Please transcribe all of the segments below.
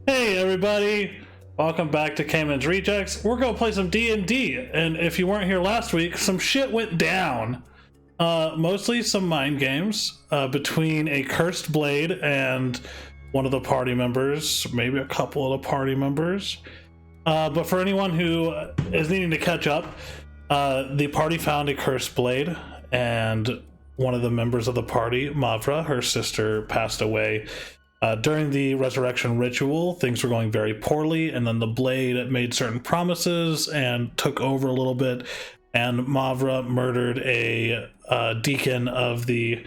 Hey everybody! Welcome back to Cayman's Rejects. We're gonna play some D&D, and if you weren't here last week, some shit went down. Mostly some mind games between a cursed blade and one of the party members, maybe a couple of the party members. But for anyone who is needing to catch up, the party found a cursed blade, and one of the members of the party, Mavra, her sister, passed away. During the resurrection ritual, things were going very poorly, and then the blade made certain promises and took over a little bit, and Mavra murdered a deacon of the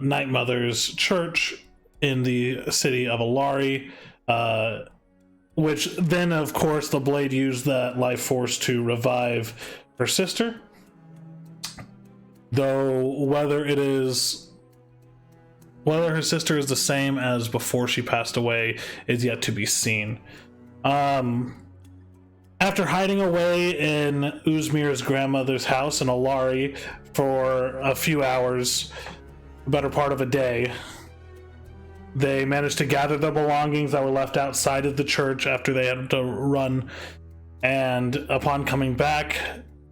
Night Mother's church in the city of Alari, which then, of course, the blade used that life force to revive her sister. Though whether her sister is the same as before she passed away is yet to be seen. After hiding away in Uzmir's grandmother's house in Alari for a few hours, the better part of a day, they managed to gather their belongings that were left outside of the church after they had to run. And upon coming back,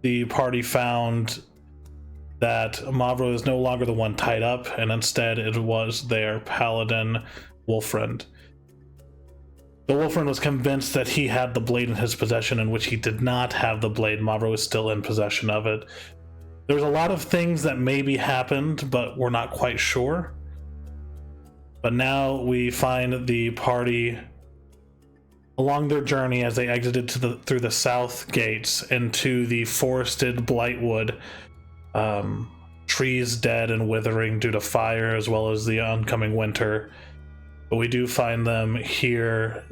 the party found that Mavra is no longer the one tied up, and instead it was their paladin, Wolfriend. The Wolfriend was convinced that he had the blade in his possession, in which he did not have the blade. Mavra was still in possession of it. There's a lot of things that maybe happened, but we're not quite sure. But now we find the party along their journey as they exited through the south gates into the forested Blightwood. Trees dead and withering due to fire, as well as the oncoming winter. But we do find them here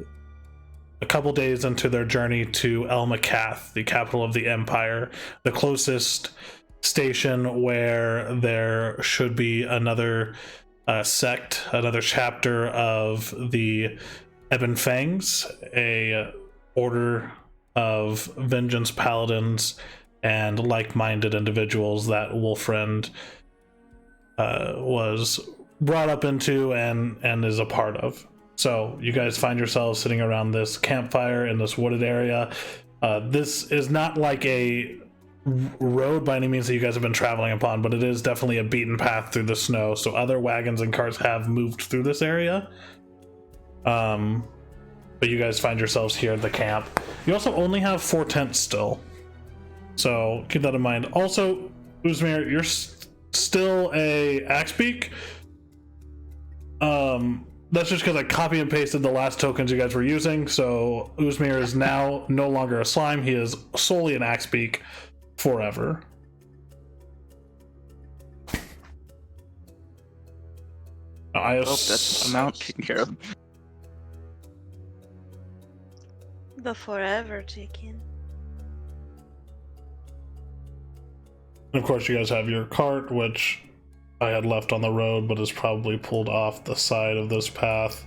a couple days into their journey to El Macath, the capital of the empire, the closest station where there should be another sect, another chapter of the Ebon Fangs, a order of vengeance paladins and like-minded individuals that Wolfriend was brought up into and is a part of. So you guys find yourselves sitting around this campfire in this wooded area. This is not like a road by any means that you guys have been traveling upon, but it is definitely a beaten path through the snow. So other wagons and carts have moved through this area. But you guys find yourselves here at the camp. You also only have 4 tents still, so keep that in mind. Also, Uzmir, you're still a Axebeak. That's just because I copy and pasted the last tokens you guys were using. So Uzmir is now no longer a slime. He is solely an Axebeak forever. I hope that's amount taken care of. The forever chicken. Of course, you guys have your cart, which I had left on the road, but is probably pulled off the side of this path.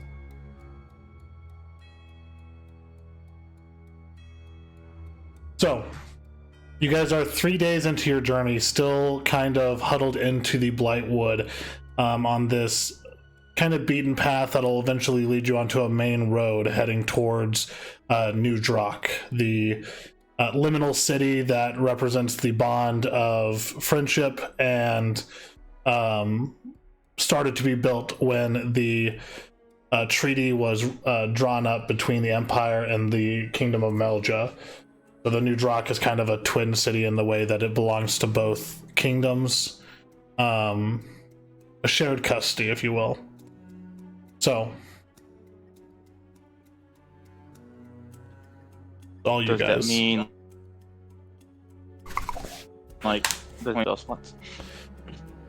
So, you guys are 3 days into your journey, still kind of huddled into the Blightwood on this kind of beaten path that'll eventually lead you onto a main road heading towards New Drock, the liminal city that represents the bond of friendship and started to be built when the treaty was drawn up between the Empire and the Kingdom of Melja. So the New Drock is kind of a twin city in the way that it belongs to both kingdoms, a shared custody, if you will. So all you Does guys. that mean like the spell slots?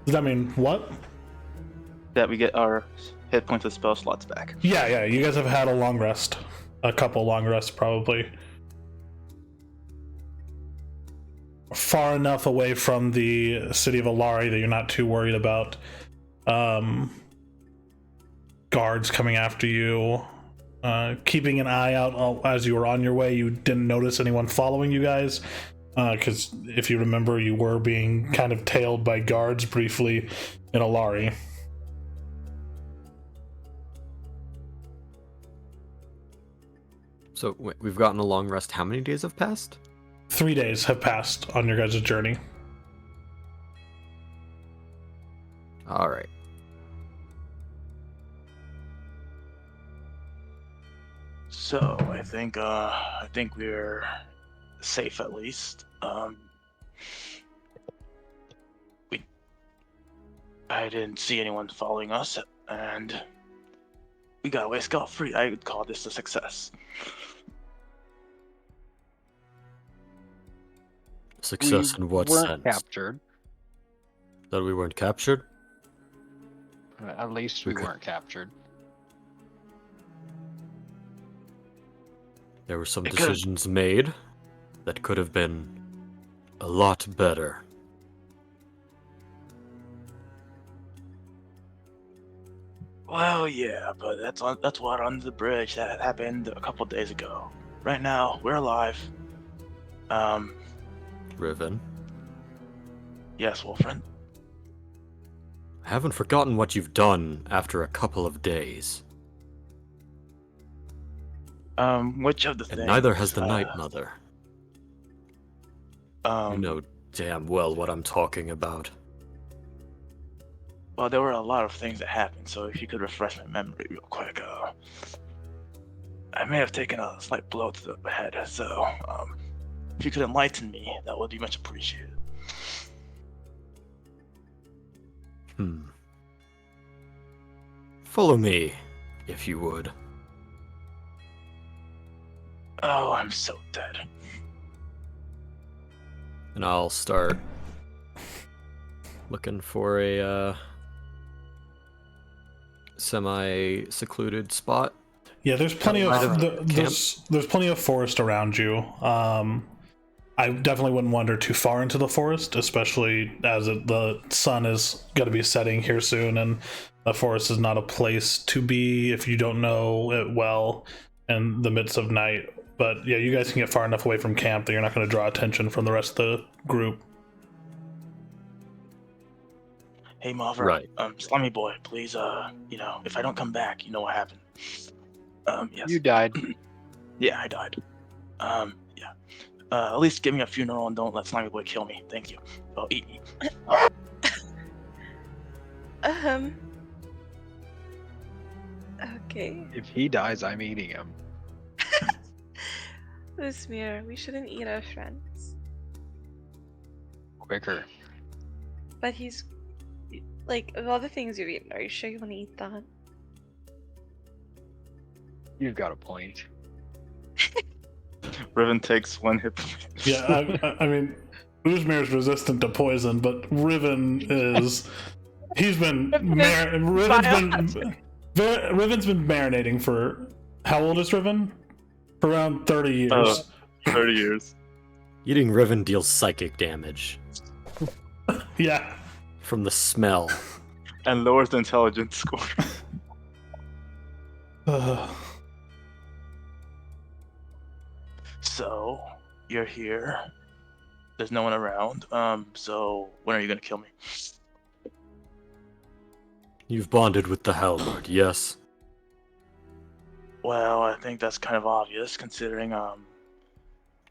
Does that mean what? That we get our hit points and spell slots back. Yeah, you guys have had a long rest. A couple long rests, probably. Far enough away from the city of Alari that you're not too worried about guards coming after you. Keeping an eye out as you were on your way. You didn't notice anyone following you guys. Because if you remember, you were being kind of tailed by guards briefly in Alari. So we've gotten a long rest. How many days have passed? 3 days have passed on your guys' journey. All right. So I think we're safe at least. I didn't see anyone following us, and we got away scot-free. I would call this a success. Success in what weren't sense? captured. That we weren't captured? At least we Okay. weren't captured. There were some It could've- decisions made that could have been a lot better. Well, yeah, but that's water under the bridge. That happened a couple days ago. Right now, we're alive. Riven, Yes, Wolfriend. I haven't forgotten what you've done after a couple of days. Which of the And things? neither has the Night Mother. You You know damn well what I'm talking about. Well, there were a lot of things that happened, so if you could refresh my memory real quick, I may have taken a slight blow to the head, so if you could enlighten me, that would be much appreciated. Follow me, if you would. Oh, I'm so dead. And I'll start looking for a semi-secluded spot. Yeah, there's plenty of Outside of camp? there's plenty of forest around you. I definitely wouldn't wander too far into the forest, especially as the sun is going to be setting here soon, and the forest is not a place to be if you don't know it well in the midst of night. But yeah, you guys can get far enough away from camp that you're not going to draw attention from the rest of the group. Hey, Marver. Right. Slimy boy, please, if I don't come back, you know what happened. Yes. You died. Yeah, I died. Yeah. At least give me a funeral and don't let Slimy boy kill me. Thank you. Well, eat me. Okay. If he dies, I'm eating him. Usmir, we shouldn't eat our friends. Quicker. But he's like, of all the things you've eaten, are you sure you want to eat that? You've got a point. Riven takes one hit point. Yeah, I mean, Uzmir's resistant to poison, but Riven is. He's been Riven's been marinating for how old is Riven? For around 30 years. 30 years. Eating Riven deals psychic damage Yeah. from the smell. And lowers the intelligence score. So, you're here. There's no one around. So when are you gonna kill me? You've bonded with the Halberd, yes? Well, I think that's kind of obvious considering the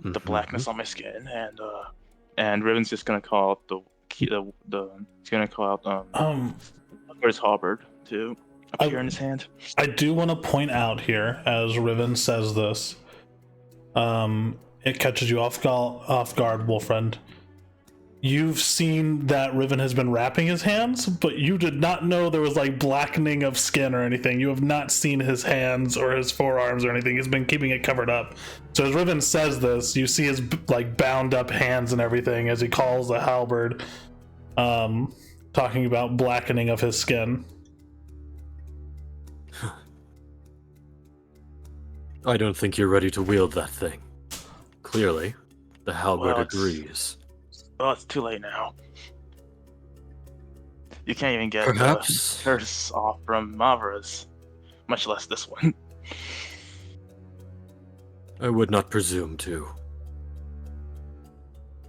Mhm. blackness on my skin, and Riven's just gonna call out he's gonna call out for his halberd to appear in his hand. I do want to point out here, as Riven says this, it catches you off guard, Wolfriend. You've seen that Riven has been wrapping his hands, but you did not know there was like blackening of skin or anything. You have not seen his hands or his forearms or anything. He's been keeping it covered up. So as Riven says this, you see his like bound up hands and everything as he calls the halberd, talking about blackening of his skin. I don't think you're ready to wield that thing. Clearly, the Halberd Well, it's- agrees. Well, it's too late now. You can't even get Perhaps. the curse off from Mavra's, much less this one. I would not presume to.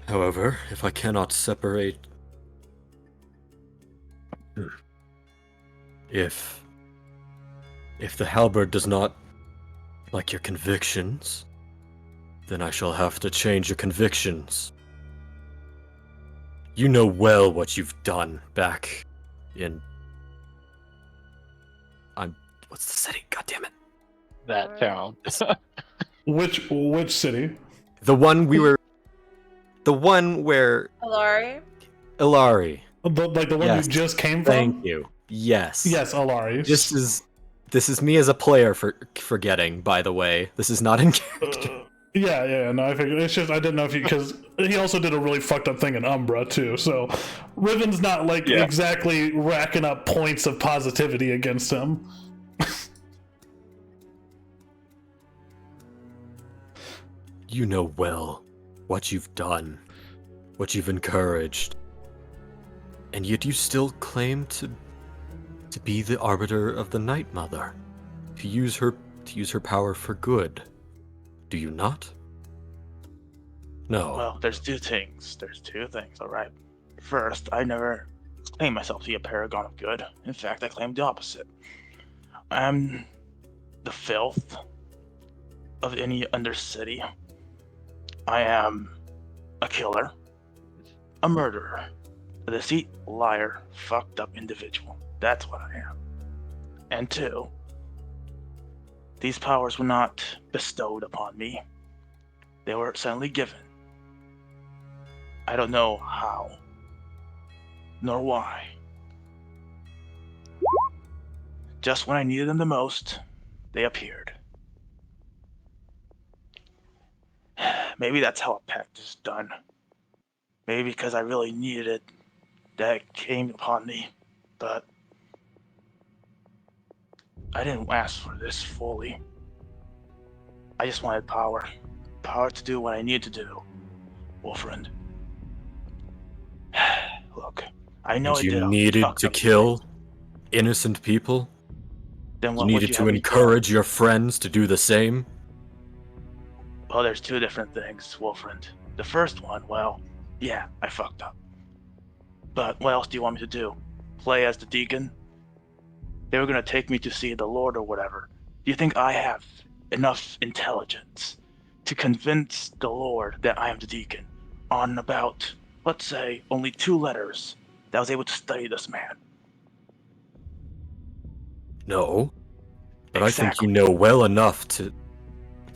However, if I cannot separate... If the Halberd does not Like your convictions? Then I shall have to change your convictions. You know well what you've done back in... What's the city? God damn it. That town. Which city? The one we were... The one where... Alari? Ilari. Like the one Yes, you just came from? Thank you. Yes. Yes, Alari. This is me as a player for forgetting, by the way. This is not in character. Yeah, no, I figured. It's just, I didn't know if because he also did a really fucked up thing in Umbra, too, so Riven's not, like, exactly racking up points of positivity against him. You know well what you've done, what you've encouraged, and yet you still claim to be the arbiter of the Night Mother, to use her power for good. Do you not? No. Well, there's two things, alright. First, I never claimed myself to be a paragon of good. In fact, I claim the opposite. I'm the filth of any Undercity. I am a killer, a murderer, a deceit, liar, fucked up individual. That's what I am. And two, these powers were not bestowed upon me. They were suddenly given. I don't know how, nor why. Just when I needed them the most, they appeared. Maybe that's how a pact is done. Maybe because I really needed it, that it came upon me. But I didn't ask for this fully. I just wanted power. Power to do what I needed to do, Wolfriend. Look, I know And you needed to kill innocent people? Then You what needed to encourage your friends to do the same? Well, there's two different things, Wolfriend. The first one, well, yeah, I fucked up. But what else do you want me to do? Play as the deacon? They were gonna take me to see the Lord or whatever. Do you think I have enough intelligence to convince the Lord that I am the deacon on about, let's say, only 2 letters that I was able to study this man? No. But Exactly. I think you know well enough to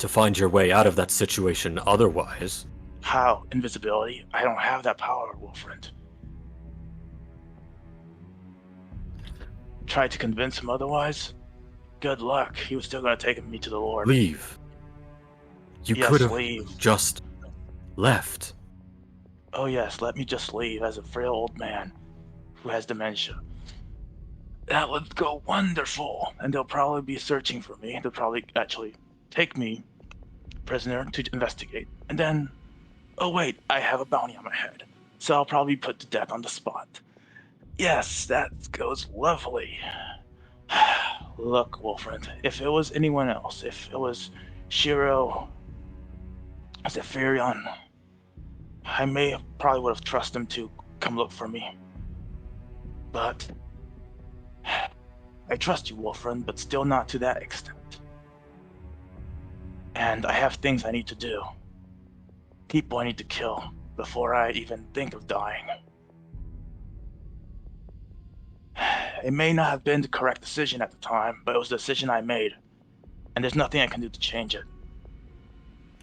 find your way out of that situation otherwise. How? Invisibility? I don't have that power, Wolfriend. Tried to convince him otherwise? Good luck. He was still gonna take me to the Lord. Leave. You Yes, could have leave. just left. Oh yes, let me just leave as a frail old man who has dementia. That would go wonderful, and they'll probably be searching for me. They'll probably actually take me prisoner to investigate. And then, oh wait, I have a bounty on my head, so I'll probably be put to death on the spot. Yes, that goes lovely. Look, Wolfriend, if it was anyone else, if it was Shiro, Zephyrion, I probably would have trusted him to come look for me. But I trust you, Wolfriend, but still not to that extent. And I have things I need to do. People I need to kill before I even think of dying. It may not have been the correct decision at the time, but it was the decision I made. And there's nothing I can do to change it.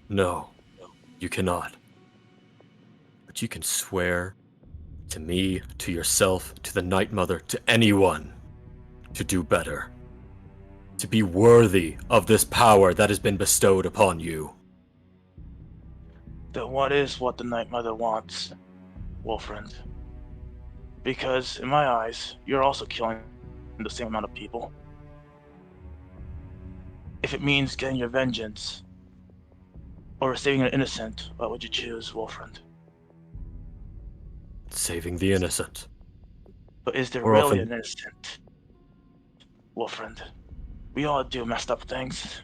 No, you cannot. But you can swear to me, to yourself, to the Night Mother, to anyone, to do better. To be worthy of this power that has been bestowed upon you. Then what is what the Night Mother wants, Wolfriend? Because, in my eyes, you're also killing the same amount of people. If it means getting your vengeance, or saving an innocent, what would you choose, Wolfriend? Saving the innocent. But is there Or really often- an innocent, Wolfriend? We all do messed up things.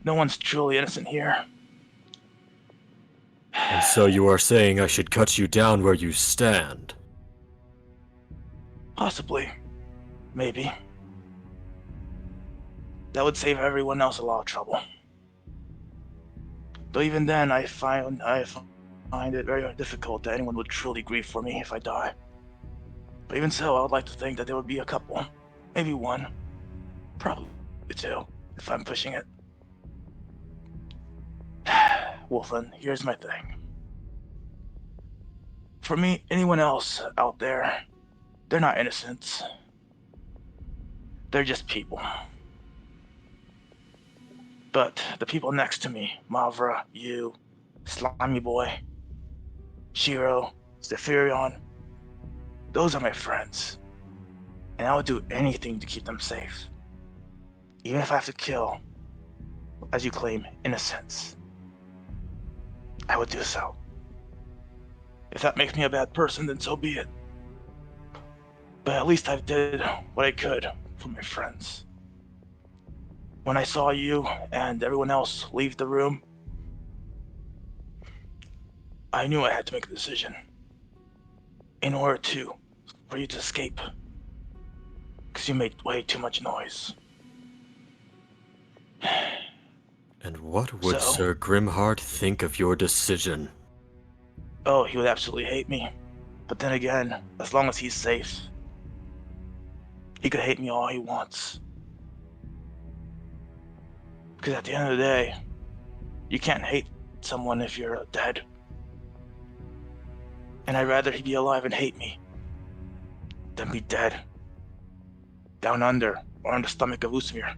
No one's truly innocent here. And so you are saying I should cut you down where you stand? Possibly. Maybe. That would save everyone else a lot of trouble. Though even then, I find it very difficult that anyone would truly grieve for me if I die. But even so, I would like to think that there would be a couple, maybe one, probably two, if I'm pushing it. Wolfen, here's my thing. For me, anyone else out there, they're not innocents. They're just people. But the people next to me, Mavra, you, Slimy Boy, Shiro, Zephyrion, those are my friends. And I would do anything to keep them safe. Even if I have to kill, as you claim, innocents. I would do so. If that makes me a bad person, then so be it. But at least I did what I could for my friends. When I saw you and everyone else leave the room, I knew I had to make a decision. In order for you to escape. Because you made way too much noise. And what would So- Sir Grimhard think of your decision? Oh, he would absolutely hate me. But then again, as long as he's safe, he could hate me all he wants. Because at the end of the day, you can't hate someone if you're dead. And I'd rather he be alive and hate me than be dead. Down under, or in the stomach of Usmir.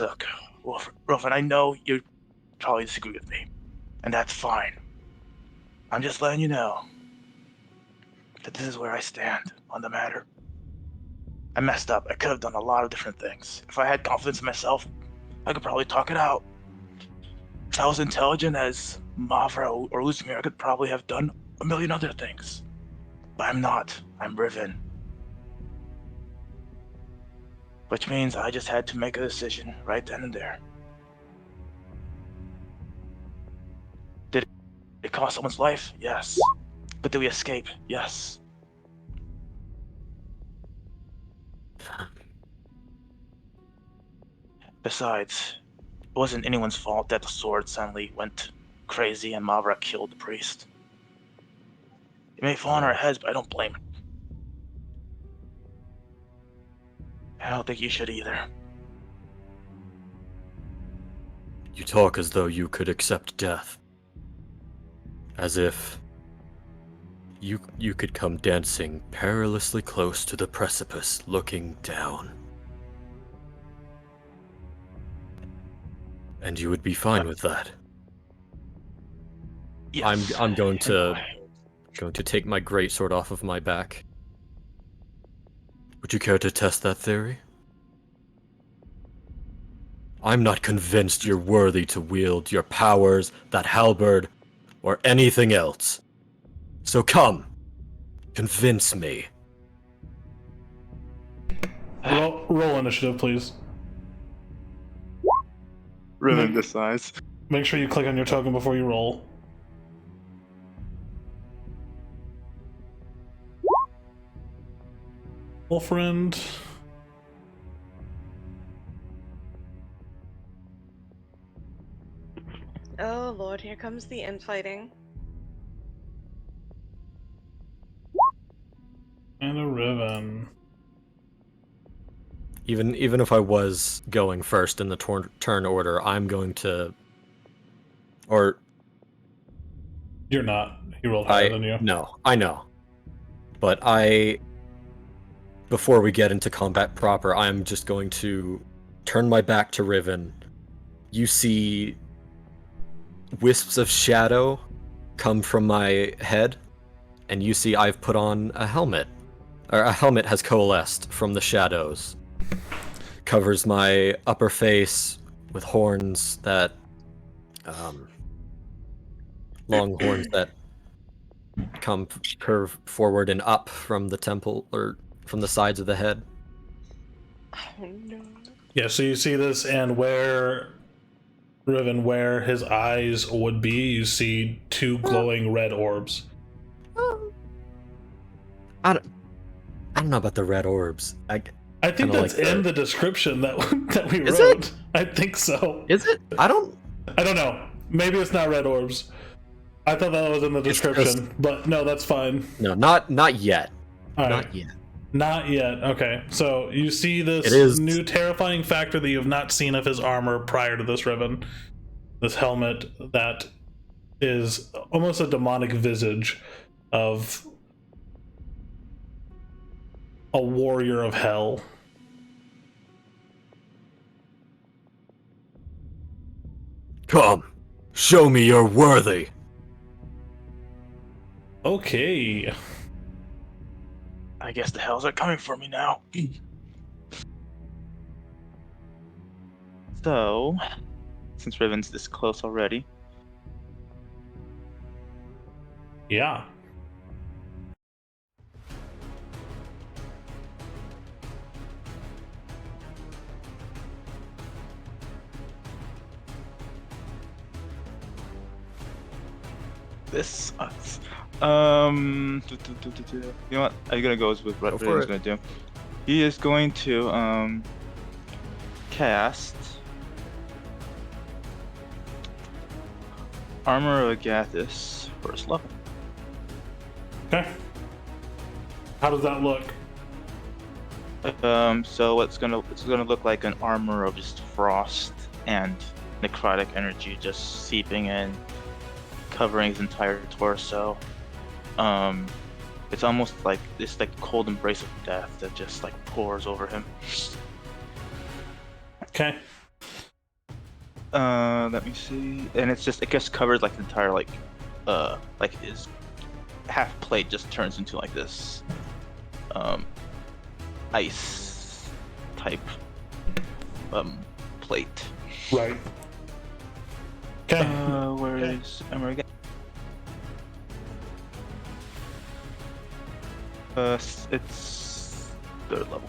Look, Wolfen, I know you probably disagree with me, and that's fine. I'm just letting you know that this is where I stand on the matter. I messed up. I could have done a lot of different things. If I had confidence in myself, I could probably talk it out. If I was intelligent as Mavra or Uzmir, I could probably have done a million other things. But I'm not. I'm Riven. Which means I just had to make a decision right then and there. Did it cost someone's life? Yes. But did we escape? Yes. Besides, it wasn't anyone's fault that the sword suddenly went crazy and Mavra killed the priest. It may fall on our heads, but I don't blame it. I don't think you should either. You talk as though you could accept death. As if you could come dancing perilously close to the precipice, looking down. And you would be fine with that. Yes. I'm going in a to way. take my greatsword off of my back. Would you care to test that theory? I'm not convinced you're worthy to wield your powers, that halberd, or anything else. So come, convince me. Roll initiative, please. Riven decides. Make sure you click on your token before you roll. Wolfriend. Oh lord, here comes the infighting. And a Riven. Even if I was going first in the turn order, I'm going to... Or... You're not. He rolled higher than you. No, I know. But before we get into combat proper, I'm just going to turn my back to Riven. You see wisps of shadow come from my head, and you see I've put on a helmet. Or a helmet has coalesced from the shadows. Covers my upper face with horns that... long horns that curve forward and up from the temple, or from the sides of the head. Oh no. Yeah, so you see this, and where his eyes would be, you see two glowing red orbs. I don't know about the red orbs. I I think Kinda that's like in the- the description that we Is wrote. I think so. Is it? I don't. I don't know. Maybe it's not red orbs. I thought that was in the It's description, but no, that's fine. No, not yet. All Not right. yet. Not yet. Okay. So you see this It is- new terrifying factor that you have not seen of his armor prior to this, Riven. This helmet that is almost a demonic visage of a warrior of hell. Come, show me you're worthy. Okay. I guess the hells are coming for me now. So, since Riven's this close already, Yeah. this sucks. You know what? I'm gonna go with what Go for Riven's it. gonna do. He is going to cast Armor of Agathis first level. Okay. How does that look? So it's gonna look like an armor of just frost and necrotic energy just seeping in, covering his entire torso. It's almost like this cold embrace of death that just like pours over him. Okay. Let me see, and it just covers like the entire like his half plate just turns into like this ice type plate. Right. Okay. Where is Armor again? It's 3rd level.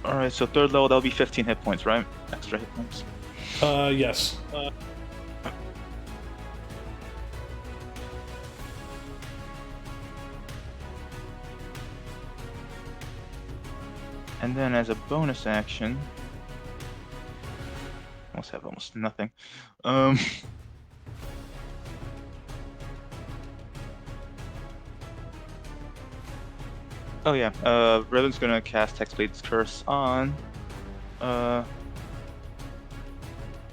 Alright, so 3rd level, that'll be 15 hit points, right? Extra hit points. Yes. And then as a bonus action, have almost nothing. Oh yeah, Riven's gonna cast Hexblade's Curse on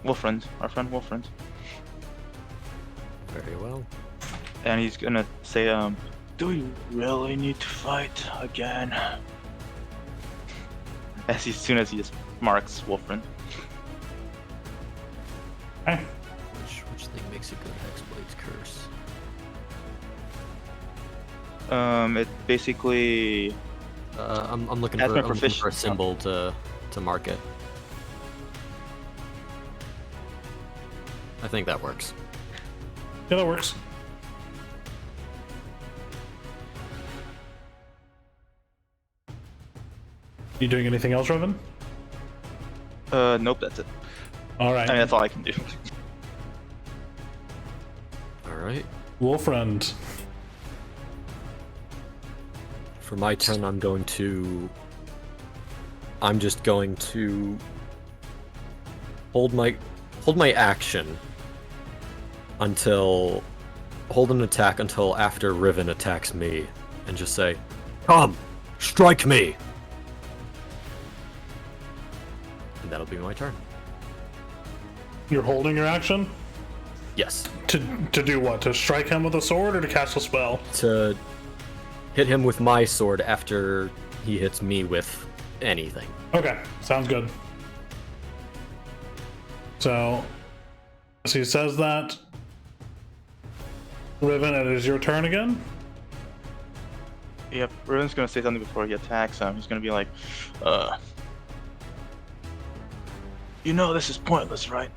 Wolfriend, our friend Wolfriend. Very well. And he's gonna say, do you really need to fight again? As soon as he just marks Wolfriend. Okay. Which thing makes a good Hexblade's Curse? It basically I'm looking As for my I'm looking for a proficient- symbol to mark it. I think that works. Yeah, that works. You doing anything else, Riven? nope, that's it. All right. I mean, that's all I can do. All right. Wolfriend. For my turn, I'm just going to hold my action until hold an attack until after Riven attacks me, and just say, "Come, strike me," and that'll be my turn. You're holding your action Yes, to do what? To strike him with a sword or to cast a spell? to hit him with my sword after he hits me with anything. Okay, sounds good. So, as he says that, Riven, it is your turn again. Yep, Riven's gonna say something before he attacks him. He's gonna be like, you know this is pointless, right?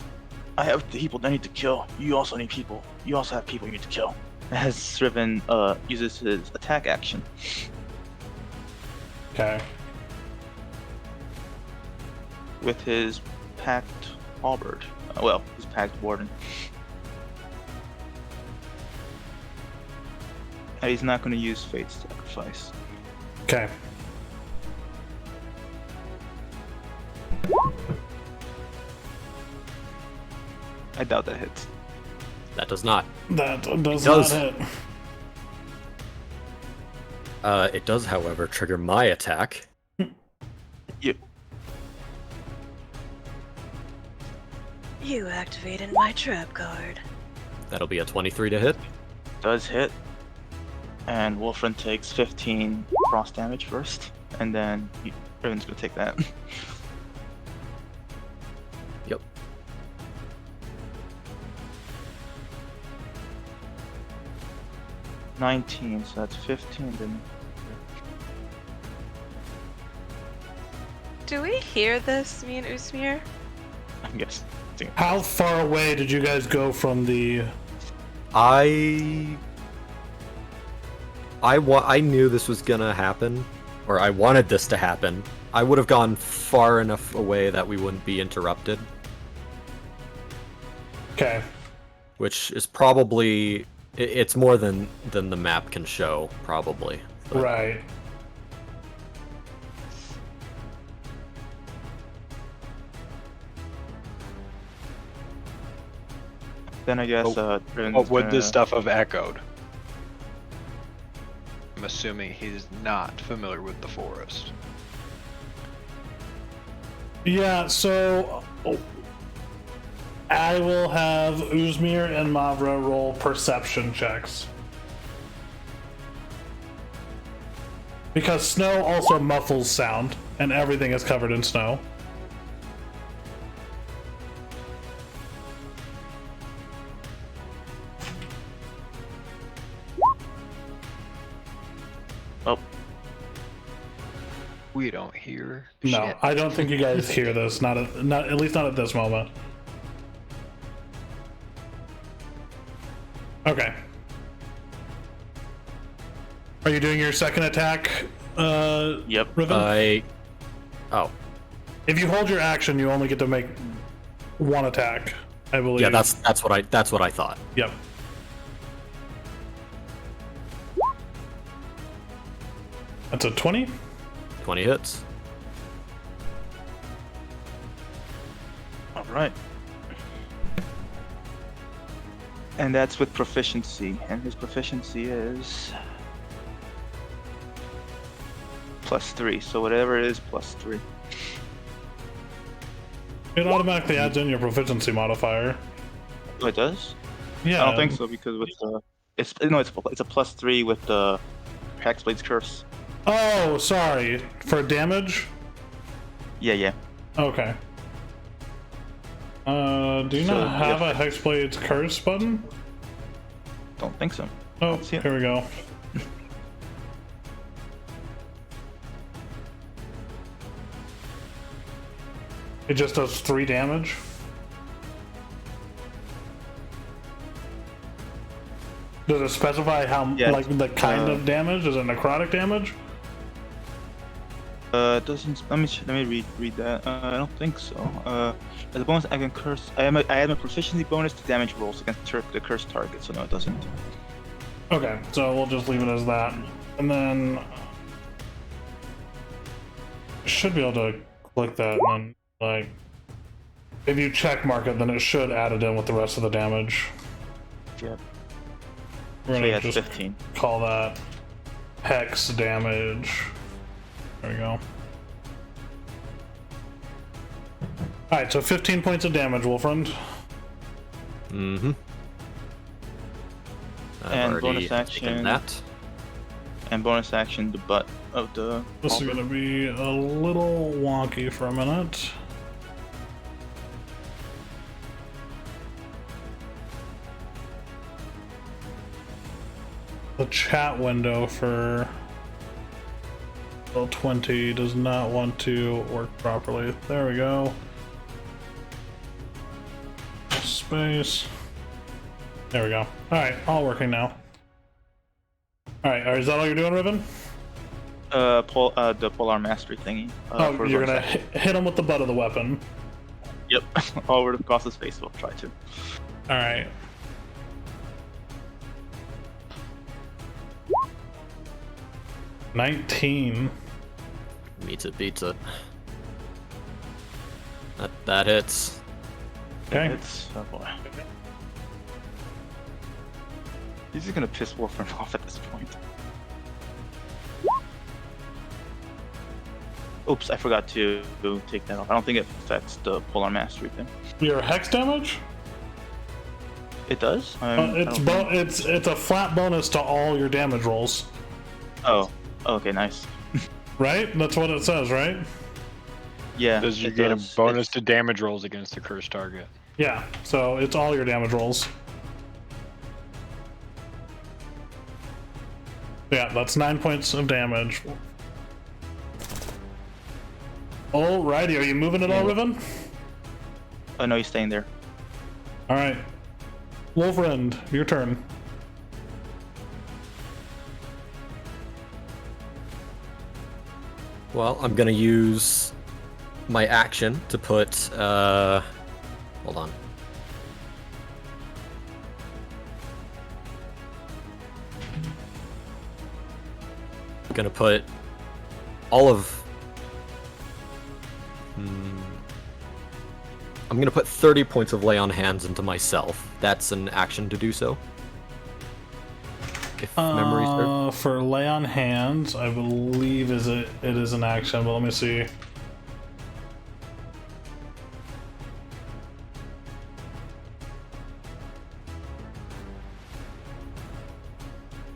I have the people I need to kill. You also need people. You also have people you need to kill. As Riven uses his attack action. Okay. With his packed halberd. His packed warden. And he's not going to use Fate Sacrifice. Okay. I doubt that hits. That does not. That does does. not hit. It does, however, trigger my attack. You. You activated my trap card. That'll be a 23 to hit. Does hit. And Wolfram takes 15 frost damage first. And then Riven's going to take that. Yep. $19, so that's 15 then. Do we hear this, me and Usmir? I guess. How far away did you guys go from the... I knew this was gonna happen, or I wanted this to happen. I would have gone far enough away that we wouldn't be interrupted, Okay. which is probably it's more than the map can show, probably. But Right. Then I guess Riven's What would gonna- this stuff have echoed? I'm assuming he's not familiar with the forest. Yeah, so... I will have Uzmir and Mavra roll perception checks. Because snow also muffles sound, and everything is covered in snow. Oh, We don't hear No, shit. I don't think you guys hear this. Not at least not at this moment. Okay. Are you doing your second attack, yep. Riven? Oh, If you hold your action, you only get to make one attack, I believe. yeah, that's what I thought. Yep. That's a 20. 20 hits. All right. And that's with proficiency, and his proficiency is +3. So whatever it is, +3. It automatically adds in your proficiency modifier. Oh, it does? Yeah. I don't think so because with the it's a +3 with the Hexblade's Curse. Oh, sorry. For damage? Yeah. Okay. Do you So, not have yeah. a Hexblade's Curse button? Don't think so. Oh, Let's see it. here we go. It just does 3 damage. Does it specify how, Yeah, like, the kind of damage? Is it necrotic damage? It doesn't. Let me read that. I don't think so. As a bonus, I can curse. I add a proficiency bonus to damage rolls against the cursed target. So no, it doesn't. Okay, so we'll just leave it as that. And then... should be able to click that and then, like... if you check mark it, then it should add it in with the rest of the damage. Yep. We're So gonna yeah, it's just 15. call that hex damage. There we go. Alright, so 15 points of damage, Wolfram. Mm-hmm. I've And already bonus taken action. that. And bonus action, the butt of the. This is halberd. gonna be a little wonky for a minute. The chat window for L20 does not want to work properly. There we go. Space. There we go. Alright, all working now. Alright, is that all you're doing, Riven? The Polar Mastery thingy. Oh, for you're bonus gonna action. hit him with the butt of the weapon. Yep. All over across his face. We'll try to. 19. Pizza. That hits. Okay. It's oh boy. He's just gonna piss Wolfram off at this point. Oops, I forgot to take that off. I don't think it affects the Polar Mastery thing. Your hex damage? It does? It's a flat bonus to all your damage rolls. Oh, okay, nice. Right? That's what it says, right? Yeah. Does you it get does. a bonus to damage rolls against the cursed target? Yeah, so it's all your damage rolls. Yeah, that's 9 points of damage. Alrighty, are you moving at all, Riven? Oh no, he's staying there. Alright. Wolfrind, your turn. Well, I'm gonna use my action to put, hold on. I'm gonna put all of... I'm gonna put 30 points of lay on hands into myself. That's an action to do so. If memory serves. For lay on hands, I believe it is an action, but let me see.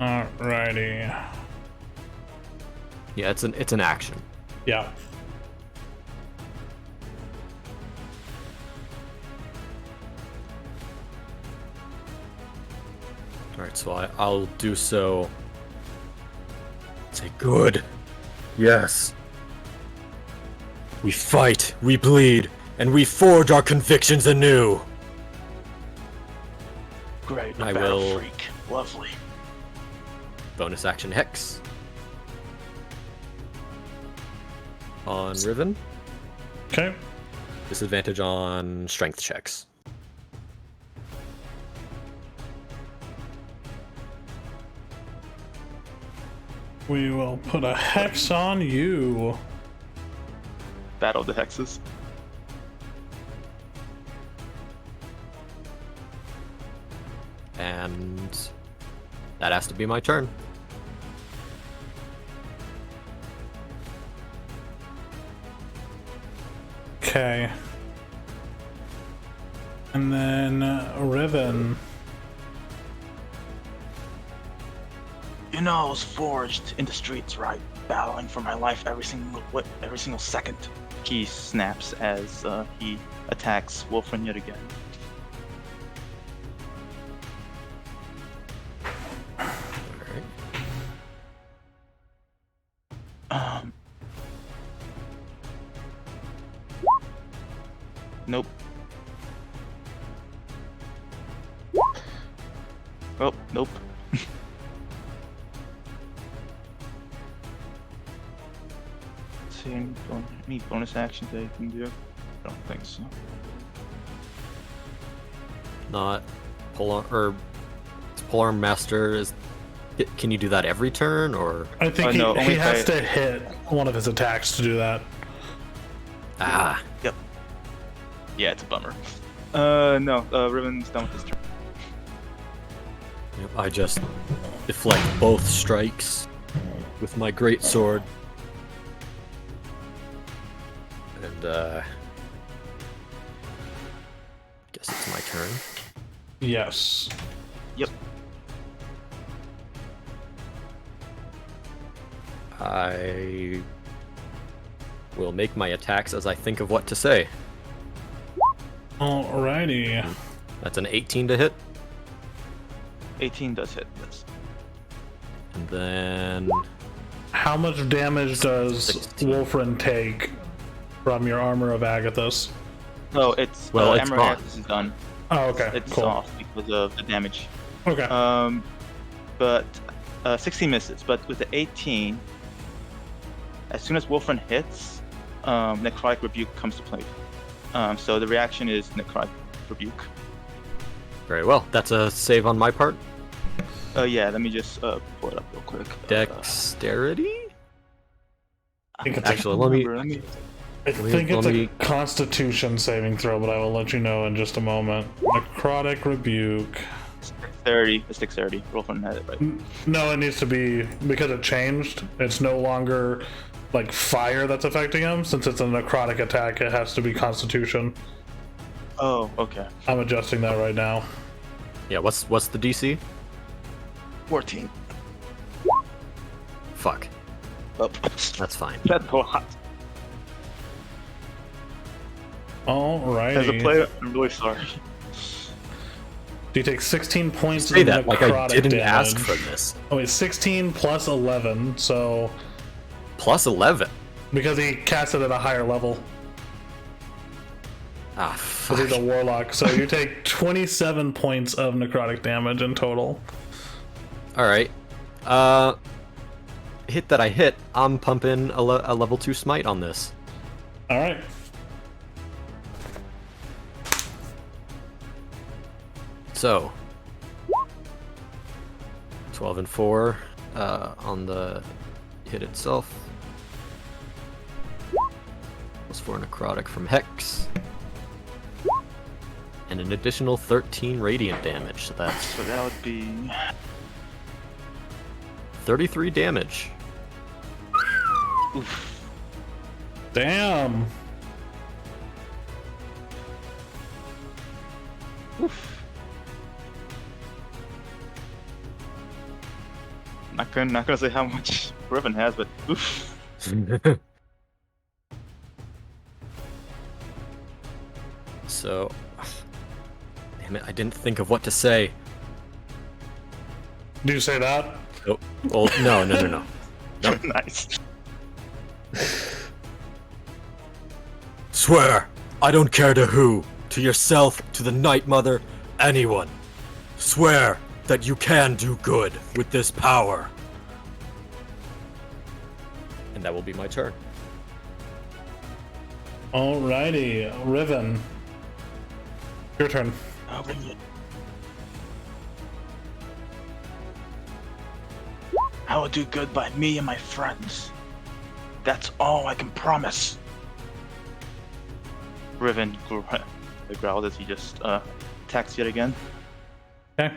Alrighty. Yeah, it's an action. Yeah. Alright, so I'll do so. Say good. Yes. We fight, we bleed, and we forge our convictions anew. Great. I battle will- freak. Lovely. Bonus action Hex. On Riven. Okay. Disadvantage on strength checks. We will put a hex on you. Battle of the Hexes. And that has to be my turn. Okay. And then Riven. You know, I was forged in the streets, right? Battling for my life every single second. He snaps as he attacks Wolfram yet again. Alright. Nope. Oh, nope. See any bonus actions that you can do? I don't think so. Not Polar or Polar Master is. Can you do that every turn or? I think no, he only has if I- to hit one of his attacks to do that. Ah, Yep. Yeah, it's a bummer. No, Riven's done with his turn. yep, I just deflect both strikes with my great sword. And guess it's my turn. Yes. Yep. I will make my attacks as I think of what to say. Alrighty. That's an 18 to hit. 18 does hit this. And then How much damage does 16. Wolfrin take from your Armor of Agathis? No, it's Well, it's Armor gone. Axis is done. Oh, okay. It's cool. off because of the damage. Okay. But 16 misses. But with the 18, as soon as Wolfram hits, Necrotic Rebuke comes to play. So the reaction is Necrotic Rebuke. very well. That's a save on my part. Yeah, let me just pull it up real quick. Dexterity? I think it's Actually, let me. I think it's let a me- Constitution saving throw, but I will let you know in just a moment. Necrotic Rebuke. Dexterity. It's dexterity. Roll for net, right? No, it needs to be because it changed. It's no longer like fire that's affecting him. Since it's a necrotic attack, it has to be Constitution. Oh, okay. I'm adjusting that right now. Yeah, what's the DC? 14. Fuck. Oh, That's fine. that's a lot. Alrighty. As a player, I'm really sorry. Do you take 16 points Say of that like I necrotic didn't damage? ask for this. Oh wait, 16 plus 11, so Plus 11. because he cast it at a higher level. Ah, Because fuck. he's a warlock, so you take 27 points of necrotic damage in total. Alright. Hit that I hit, I'm pumping a level 2 smite on this. Alright. So, 12 and 4 on the hit itself. Plus 4 necrotic from Hex. And an additional 13 radiant damage, so that's So that would be 33 damage. oof. Damn. Oof. Not gonna say how much Riven has, but oof. So, damn it, I didn't think of what to say. Do you say that? Oh, well, no. Nice. Swear, I don't care to who, to yourself, to the Night Mother, anyone. Swear that you can do good with this power. And that will be my turn. Alrighty, Riven. Your turn. Oh, bring it. I will do good by me and my friends. That's all I can promise. Riven growled as he just attacks yet again. Okay.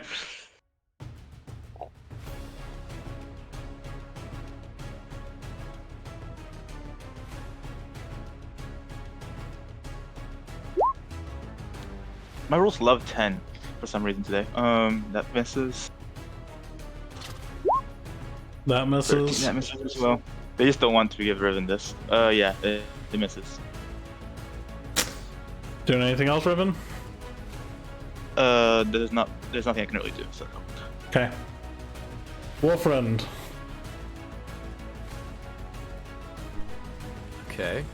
My rolls love 10 for some reason today. That misses. That 13, misses. that misses as well. They just don't want to give Riven this. Yeah, it misses. Doing anything else, Riven? There's nothing I can really do. So Okay. Wolfriend. Okay.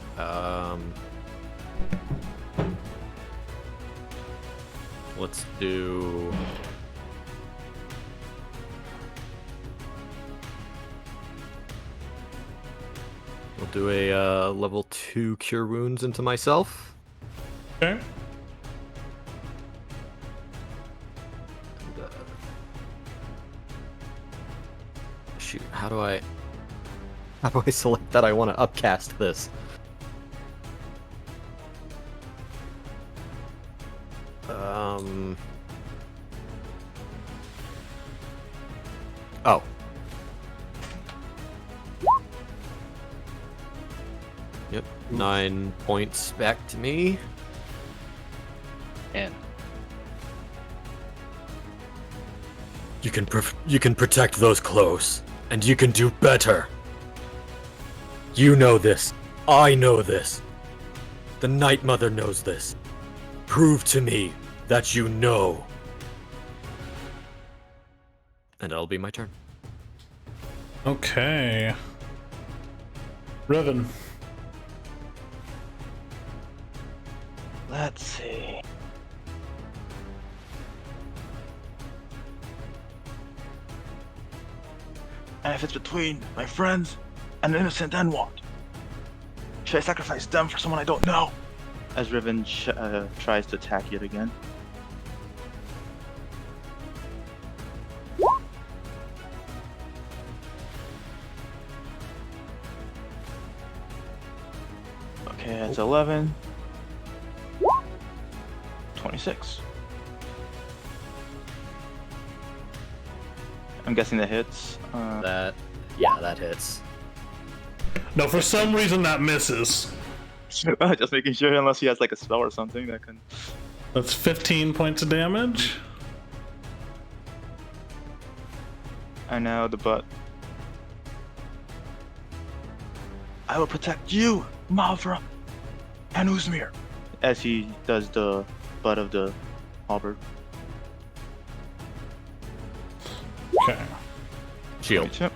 Let's do. We'll do a level 2 cure wounds into myself. Okay. And, shoot, how do I select that I want to upcast this? Oh. Yep, 9 points back to me. And You can protect those close, and you can do better. You know this. I know this. The Night Mother knows this. Prove to me that you know. And that'll be my turn. Okay. Riven. let's see. And if it's between my friends and an innocent, then what? Should I sacrifice them for someone I don't know? As Riven tries to attack yet again. Okay, that's 11. 26. I'm guessing that hits. That hits. No, for some reason that misses. Just making sure, unless he has like a spell or something that can. That's 15 points of damage. I know the butt. I will protect you, Mavra, and Uzmir. As he does the butt of the halberd. Okay. Shield. Yep.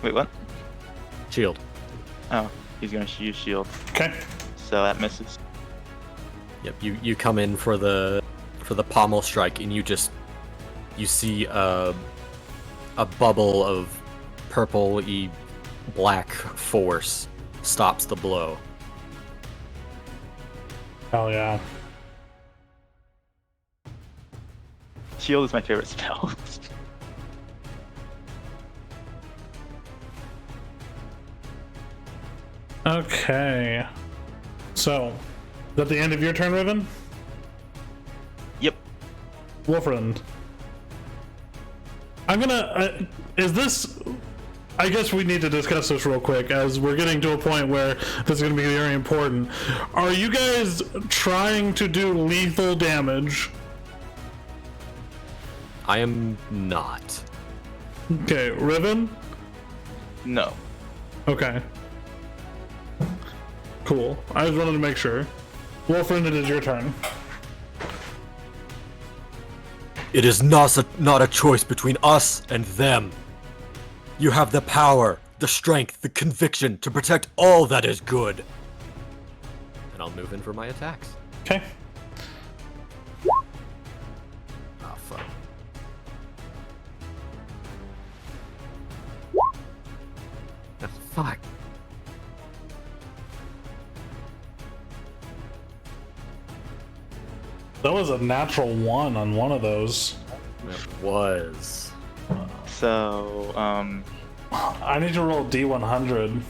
Wait, what? Shield. Oh, he's gonna use shield, Okay. so that misses. Yep. You come in for the pommel strike, and you see a bubble of purple-y black force stops the blow. Hell yeah. Shield is my favorite spell. Okay. So, is that the end of your turn, Riven? Yep. Wolfrind. I'm gonna. Is this. I guess we need to discuss this real quick as we're getting to a point where this is going to be very important. Are you guys trying to do lethal damage? I am not. Okay, Riven? No. Okay. Cool. I just wanted to make sure. Wolfrind, it is your turn. It is not a choice between us and them. You have the power, the strength, the conviction to protect all that is good. And I'll move in for my attacks. Okay. Oh, fuck. Ah, fuck. That was a natural 1 on one of those. It was. So, I need to roll D100.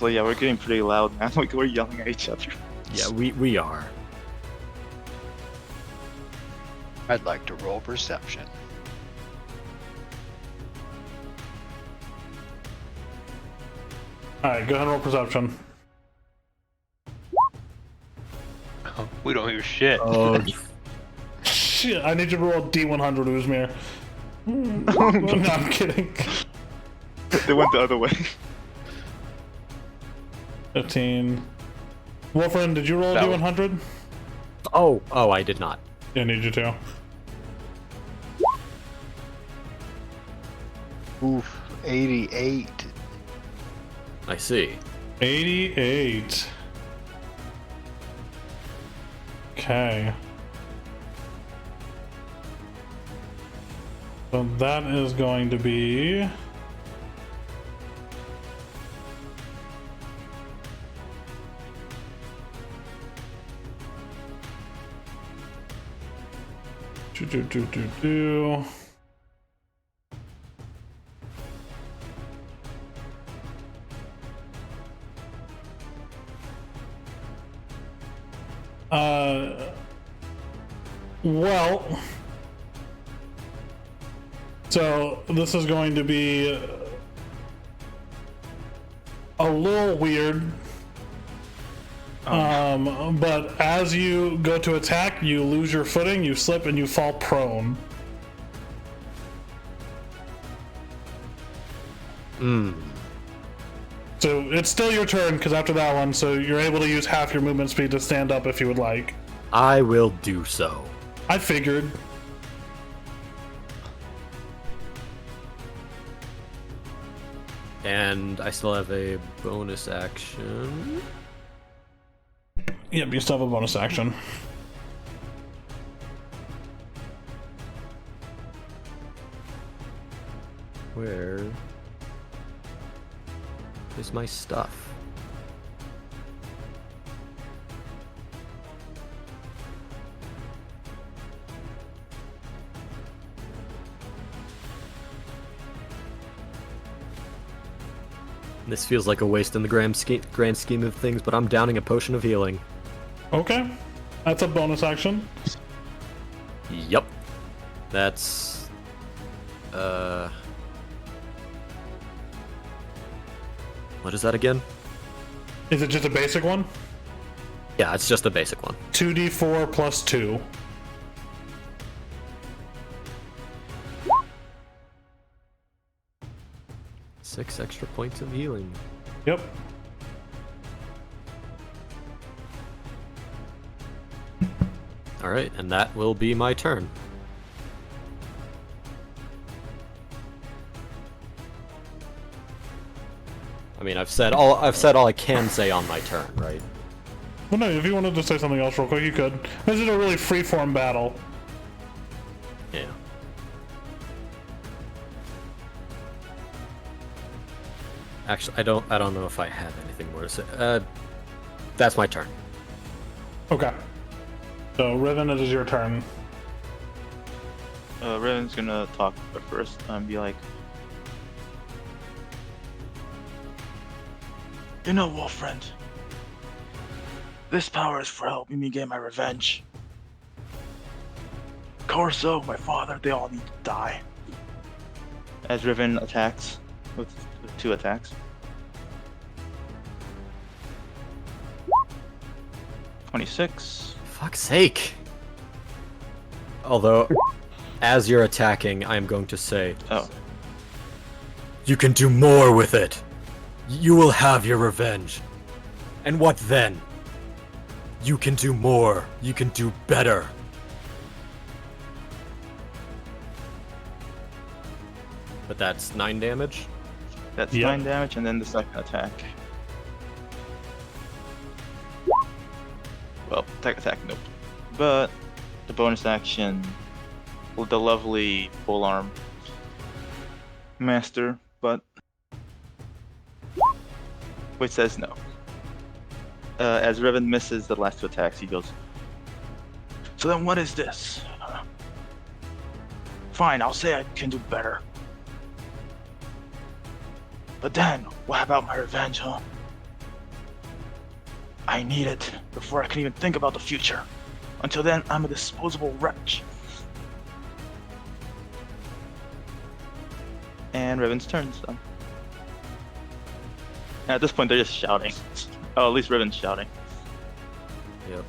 also, yeah, we're getting pretty loud now. Like, we're yelling at each other. Yeah, we are. I'd like to roll perception. Alright, go ahead and roll perception. We don't hear shit. Oh, Shit, I need you to roll D100, Uzmir. No, I'm kidding. They went the other way. 15. Wolfrind, did you roll a That D100? oh, I did not. Yeah, I need you to. Oof, 88. I see. 88. Okay. So that is going to be... Do. Well, so this is going to be a little weird. But as you go to attack, you lose your footing, you slip, and you fall prone. So it's still your turn, because after that one, so you're able to use half your movement speed to stand up if you would like. I will do so. I figured. And I still have a bonus action. Yep, you still have a bonus action. Where is my stuff? This feels like a waste in the grand scheme of things, but I'm downing a potion of healing. Okay. That's a bonus action. Yup. That's... What is that again? Is it just a basic one? Yeah, it's just a basic one. 2d4 plus 2. Six extra points of healing. Yep. Alright, and that will be my turn. I mean, I've said all I can say on my turn, right? Well, no, if you wanted to say something else real quick, you could. This is a really free-form battle. Yeah. Actually, I don't know if I have anything more to say. That's my turn. Okay. So, Riven, it is your turn. Riven's gonna talk first and be like, you know, wolf friend, this power is for helping me get my revenge. Corso, my father, they all need to die. As Riven attacks with 2 attacks. 26. Fuck's sake. Although, as you're attacking, I'm going to say, Oh. you can do more with it. You will have your revenge. And what then? You can do more. You can do better. But that's 9 damage. That's Yep. 9 damage, and then the second attack. Well, attack, nope. But the bonus action with the lovely polearm master, but which says no. As Riven misses the last 2 attacks, he goes, so then what is this? Fine, I'll say I can do better. But then, what about my revenge, huh? I need it before I can even think about the future. Until then, I'm a disposable wretch. And Riven's turn, so. And at this point, they're just shouting. Oh, at least Riven's shouting. Yep.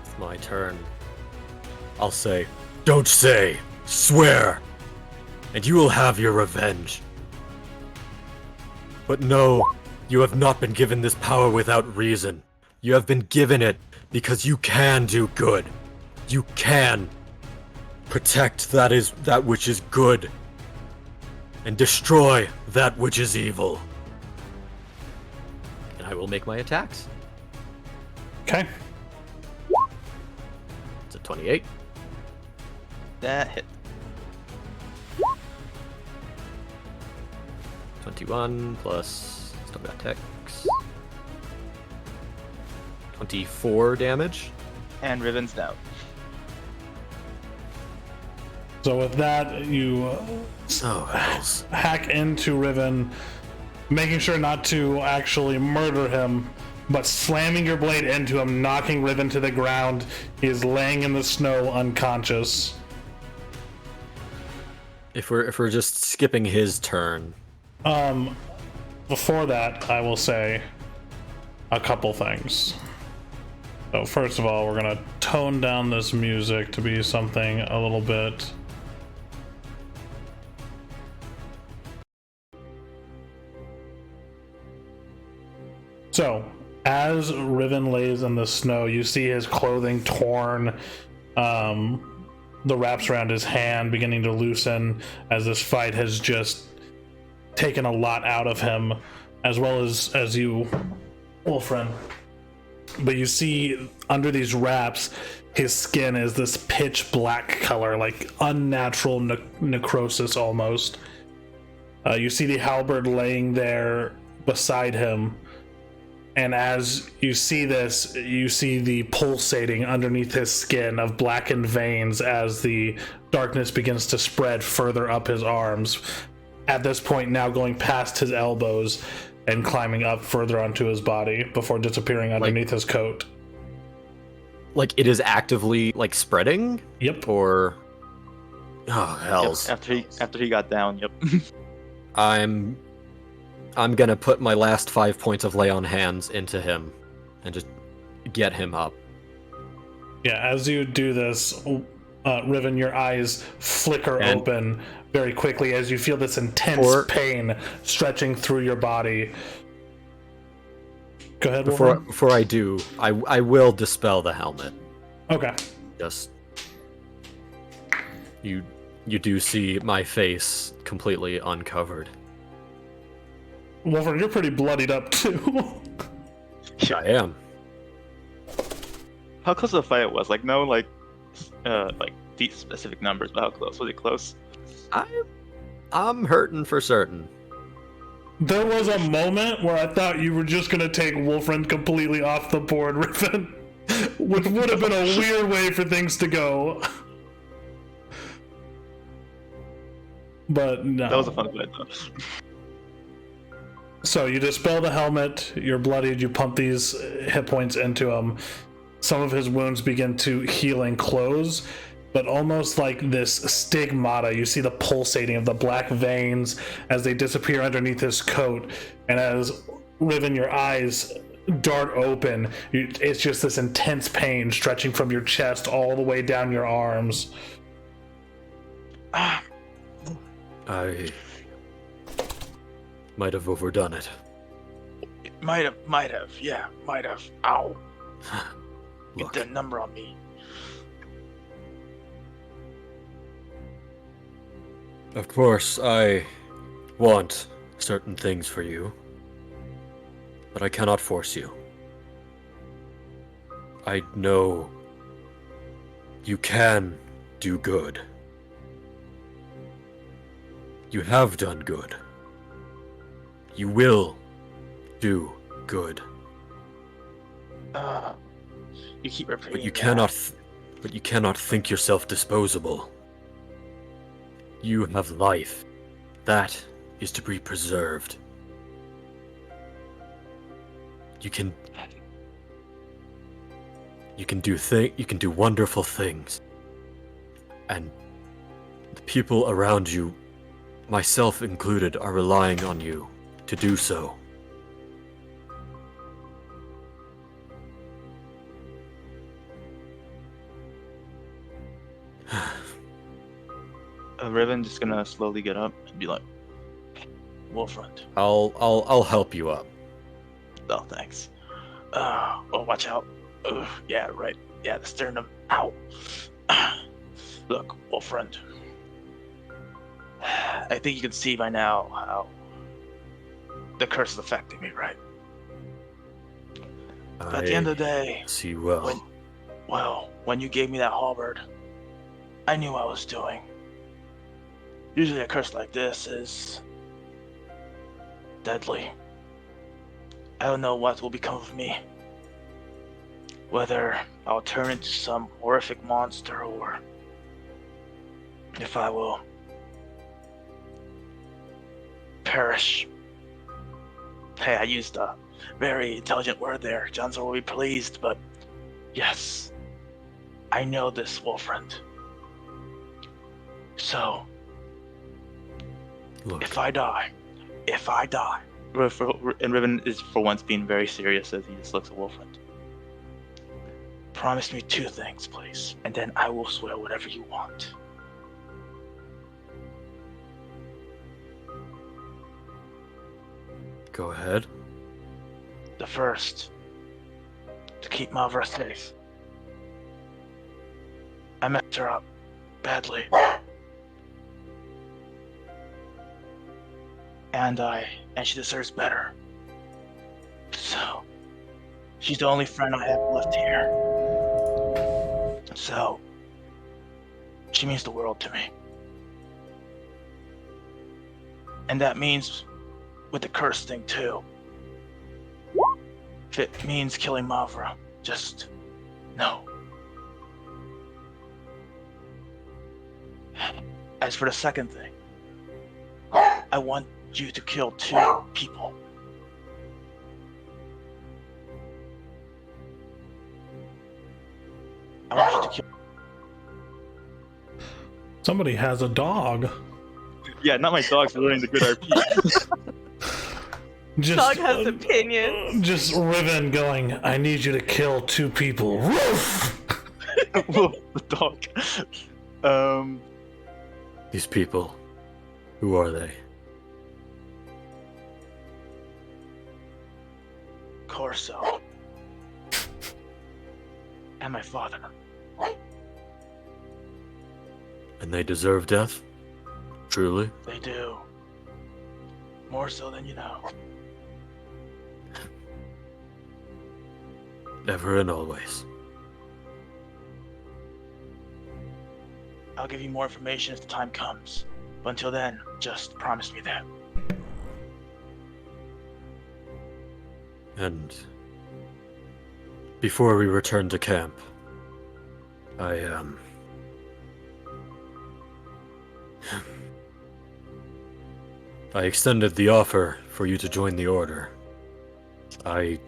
It's my turn. I'll say, don't say, swear, and you will have your revenge. But no, you have not been given this power without reason. You have been given it because you can do good. You can protect that which is good and destroy that which is evil. And I will make my attacks. Okay. It's a 28. That hit. 21 plus, still got Tex. 24 damage. And Riven's down. So with that, you Oh, hells. hack into Riven, making sure not to actually murder him, but slamming your blade into him, knocking Riven to the ground. He is laying in the snow unconscious. If we're just skipping his turn. Before that, I will say a couple things. So first of all, we're gonna tone down this music to be something a little bit so as Riven lays in the snow, you see his clothing torn, the wraps around his hand beginning to loosen as this fight has just taken a lot out of him, as well as you, Wolfren. But you see under these wraps, his skin is this pitch black color, like unnatural necrosis almost. You see the halberd laying there beside him, and as you see this, you see the pulsating underneath his skin of blackened veins as the darkness begins to spread further up his arms. at this point now going past his elbows and climbing up further onto his body before disappearing underneath his coat. Like it is actively like spreading? Yep. Or oh hells. Yep, after he got down, yep. I'm gonna put my last 5 points of lay on hands into him and just get him up. Yeah, as you do this, Riven, your eyes flicker And- open very quickly as you feel this intense pain stretching through your body. Go ahead, Wolverine. Before I do, I will dispel the helmet. Okay. Just you do see my face completely uncovered. Wolverine, you're pretty bloodied up too. I am. How close the fight was? Like no, like these specific numbers, but how close was it? Close. I'm hurting for certain. There was a moment where I thought you were just gonna take Wolfriend completely off the board, Riven, which would have been a weird way for things to go. But no. That was a fun fight though. So you dispel the helmet, you're bloodied, you pump these hit points into him. Some of his wounds begin to heal and close, but almost like this stigmata, you see the pulsating of the black veins as they disappear underneath his coat, and as Riven, your eyes dart open, it's just this intense pain stretching from your chest all the way down your arms. I might have overdone it. Might have, yeah, might have. Ow. Look, Get the number on me. of course, I want certain things for you, but I cannot force you. I know you can do good. You have done good. You will do good. You keep repeating But you that. cannot think yourself disposable. You have life. That is to be preserved. You can do wonderful things. And the people around you, myself included, are relying on you to do so. Riven just gonna slowly get up and be like, Wolfriend. I'll help you up. Oh, thanks. Oh, watch out. Yeah, right. Yeah, the sternum. Ow. Look, Wolfriend. I think you can see by now how the curse is affecting me, right? But at the end of the day, see well. when you gave me that halberd, I knew what I was doing. Usually a curse like this is deadly. I don't know what will become of me. Whether I'll turn into some horrific monster or if I will perish. Hey, I used a very intelligent word there. Johnson will be pleased, but yes, I know this, Wolfriend. So, Look, if I die, and Riven is for once being very serious as he just looks at Wolfriend. promise me 2 things, please, and then I will swear whatever you want. go ahead. The first, to keep Mavra safe. I messed her up badly. And she deserves better. So, she's the only friend I have left here. So, she means the world to me. And that means with the curse thing too. If it means killing Mavra, just no. As for the second thing, I want you to kill 2 people. I want you to kill. Somebody has a dog. Yeah, not my dogs for learning the good RP. Just, Dog has opinions. Just Riven going, I need you to kill 2 people. Woof! Woof, the dog. These people, who are they? Corso. And my father. And they deserve death? Truly? They do. More so than you know. Ever and always. I'll give you more information as the time comes. But until then, just promise me that. And before we return to camp, I extended the offer for you to join the Order. I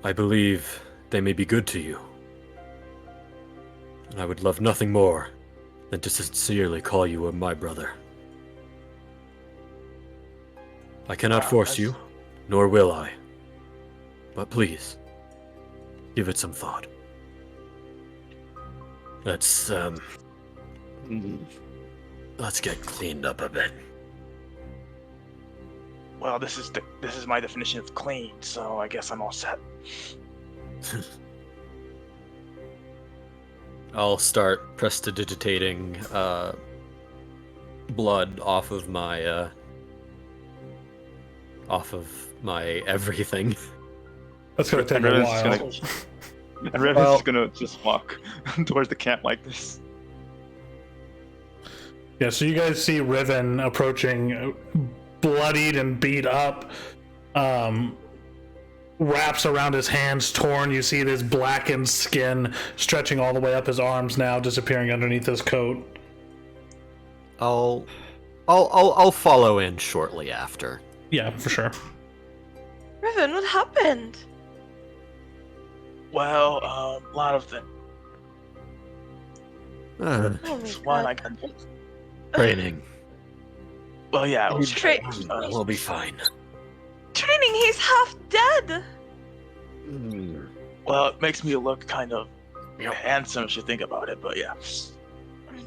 believe they may be good to you. And I would love nothing more than to sincerely call you my brother. I cannot force you, nor will I. But please, give it some thought. Let's get cleaned up a bit. Well, this is my definition of clean, so I guess I'm all set. I'll start prestidigitating blood off of my everything. That's gonna take And a Revan's while. just gonna, and Revan's just gonna just walk towards the camp like this. Yeah, so you guys see Riven approaching, bloodied and beat up, wraps around his hands torn. You see this blackened skin stretching all the way up his arms now, disappearing underneath his coat. I'll follow in shortly after. Yeah, for sure. Riven, what happened? Well, a lot of them. Oh my One, I God. got. Training. Well, yeah, it was Straight- We'll be fine. Training, he's half dead. Well, it makes me look kind of Yep. handsome if you think about it, but yeah. He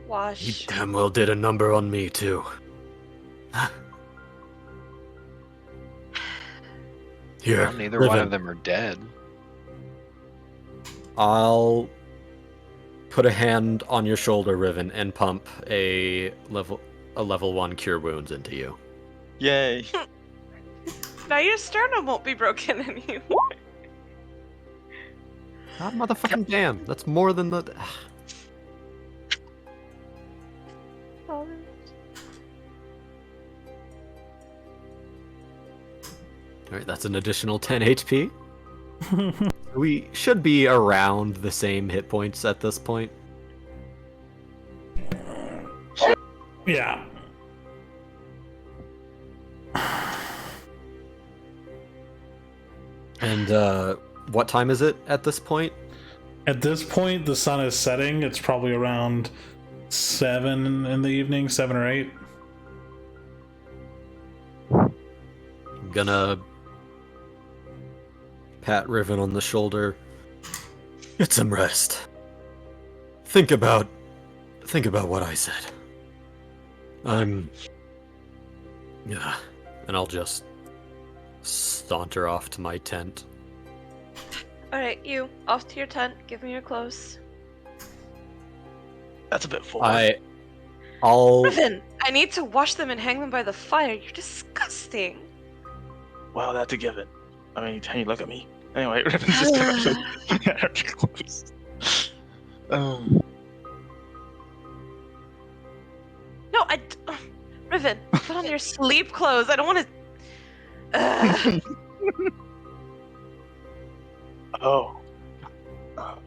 Wash. damn well did a number on me too. Here, Well, neither one Riven. of them are dead. I'll put a hand on your shoulder, Riven, and pump a level 1 cure wounds into you. Yay! Now your sternum won't be broken anymore. God motherfucking damn! That's more than the. Alright, that's an additional 10 HP. We should be around the same hit points at this point. Yeah. And what time is it at this point? At this point, the sun is setting. It's probably around 7 in the evening, 7 or 8. I'm gonna pat Riven on the shoulder. Get some rest. Think about what I said. Yeah, and I'll just saunter off to my tent. Alright, you, off to your tent. Give me your clothes. That's a bit forward. I'll Riven, I need to wash them and hang them by the fire. You're disgusting. Well, that's a given. I mean, can you look at me? Anyway, Riven's just gonna get her clothes. No, Riven, put on your sleep clothes. I don't want to. Oh.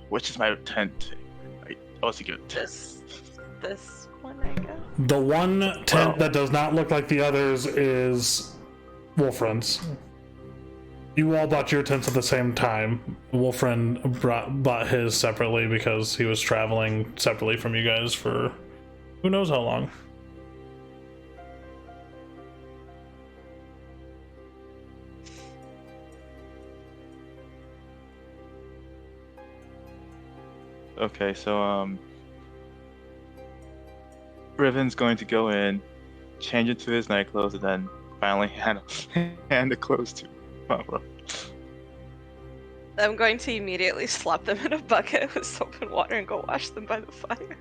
Which is my tent? I also give it 10. This one, I guess. The one tent that does not look like the others is Wolfren's. You all bought your tents at the same time. Wolfren bought his separately because he was traveling separately from you guys for who knows how long. Okay, so Riven's going to go in, change into his night clothes, and then finally hand the clothes to Mavra. I'm going to immediately slap them in a bucket with soap and water and go wash them by the fire.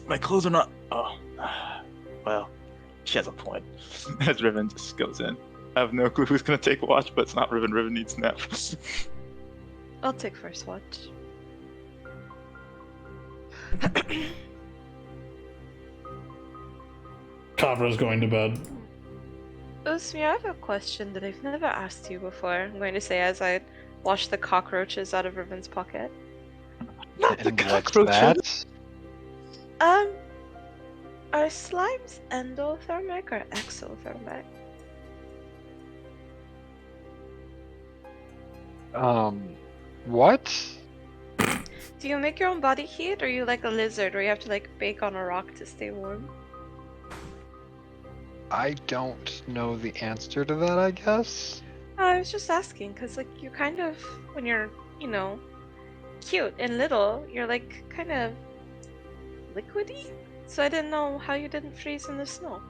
My clothes are not. Oh, well, she has a point. As Riven just goes in, I have no clue who's gonna take watch, but it's not Riven. Riven needs nap. I'll take first watch. Kavra's going to bed. Usmir, I have a question that I've never asked you before. I'm going to say as I wash the cockroaches out of Riven's pocket. Not the And what's cockroaches. that? Are slimes endothermic or exothermic? What? Do you make your own body heat, or are you like a lizard, where you have to like bake on a rock to stay warm? I don't know the answer to that, I guess. I was just asking, because like you kind of, when you're, you know, cute and little, you're like kind of liquidy. So I didn't know how you didn't freeze in the snow.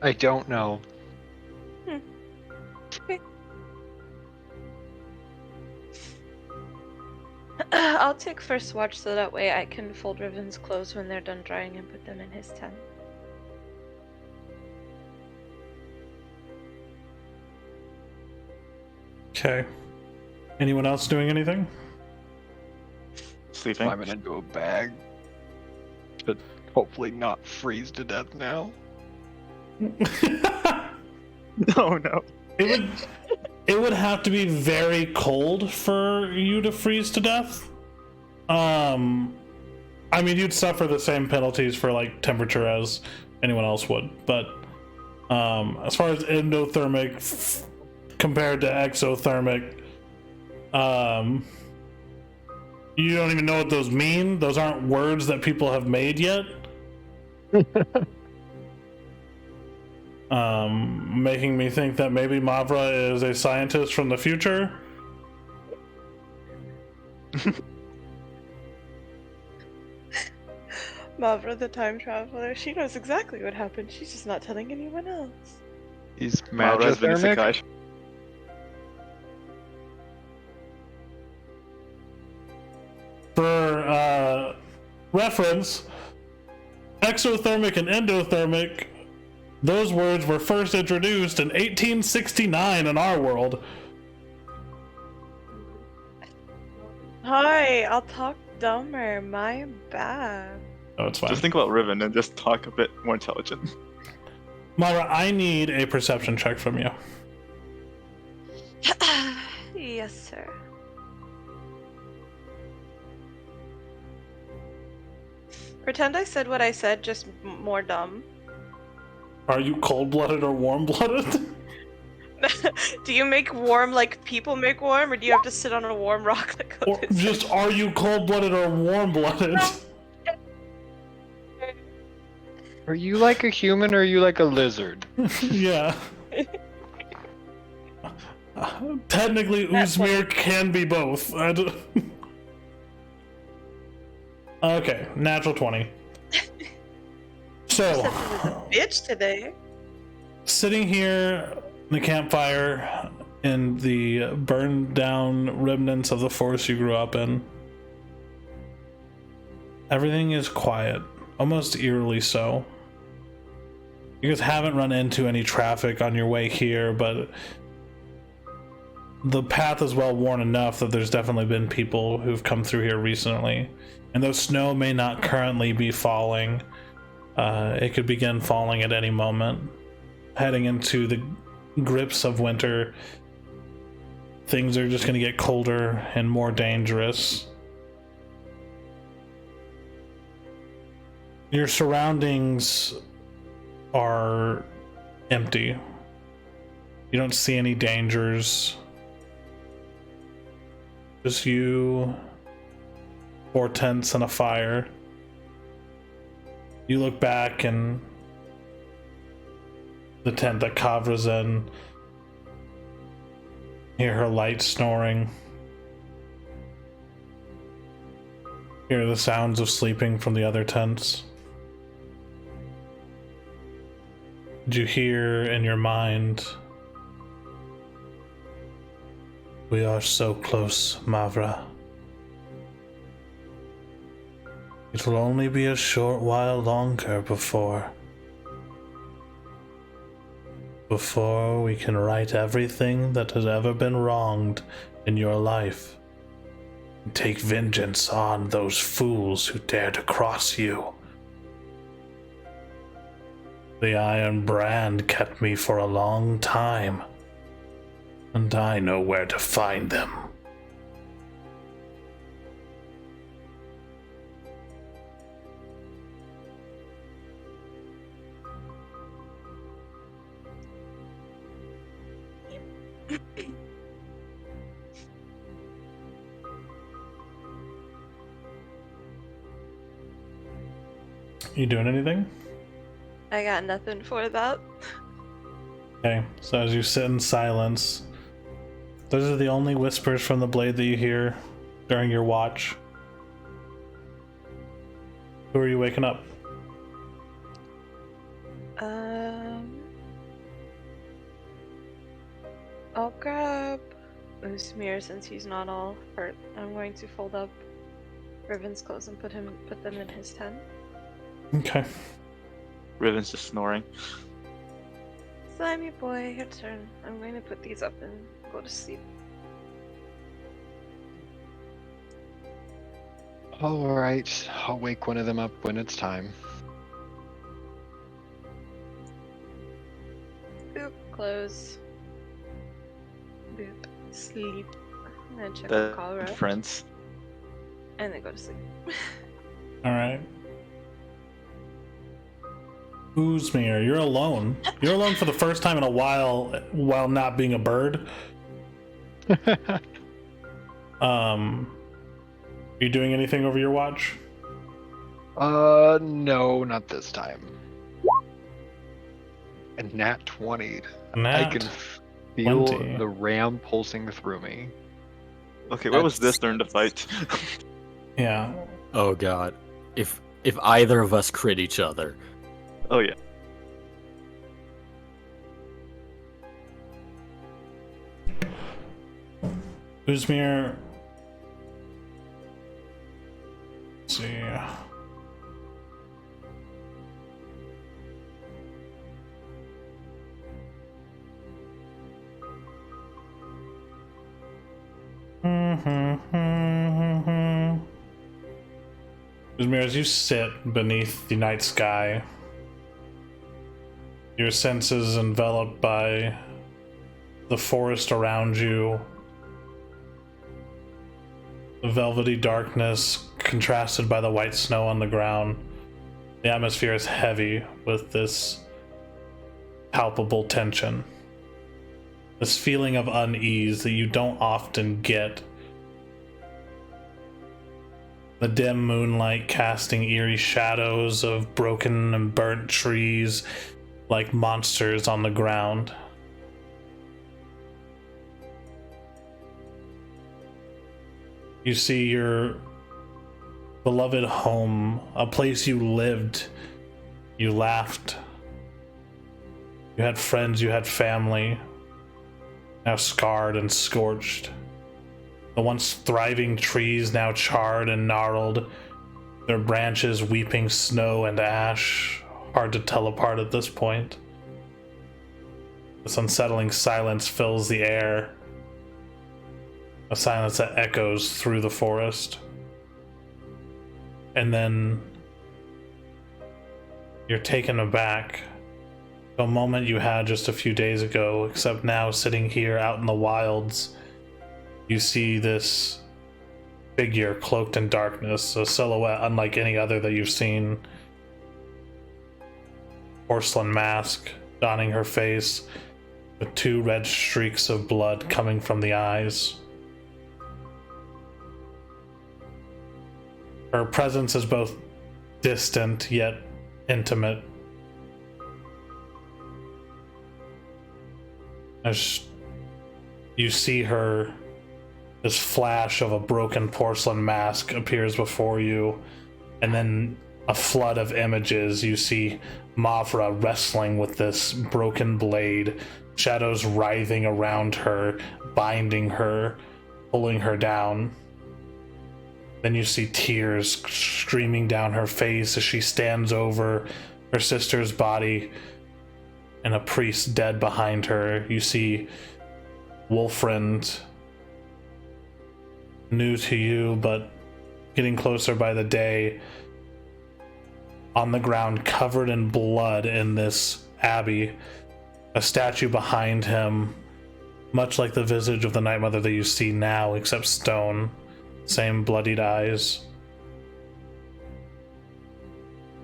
I don't know. Okay. I'll take first watch so that way I can fold Riven's clothes when they're done drying and put them in his tent. Okay. Anyone else doing anything? Sleeping. Climb it into a bag. But hopefully not freeze to death now. No, no. It would have to be very cold for you to freeze to death. I mean, you'd suffer the same penalties for like temperature as anyone else would, but as far as endothermic compared to exothermic, you don't even know what those mean. Those aren't words that people have made yet. Making me think that maybe Mavra is a scientist from the future. Mavra, the time traveler, she knows exactly what happened. She's just not telling anyone else. He's Mavra has been magithermic. isekai. For reference, exothermic and endothermic, those words were first introduced in 1869 in our world. Hi, I'll talk dumber. My bad. Oh, it's fine. Just think about Riven and just talk a bit more intelligent. Mara, I need a perception check from you. Yes, sir. Pretend I said what I said, just more dumb. Are you cold-blooded or warm-blooded? Do you make warm like people make warm, or do you have to sit on a warm rock like Or Otis? just are you cold-blooded or warm-blooded? Are you like a human or are you like a lizard? Yeah. Technically, That's Uzmir can be both. Okay, natural 20. So, Bitch today. sitting here in the campfire in the burned down remnants of the forest you grew up in, everything is quiet, almost eerily so. You guys haven't run into any traffic on your way here, but the path is well worn enough that there's definitely been people who've come through here recently. And though snow may not currently be falling, it could begin falling at any moment. Heading into the grips of winter, things are just going to get colder and more dangerous. Your surroundings are empty. You don't see any dangers. Just you, 4 tents, and a fire. You look back and the tent that Kavra's in, hear her light snoring. Hear the sounds of sleeping from the other tents. Did you hear in your mind, "We are so close, Mavra. It will only be a short while longer before we can right everything that has ever been wronged in your life and take vengeance on those fools who dare to cross you. The Iron Brand kept me for a long time, and I know where to find them." You doing anything? I got nothing for that. Okay, so as you sit in silence, those are the only whispers from the blade that you hear during your watch. Who are you waking up? I'll grab Usmir since he's not all hurt. I'm going to fold up Riven's clothes and put them in his tent. Okay. Riven's just snoring. Slimy boy, your turn. I'm going to put these up and go to sleep. Alright, I'll wake one of them up when it's time. Boop, close. Boop, sleep. I'm gonna check The the call route. friends. And then go to sleep. Alright. Uzmir, you're alone. You're alone for the first time in a while not being a bird. Are you doing anything over your watch? No, not this time. A nat 20. I can feel 20. the ram pulsing through me. Okay, what was this during the fight? Yeah. Oh god. If either of us crit each other. Oh yeah. Uzmir. Let's see. Uzmir, as you sit beneath the night sky, your senses enveloped by the forest around you, the velvety darkness contrasted by the white snow on the ground. The atmosphere is heavy with this palpable tension, this feeling of unease that you don't often get. The dim moonlight casting eerie shadows of broken and burnt trees like monsters on the ground. You see your beloved home, a place you lived, you laughed, you had friends, you had family, now scarred and scorched. The once thriving trees now charred and gnarled, their branches weeping snow and ash, hard to tell apart at this point. This unsettling silence fills the air, a silence that echoes through the forest. And then you're taken aback to a moment you had just a few days ago, except now sitting here out in the wilds you see this figure cloaked in darkness, a silhouette unlike any other that you've seen. Porcelain mask donning her face, with 2 red streaks of blood coming from the eyes. Her presence is both distant yet intimate. As you see her, this flash of a broken porcelain mask appears before you, and then a flood of images. You see Mavra wrestling with this broken blade, shadows writhing around her, binding her, pulling her down. Then you see tears streaming down her face as she stands over her sister's body and a priest dead behind her. You see Wolfriend, new to you but getting closer by the day, on the ground covered in blood in this abbey. A statue behind him, much like the visage of the Night Mother that you see now, except stone. Same bloodied eyes.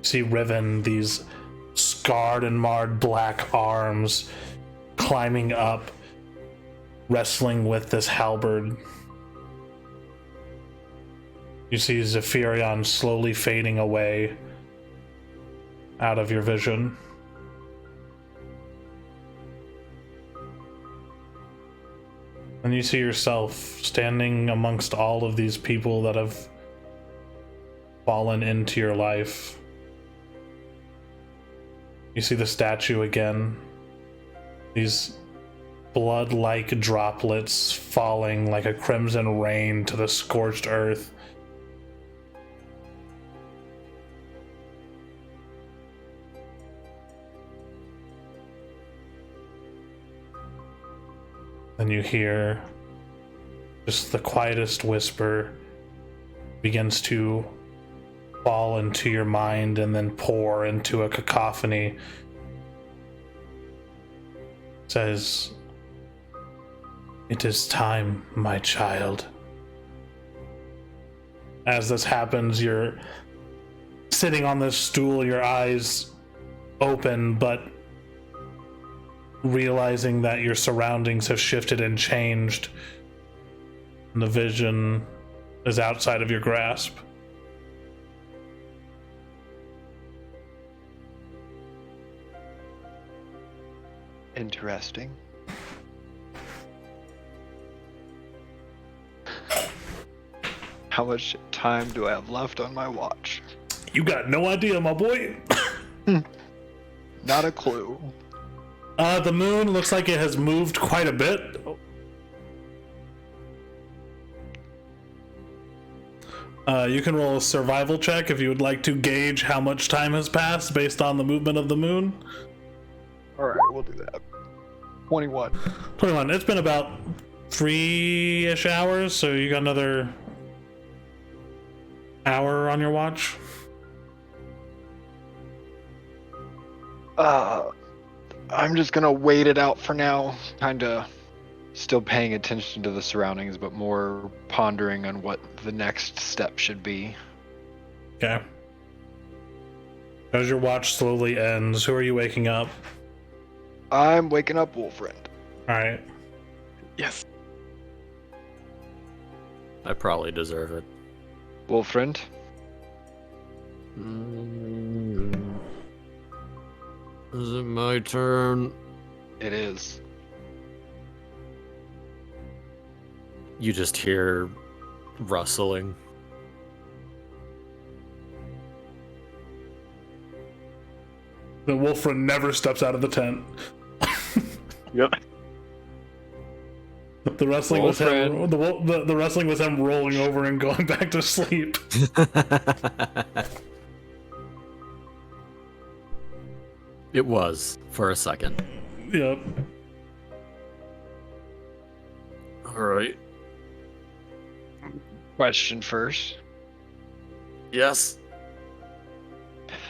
See Riven, these scarred and marred black arms climbing up, wrestling with this halberd. You see Zephyrion slowly fading away out of your vision. And you see yourself standing amongst all of these people that have fallen into your life. You see the statue again. These blood-like droplets falling like a crimson rain to the scorched earth. Then you hear just the quietest whisper begins to fall into your mind and then pour into a cacophony. It says, "It is time, my child." As this happens, you're sitting on this stool, your eyes open, but realizing that your surroundings have shifted and changed, and the vision is outside of your grasp. Interesting. How much time do I have left on my watch? You got no idea, my boy. Not a clue. The moon looks like it has moved quite a bit. You can roll a survival check if you would like to gauge how much time has passed based on the movement of the moon. Alright, we'll do that. 21. 21. It's been about 3-ish hours, so you got another hour on your watch. I'm just gonna wait it out for now. Kinda still paying attention to the surroundings, but more pondering on what the next step should be. Okay. As your watch slowly ends, who are you waking up? I'm waking up Wolfriend. Alright. Yes. I probably deserve it. Wolfriend? Is it my turn? It is. You just hear rustling. The Wolfriend never steps out of the tent. Yep. The wrestling was him. The wrestling was him rolling over and going back to sleep. It was for a second. Yep. All right. Question first. Yes.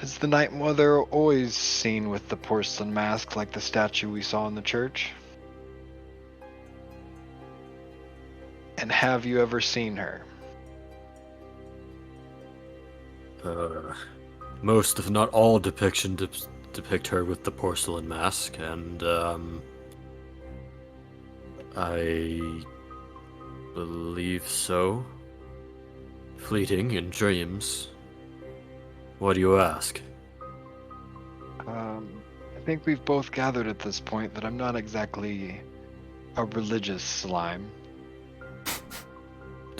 Is the Night Mother always seen with the porcelain mask like the statue we saw in the church? And have you ever seen her? Most, if not all, depict her with the porcelain mask, and I believe so. Fleeting in dreams. What do you ask? I think we've both gathered at this point that I'm not exactly a religious slime.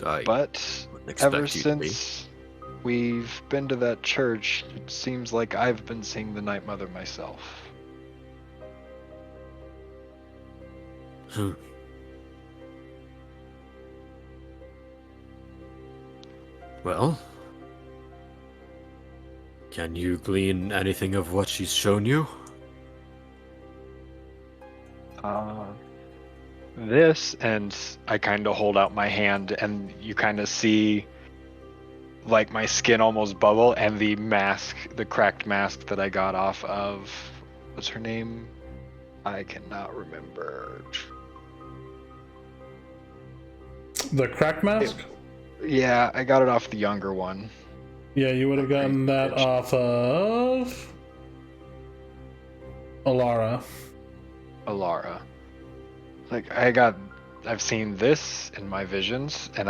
I But wouldn't expect ever you to be. since we've been to that church, it seems like I've been seeing the Night Mother myself. Hmm. Well, can you glean anything of what she's shown you? This, and I kind of hold out my hand, and you kind of see like my skin almost bubble, and the mask, the cracked mask that I got off of, what's her name? I cannot remember. The crack mask? Yeah, I got it off the younger one. Yeah, you would have gotten that off of Alara. Alara. Like I've seen this in my visions, and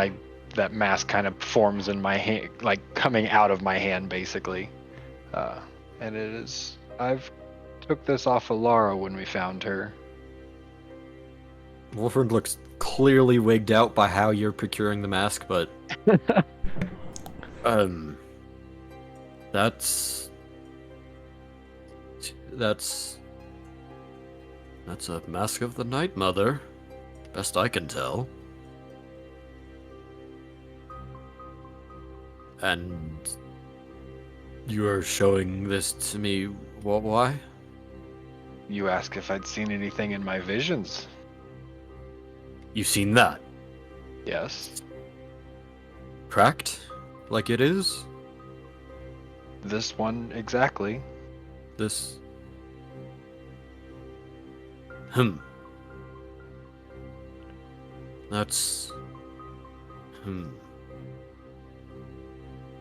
that mask kind of forms in my hand, like coming out of my hand, basically. And I've took this off Alara when we found her. Wolford looks clearly wigged out by how you're procuring the mask, but that's a mask of the Night Mother, best I can tell. And you are showing this to me, why? You ask if I'd seen anything in my visions. You've seen that? Yes. Cracked? Like it is? This one exactly. This... That's...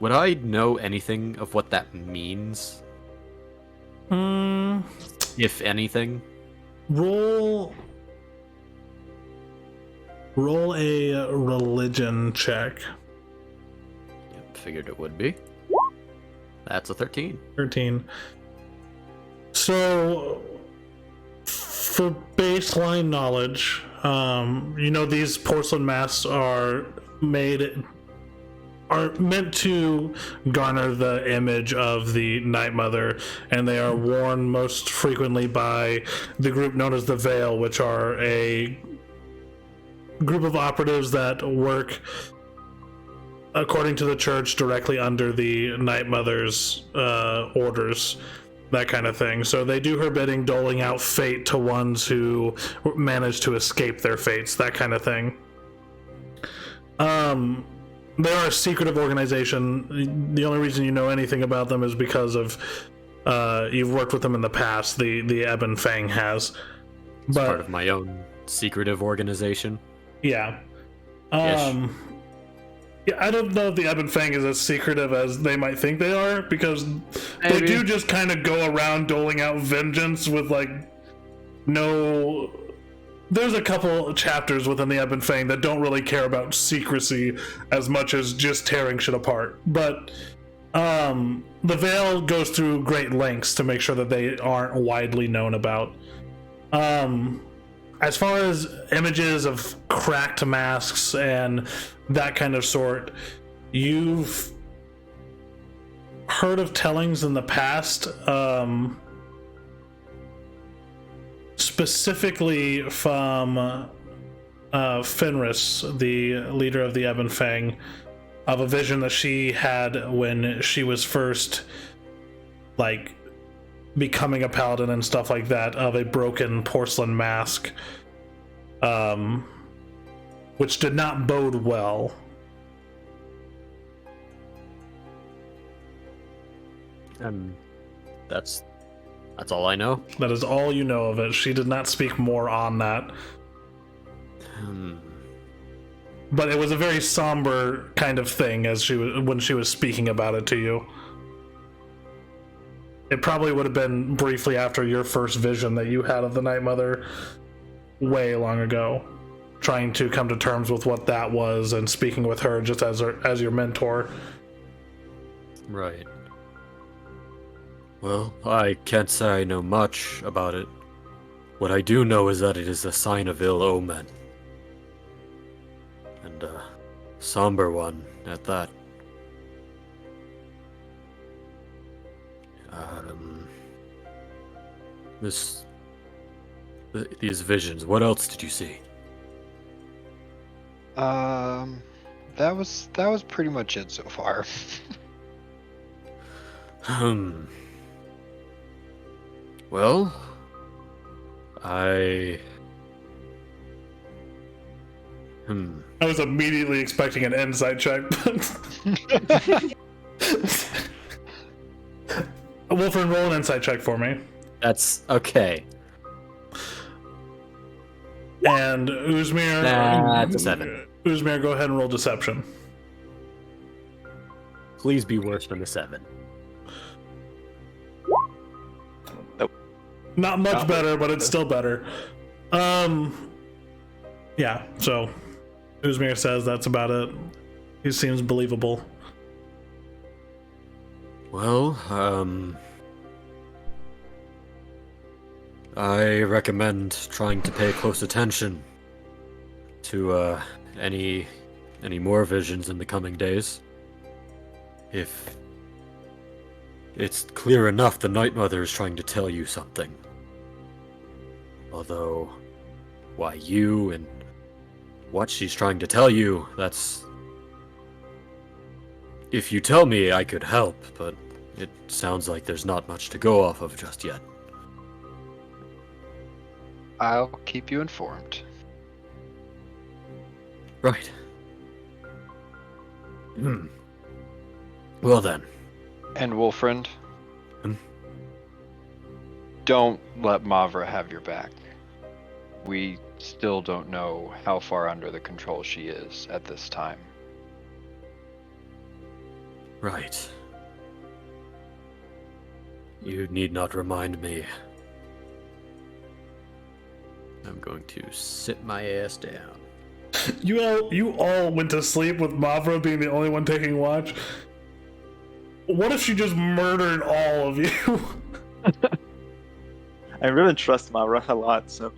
Would I know anything of what that means? If anything? Roll a religion check. Yep, figured it would be. That's a 13. 13. So, for baseline knowledge, these porcelain masks are meant to garner the image of the Night Mother, and they are worn most frequently by the group known as the Veil, which are a group of operatives that work according to the church directly under the Night Mother's orders, that kind of thing. So they do her bidding, doling out fate to ones who manage to escape their fates, that kind of thing. They are a secretive organization. The only reason you know anything about them is because of you've worked with them in the past. The Ebon Fang has. It's part of my own secretive organization. Yeah. Yeah, I don't know if the Ebon Fang is as secretive as they might think they are, because they do just kind of go around doling out vengeance with no. There's a couple chapters within the Ebon Fang that don't really care about secrecy as much as just tearing shit apart. But the Veil goes through great lengths to make sure that they aren't widely known about. As far as images of cracked masks and that kind of sort, you've heard of tellings in the past, specifically from Fenris, the leader of the Ebon Fang, of a vision that she had when she was first becoming a paladin and stuff like that, of a broken porcelain mask, which did not bode well. That's all I know. That is all you know of it. She did not speak more on that. but it was a very somber kind of thing as when she was speaking about it to you. It probably would have been briefly after your first vision that you had of the Night Mother way long ago, trying to come to terms with what that was and speaking with her just as your mentor. Right. Well, I can't say I know much about it. What I do know is that it is a sign of ill omen. And a somber one at that. These visions, what else did you see? That was pretty much it so far. Well, I was immediately expecting an insight check, but Wolfram, roll an insight check for me. That's okay. And Uzmir, That's a 7. Uzmir, go ahead and roll deception. Please be worse than a 7. Not much better, but it's still better. Yeah, so Uzmir says that's about it. He seems believable. Well, I recommend trying to pay close attention to any more visions in the coming days. If it's clear enough the Night Mother is trying to tell you something. Although, why you and what she's trying to tell you, that's... If you tell me, I could help, but it sounds like there's not much to go off of just yet. I'll keep you informed. Right. Well then. And Wolfriend, don't let Mavra have your back. We still don't know how far under the control she is at this time. Right. You need not remind me. I'm going to sit my ass down. You all went to sleep with Mavra being the only one taking watch. What if she just murdered all of you? I really trust Mavra a lot, so.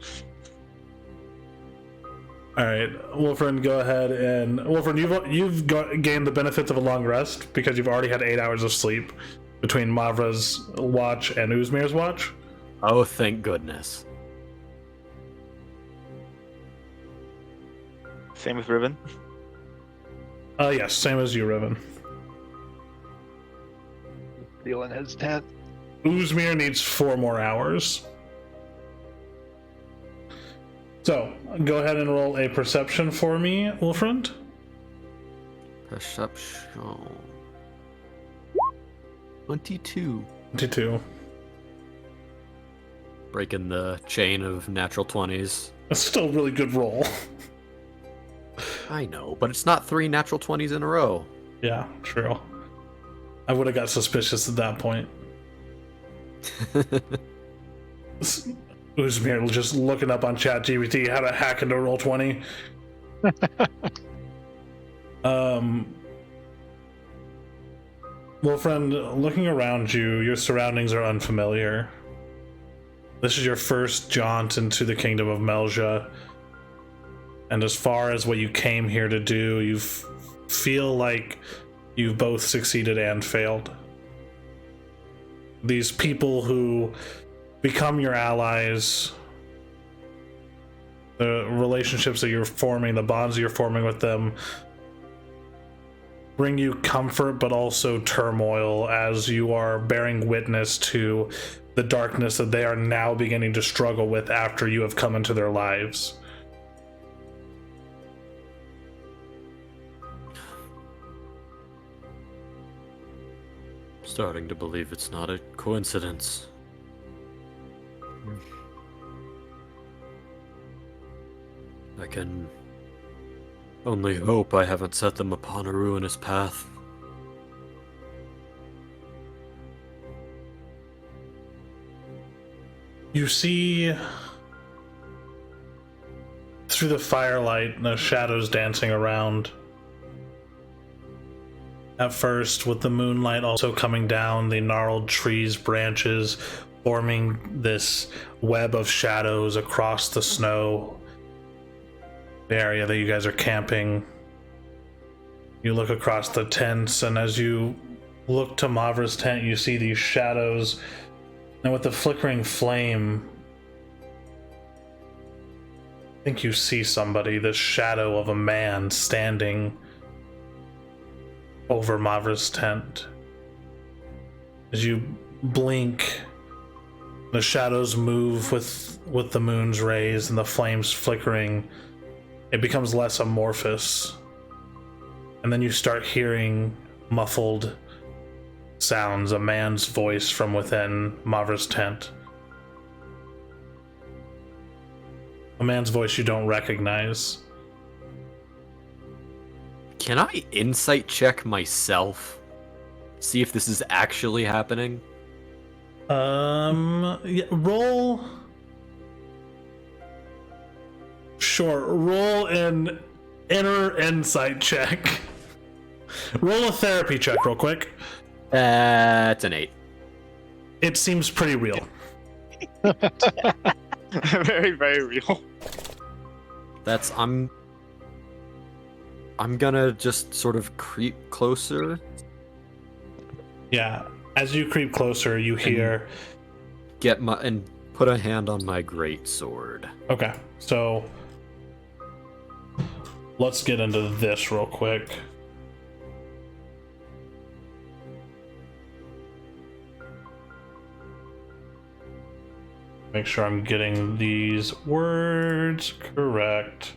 All right, Wolfram, go ahead and Wolfram, you've gained the benefits of a long rest because you've already had 8 hours of sleep between Mavra's watch and Uzmir's watch. Oh, thank goodness. Same with Riven. Yes, same as you, Riven. Feeling hesitant. Uzmir needs 4 more hours. So, go ahead and roll a perception for me, Wolfram. Perception. 22. 22. Breaking the chain of natural 20s. That's still a really good roll. I know, but it's not 3 natural 20s in a row. Yeah, true. I would have got suspicious at that point. Uzmir just looking up on ChatGPT how to hack into Roll20. Well, friend, looking around you, your surroundings are unfamiliar. This is your first jaunt into the kingdom of Melja. And as far as what you came here to do, you feel like you've both succeeded and failed. These people who become your allies, the relationships that you're forming, the bonds that you're forming with them, bring you comfort but also turmoil as you are bearing witness to the darkness that they are now beginning to struggle with after you have come into their lives. Starting to believe it's not a coincidence. Only hope I haven't set them upon a ruinous path. You see through the firelight the shadows dancing around. At first, with the moonlight also coming down, the gnarled trees' branches forming this web of shadows across the snow, the area that you guys are camping. You look across the tents, and as you look to Mavra's tent, you see these shadows, and with the flickering flame, I think you see somebody, the shadow of a man standing over Mavra's tent. As you blink, the shadows move with the moon's rays and the flames flickering. It becomes less amorphous. And then you start hearing muffled sounds, a man's voice from within Mavra's tent. A man's voice you don't recognize. Can I insight check myself? See if this is actually happening? Yeah, roll. Sure, roll an inner insight check. Roll a therapy check real quick. That's an 8. It seems pretty real. Very, very real. I'm gonna just sort of creep closer. Yeah, as you creep closer, you hear... And put a hand on my great sword. Okay, so... let's get into this real quick. Make sure I'm getting these words correct.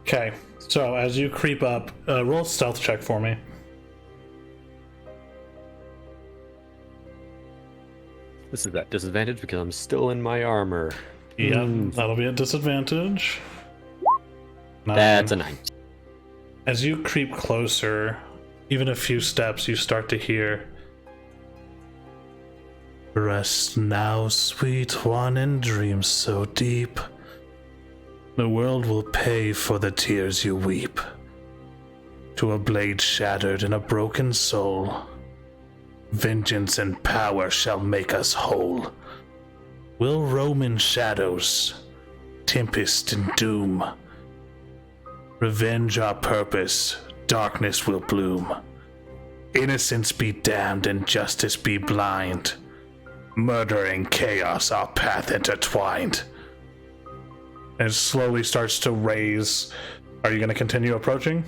Okay, so as you creep up, roll a stealth check for me. This is at disadvantage because I'm still in my armor. Yeah, that'll be a disadvantage. That's a 9. As you creep closer, even a few steps, you start to hear, "Rest now, sweet one, in dreams so deep. The world will pay for the tears you weep. To a blade shattered and a broken soul, vengeance and power shall make us whole. We'll roam in shadows, tempest and doom. Revenge our purpose, darkness will bloom. Innocence be damned and justice be blind. Murder and chaos our path intertwined." And it slowly starts to raise. Are you going to continue approaching?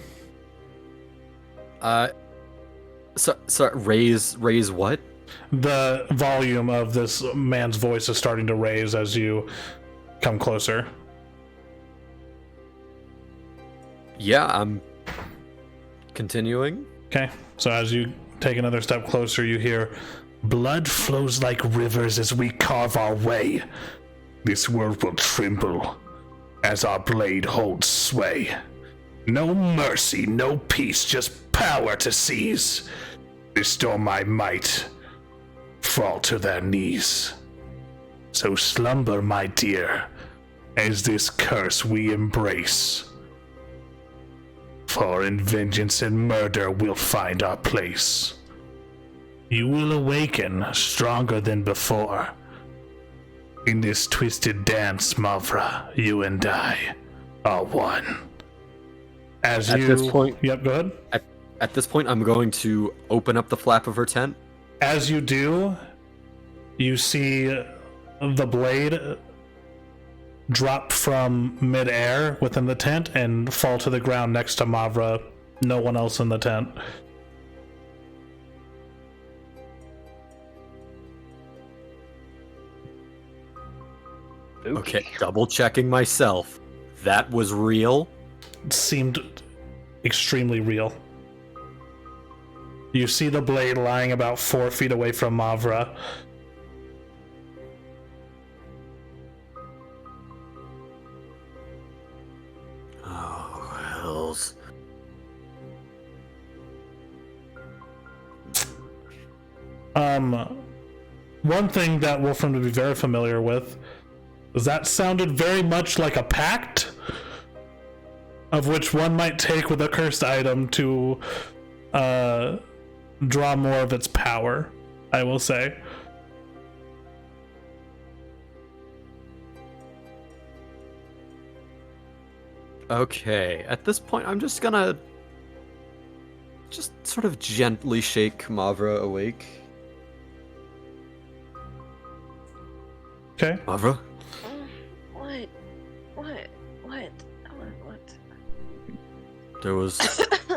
So raise what? The volume of this man's voice is starting to raise as you come closer. Yeah, I'm continuing. Okay, so as you take another step closer, you hear, "Blood flows like rivers as we carve our way. This world will tremble as our blade holds sway. No mercy, no peace, just power to seize. Restore my might, fall to their knees. So slumber, my dear, as this curse we embrace. For in vengeance and murder we'll find our place." You will awaken stronger than before. In this twisted dance, Mavra, you and I are one. As At you... this point- Yep, go ahead. At this point, I'm going to open up the flap of her tent. As you do, you see the blade drop from midair within the tent and fall to the ground next to Mavra. No one else in the tent. Okay, double checking myself. That was real. It seemed extremely real. You see the blade lying about 4 feet away from Mavra. Oh, hells. One thing that Wolfram would be very familiar with is that sounded very much like a pact, of which one might take with a cursed item to draw more of its power, I will say. Okay, at this point, I'm just gonna sort of gently shake Mavra awake. Okay. Mavra? What? What? What? What? There was...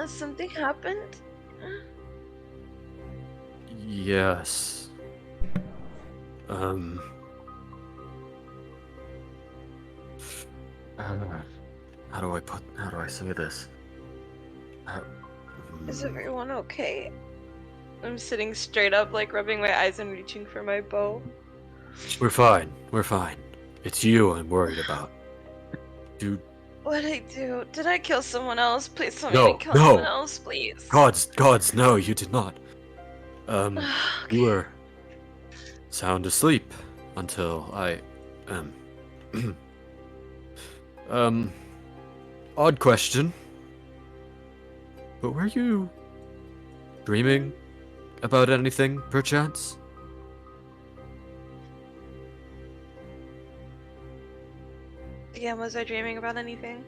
Something happened? Yes. How do I say this? Is everyone okay? I'm sitting straight up, like rubbing my eyes and reaching for my bow. We're fine. We're fine. It's you I'm worried about. Dude. What'd I do? Did I kill someone else? Please don't No, make me kill no. someone else, please. Gods, no, you did not. Okay. You were sound asleep until I, odd question. But were you dreaming about anything, perchance? Yeah, was I dreaming about anything?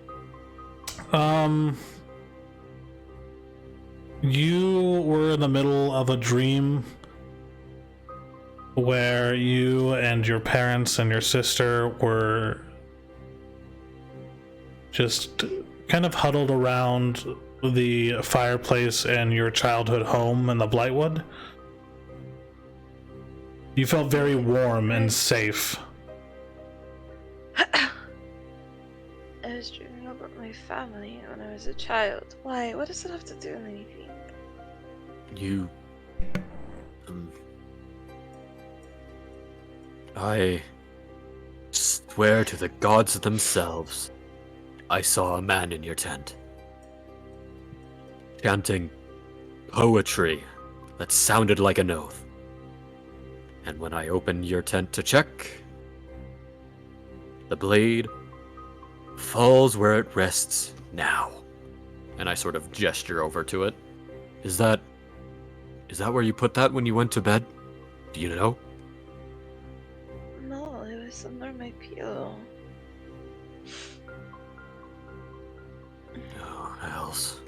You were in the middle of a dream where you and your parents and your sister were just kind of huddled around the fireplace in your childhood home in the Blightwood. You felt very warm and safe. I was dreaming about my family when I was a child. Why? What does it have to do with anything? You, I swear to the gods themselves, I saw a man in your tent, chanting poetry that sounded like an oath. And when I opened your tent to check, the blade falls where it rests now. And I sort of gesture over to it. Is that where you put that when you went to bed? Do you know? No, it was under my pillow. Oh, hells.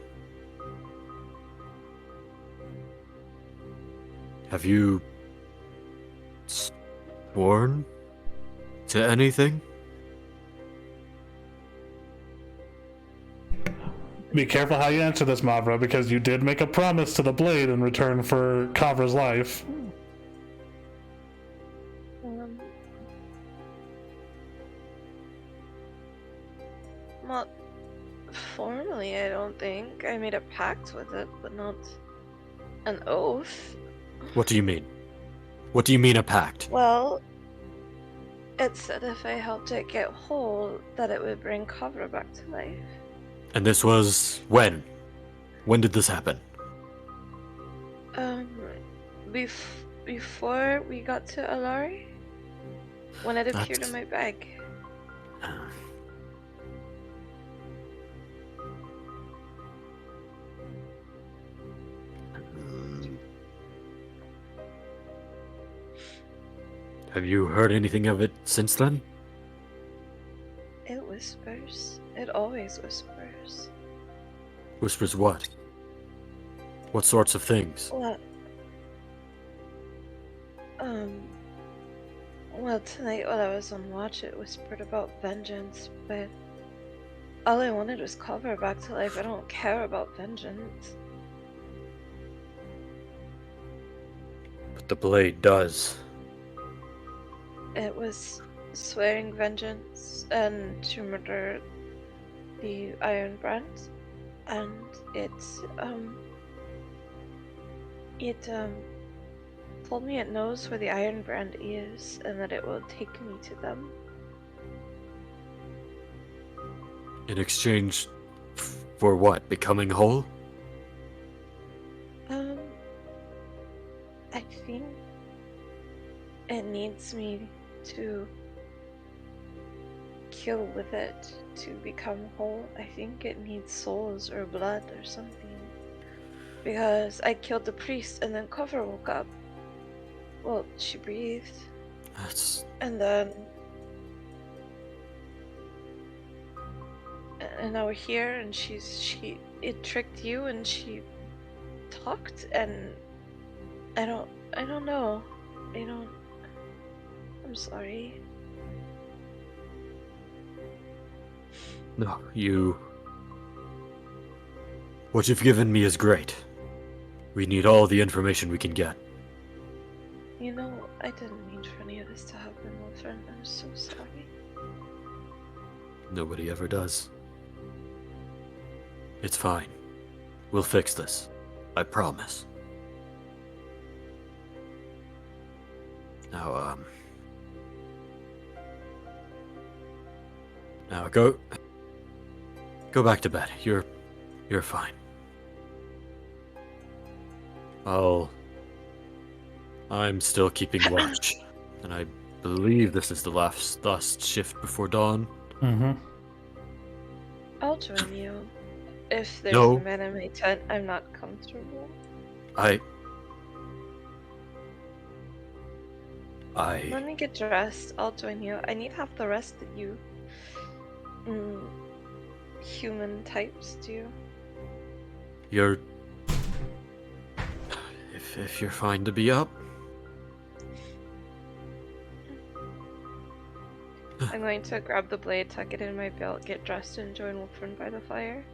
Have you sworn to anything? Be careful how you answer this, Mavra, because you did make a promise to the blade in return for Kavra's life. Not formally, I don't think. I made a pact with it, but not an oath. What do you mean? What do you mean a pact? Well, it said if I helped it get whole, that it would bring Kavra back to life. And this was when? When did this happen? Before we got to Alari, when it appeared That's- in my bag. Have you heard anything of it since then? It whispers. It always whispers. Whispers what? What sorts of things? Well, well, tonight while I was on watch, it whispered about vengeance, but all I wanted was Culver back to life. I don't care about vengeance. But the blade does. It was swearing vengeance and to murder the Iron Brand, and it told me it knows where the Iron Brand is and that it will take me to them. In exchange for what? Becoming whole? I think it needs me to kill with it to become whole. I think it needs souls or blood or something. Because I killed the priest and then Cover woke up. Well, she breathed. That's... And then... And now we're here and it tricked you and she talked and I don't know. I'm sorry. No, you... What you've given me is great. We need all the information we can get. You know, I didn't mean for any of this to happen, Wilfred. I'm so sorry. Nobody ever does. It's fine. We'll fix this. I promise. Now, Now go back to bed. You're fine. I'm still keeping watch, and I believe this is the last shift before dawn. Mm-hmm. I'll join you. If there's No. a man in my tent, I'm not comfortable. Let me get dressed. I'll join you. I need half the rest that you human types do. You're... If you're fine to be up. I'm going to grab the blade, tuck it in my belt, get dressed, and join Wolfram by the fire.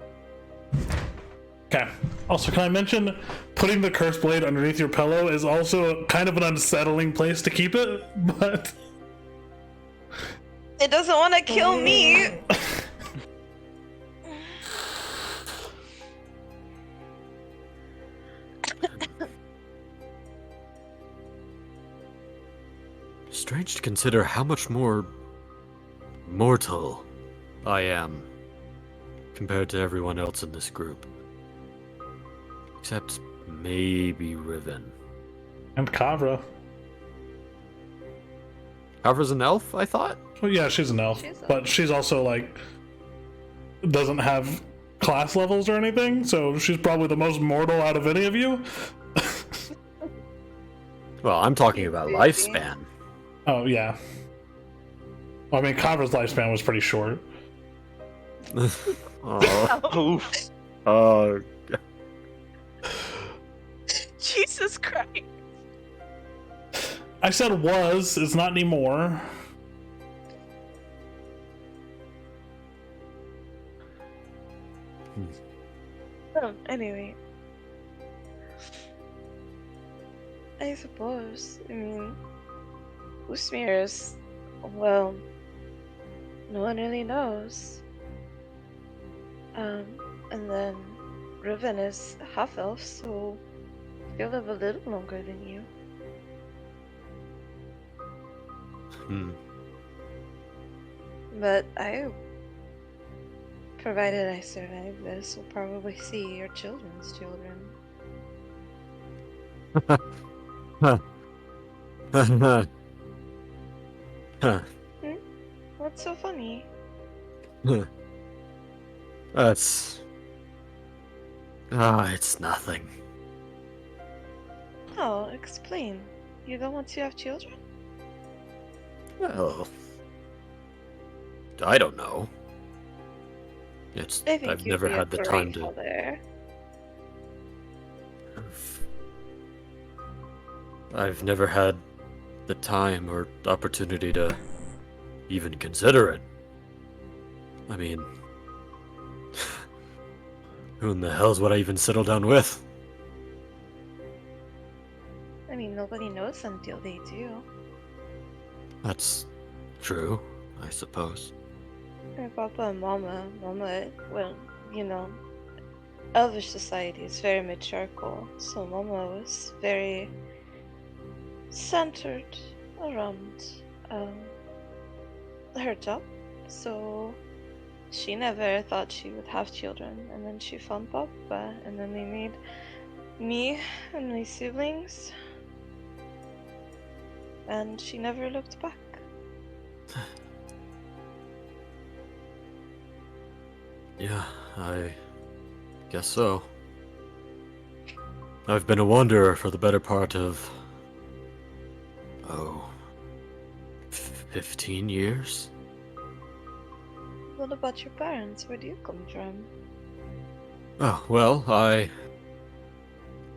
Okay. Also, can I mention putting the cursed blade underneath your pillow is also kind of an unsettling place to keep it, but... It doesn't want to kill me! Strange to consider how much more mortal I am compared to everyone else in this group. Except maybe Riven. And Kavra. Kavra's an elf, I thought? Well, yeah, she's an elf, She's a- but she's also, like, doesn't have class levels or anything, so she's probably the most mortal out of any of you. Well, I'm talking She's about busy. lifespan. Oh, yeah. Well, I mean, Kavra's lifespan was pretty short. Oh. Oof. Oh. Jesus Christ! I said was, it's not anymore. Anyway. I suppose. I mean, Usmir is, well, no one really knows. And then Riven is half-elf, so he'll live a little longer than you. But provided I survive this, will probably see your children's children. What's so funny? That's... it's nothing. Oh, explain. You don't want to have children? Well, I don't know. I think I've you'd never be a had the great time to. father. I've never had the time or opportunity to even consider it. I mean, who in the hell's would I even settle down with? I mean, nobody knows until they do. That's true, I suppose. My Papa and Mama, well, you know, Elvish society is very matriarchal, so Mama was very centered around her job. So she never thought she would have children, and then she found Papa, and then they made me and my siblings, and she never looked back. Yeah, I guess so. I've been a wanderer for the better part of 15 years? What about your parents? Where do you come from? Oh, well, I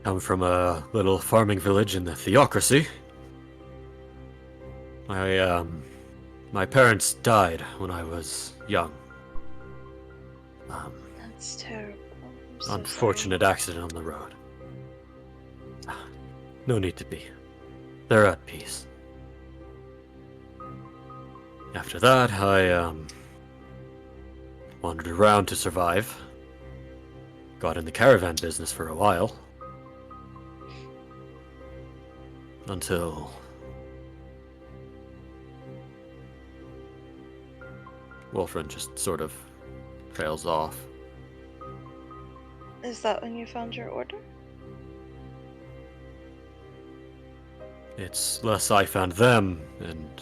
come from a little farming village in the theocracy. My parents died when I was young. That's terrible. I'm so Unfortunate sorry. accident on the road. No need to be. They're at peace. After that, I wandered around to survive. Got in the caravan business for a while. Until... Wolfram just sort of trails off. Is that when you found your order? It's less I found them, and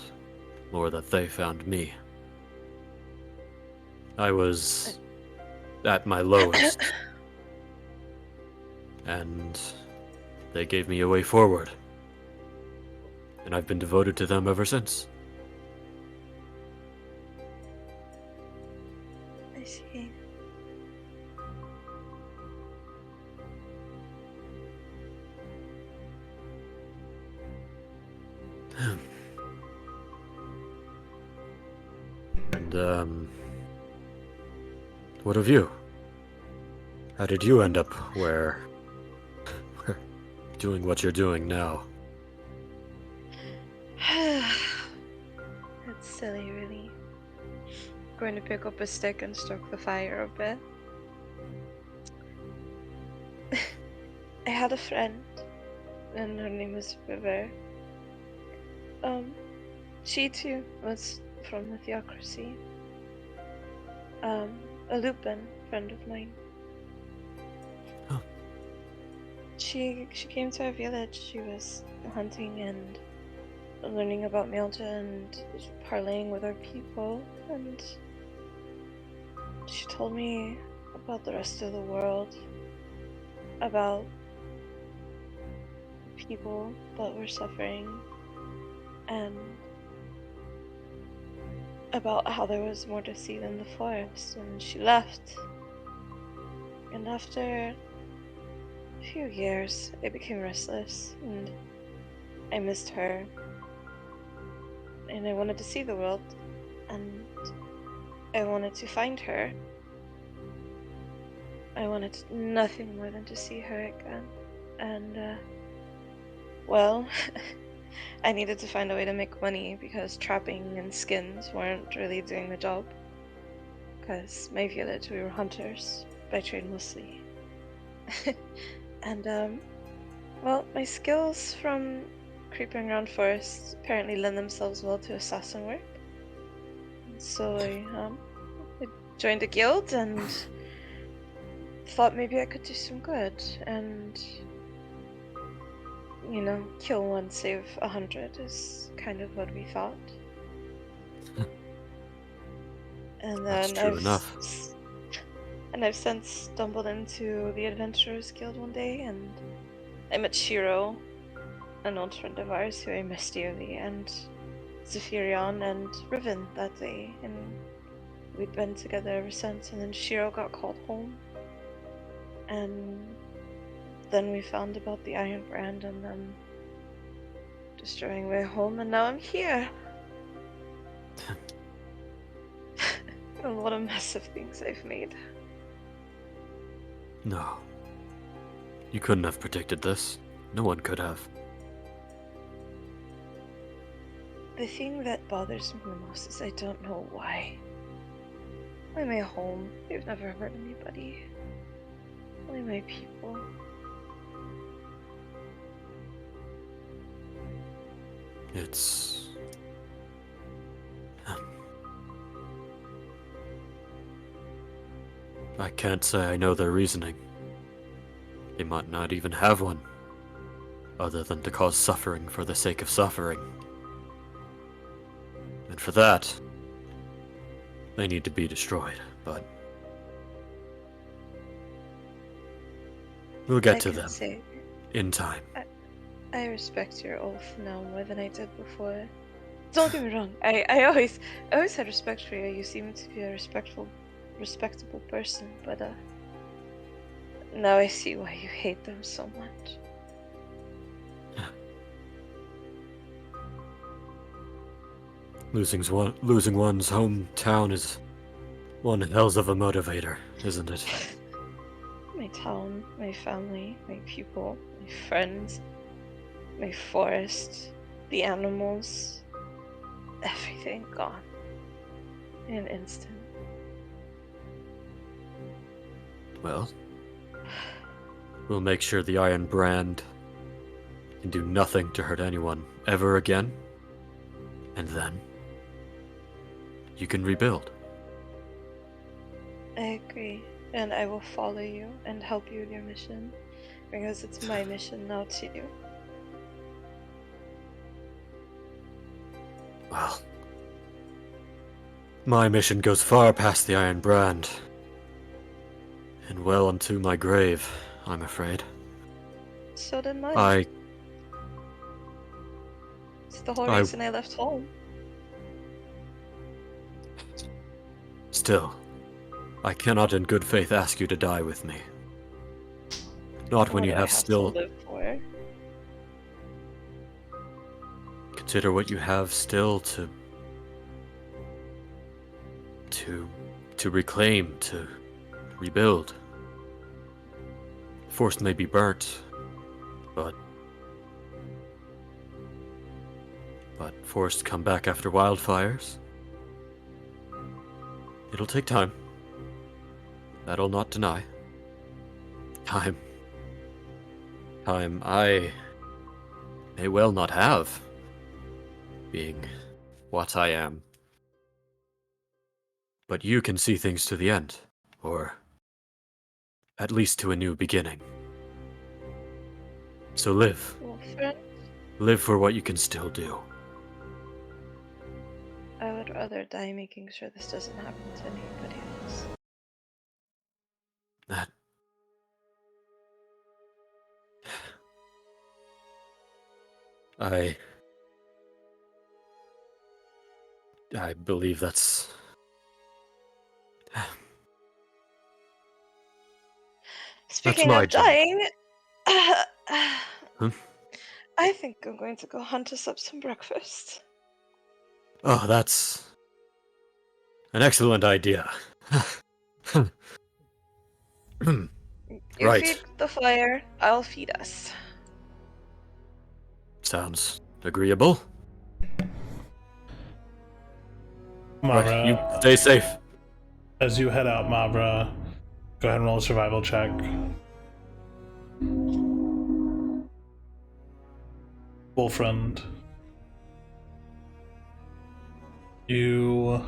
more that they found me. I was at my lowest, and they gave me a way forward. And I've been devoted to them ever since. I see. And, what of you? How did you end up where doing what you're doing now? It's silly, really. Going to pick up a stick and stoke the fire a bit. I had a friend, and her name was River. She too was from the theocracy. A Lupin friend of mine. Huh. She came to our village. She was hunting and learning about Melta and parlaying with our people, and she told me about the rest of the world, about people that were suffering, and about how there was more to see than the forest, and she left. And after a few years, I became restless, and I missed her, and I wanted to see the world, and I wanted to find her. I wanted nothing more than to see her again, and well, I needed to find a way to make money because trapping and skins weren't really doing the job. Because my village, we were hunters by trade mostly. And well, my skills from creeping around forests apparently lend themselves well to assassin work. So I joined a guild and thought maybe I could do some good, and you know, kill one, save 100 is kind of what we thought. And That's then true enough. I've since stumbled into the Adventurers Guild one day, and I met Shiro, an old friend of ours who I miss dearly, and Zephyrion and Riven that day, and we'd been together ever since. And then Shiro got called home, and then we found about the Iron Brand and them destroying my home, and now I'm here. And what a mess of things I've made. No. You couldn't have predicted this. No one could have. The thing that bothers me the most is I don't know why. Why my home? They've never hurt anybody. Why my people? It's... I can't say I know their reasoning. They might not even have one, other than to cause suffering for the sake of suffering. And for that, they need to be destroyed, but... we'll get to them in time. I respect your oath now more than I did before. Don't get me wrong. I always had respect for you. You seem to be a respectable person, but now I see why you hate them so much. Losing one's hometown is one hells of a motivator, isn't it? My town, my family, my people, my friends, my forest, the animals, everything gone in an instant. Well, we'll make sure the Iron Brand can do nothing to hurt anyone ever again, and then you can rebuild. I agree, and I will follow you and help you with your mission, because it's my mission now too. Well, my mission goes far past the Iron Brand, and well unto my grave, I'm afraid. So did mine. I It's the whole reason I left home. Still, I cannot in good faith ask you to die with me. Not when What you do I have to still... live for? Consider what you have still to reclaim, to rebuild. Forest may be burnt, but forests come back after wildfires. It'll take time. That'll not deny. Time I may well not have, being what I am. But you can see things to the end, or at least to a new beginning. So live. Well, friend, Live for what you can still do. I would rather die making sure this doesn't happen to anybody else. That... I believe that's... Speaking my of job. dying, Hmm? I think I'm going to go hunt us up some breakfast. Oh, that's... an excellent idea. You Right. feed the fire, I'll feed us. Sounds agreeable. Mavra, Right, you stay safe. as you head out, Mavra, go ahead and roll a survival check. Wolfriend, you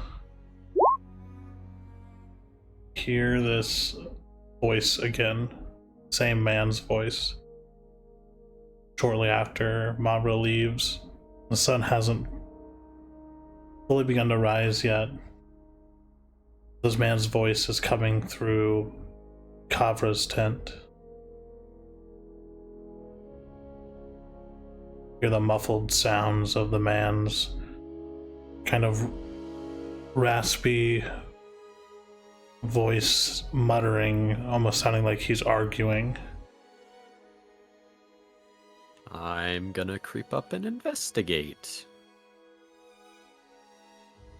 hear this voice again, same man's voice. Shortly after Mavra leaves, the sun hasn't fully begun to rise yet. This man's voice is coming through Kavra's tent. Hear the muffled sounds of the man's kind of raspy voice muttering, almost sounding like he's arguing. I'm gonna creep up and investigate.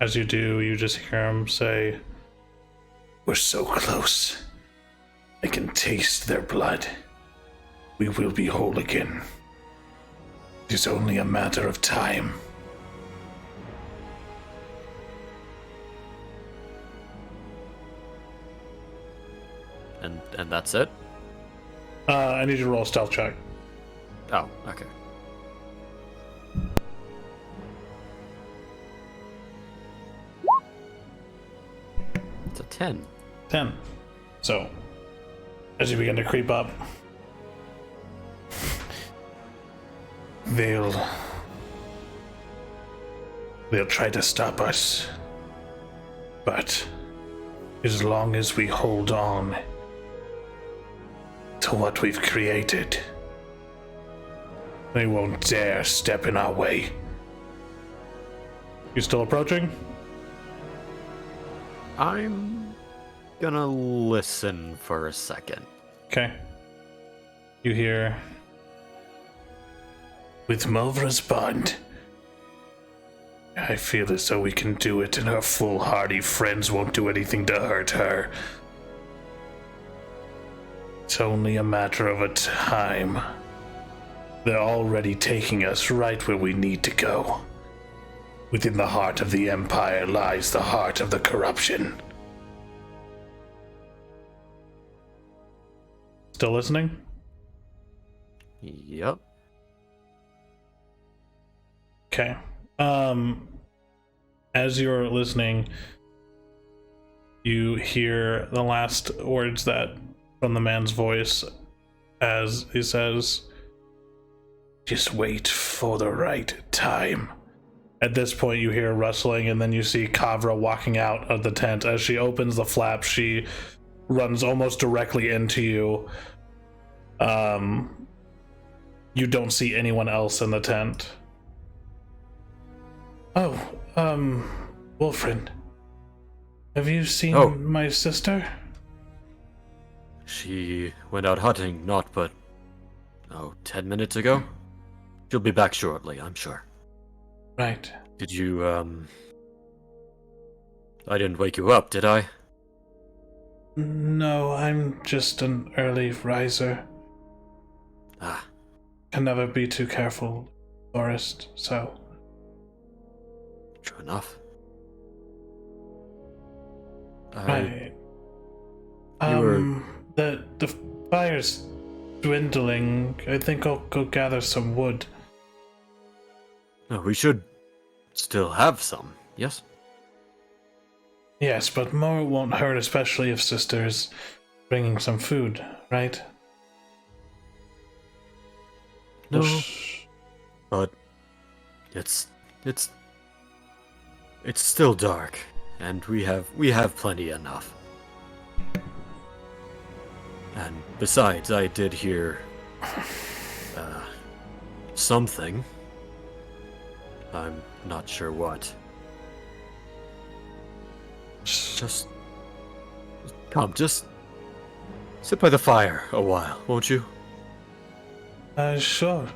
As you do, you just hear him say, "We're so close. I can taste their blood. We will be whole again. It is only a matter of time." And that's it? I need you to roll a stealth check. Oh, okay. It's a 10. 10. So, as you begin to creep up, they'll try to stop us. But as long as we hold on to what we've created, they won't dare step in our way. You still approaching? I'm gonna listen for a second. Okay. You hear, "With Mulvra's bond, I feel as though we can do it and her foolhardy friends won't do anything to hurt her. It's only a matter of a time. They're already taking us right where we need to go. Within the heart of the Empire lies the heart of the corruption." Still listening? Yep. Okay. As you're listening, you hear the last words that from the man's voice as he says, "Just wait for the right time." At this point, you hear rustling, and then you see Kavra walking out of the tent. As she opens the flap, she runs almost directly into you. You don't see anyone else in the tent. "Oh, Wolfriend, have you seen my sister?" She went out hunting not but 10 minutes ago. She'll be back shortly, I'm sure. Right. Did you, I didn't wake you up, did I? No, I'm just an early riser. Ah, Can never be too careful, Forest, so. true enough. Right. You were- The fire's dwindling. I think I'll go gather some wood. No, we should still have some, yes? Yes, but more won't hurt, especially if Sister is bringing some food, right? No, Shh. but it's still dark, and we have plenty enough. And besides, I did hear something. I'm not sure what. Just sit by the fire a while, won't you? Sure.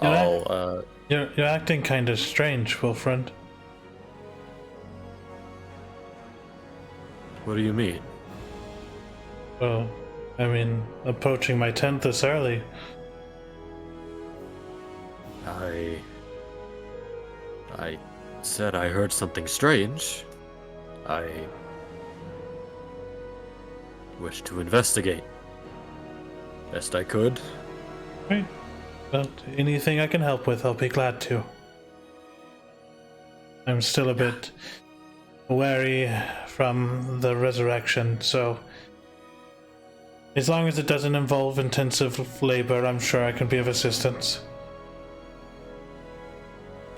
I'll You're acting kind of strange, Wilfriend. What do you mean? Well, I mean, approaching my tent this early. I said I heard something strange. I wish to investigate. Best I could. Right. Well, anything I can help with, I'll be glad to. I'm still a bit wary from the resurrection, so as long as it doesn't involve intensive labor, I'm sure I can be of assistance.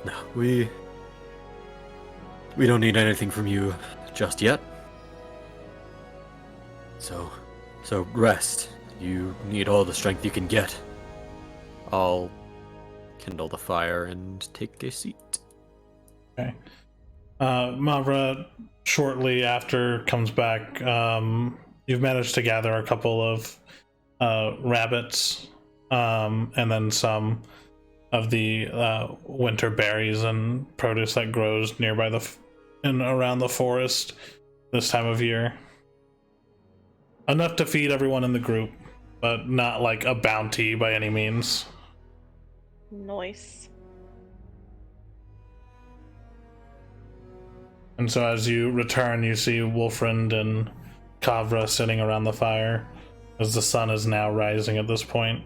No, we don't need anything from you just yet. So rest. You need all the strength you can get. I'll kindle the fire and take a seat. Okay. Mavra shortly after comes back. You've managed to gather a couple of rabbits, and then some of the winter berries and produce that grows nearby and around the forest this time of year. Enough to feed everyone in the group, but not like a bounty by any means. Nice. And so as you return, you see Wolfrind and Kavra sitting around the fire, as the sun is now rising at this point.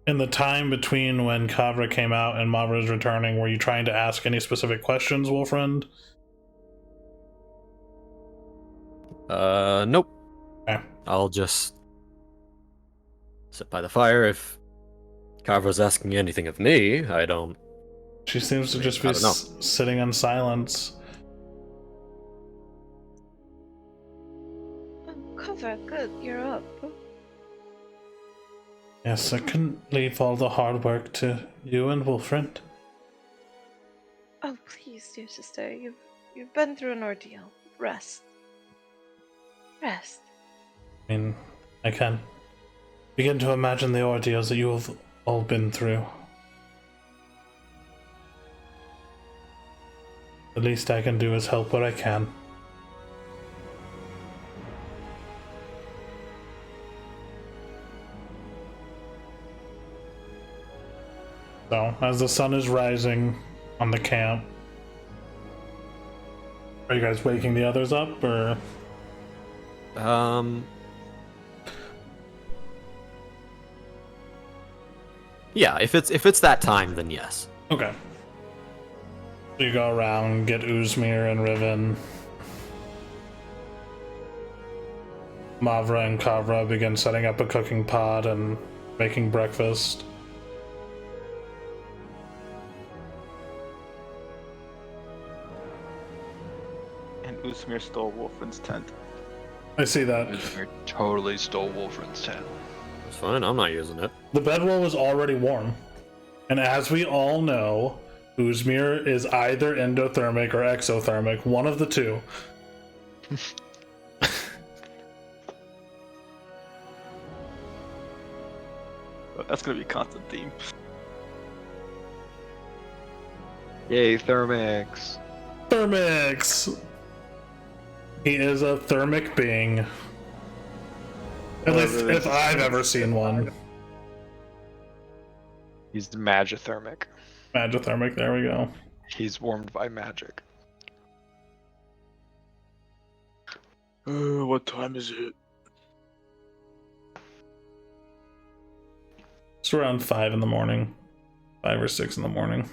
In the time between when Kavra came out and Mavra is returning, were you trying to ask any specific questions, Wolfrind? Nope. Okay. I'll just sit by the fire. If Kavra's asking anything of me, I don't. She seems to just be I don't know. sitting in silence. Cover, good, you're up. Yes, I couldn't leave all the hard work to you and Wolfrind. Oh, please, dear sister, you've been through an ordeal. Rest. Rest. I mean, I can begin to imagine the ordeals that you have all been through. The least I can do is help where I can. So, as the sun is rising on the camp, are you guys waking the others up, or? Yeah, if it's that time, then yes. Okay. So you go around, get Uzmir and Riven. Mavra and Kavra begin setting up a cooking pot and making breakfast. And Usmir stole Wolfrin's tent. I see that. Uzmir totally stole Wolfrin's tent. It's fine. I'm not using it. The bedroll was already warm. And as we all know, Uzmir is either endothermic or exothermic, one of the two. That's gonna be a constant theme. Yay, thermics. Thermix! He is a thermic being. At least if I've ever seen one. He's magithermic. Magithermic, there we go. He's warmed by magic. What time is it? It's around 5 in the morning. 5 or 6 in the morning.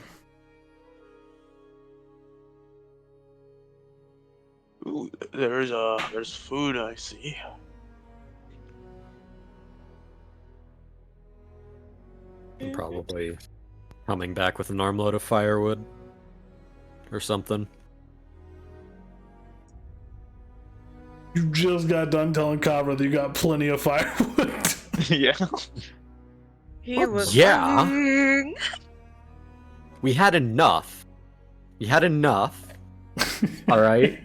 Ooh, there's food I see. I'm probably coming back with an armload of firewood or something. You just got done telling Kavra that you got plenty of firewood. Yeah. He was Yeah. lying. We had enough. All right,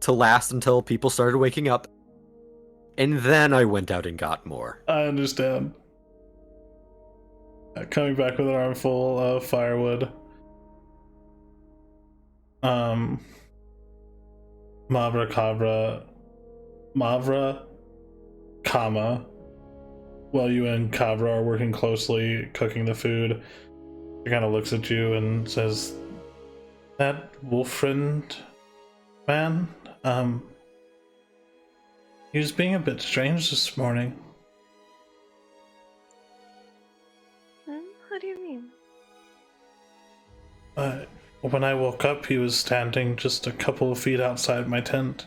to last until people started waking up, and then I went out and got more. I understand. Coming back with an armful of firewood. Mavra, Kama, while you and Kavra are working closely cooking the food, she kind of looks at you and says, "That Wolfrind man, he was being a bit strange this morning." What do you mean? When I woke up, he was standing just a couple of feet outside my tent.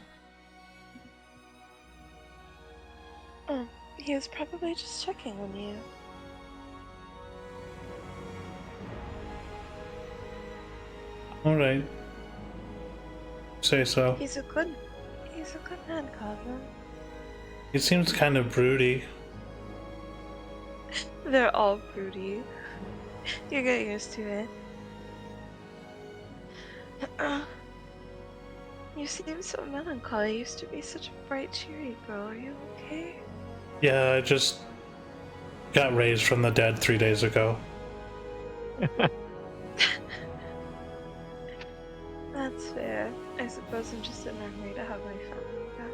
Oh, he was probably just checking on you. All right. Say so. He's a good man, Kavra. He seems kind of broody. They're all broody. You get used to it. You seem so melancholy. You used to be such a bright, cheery girl. Are you okay? Yeah, I just got raised from the dead 3 days ago. That's fair. I suppose I'm just in a hurry to have my family back.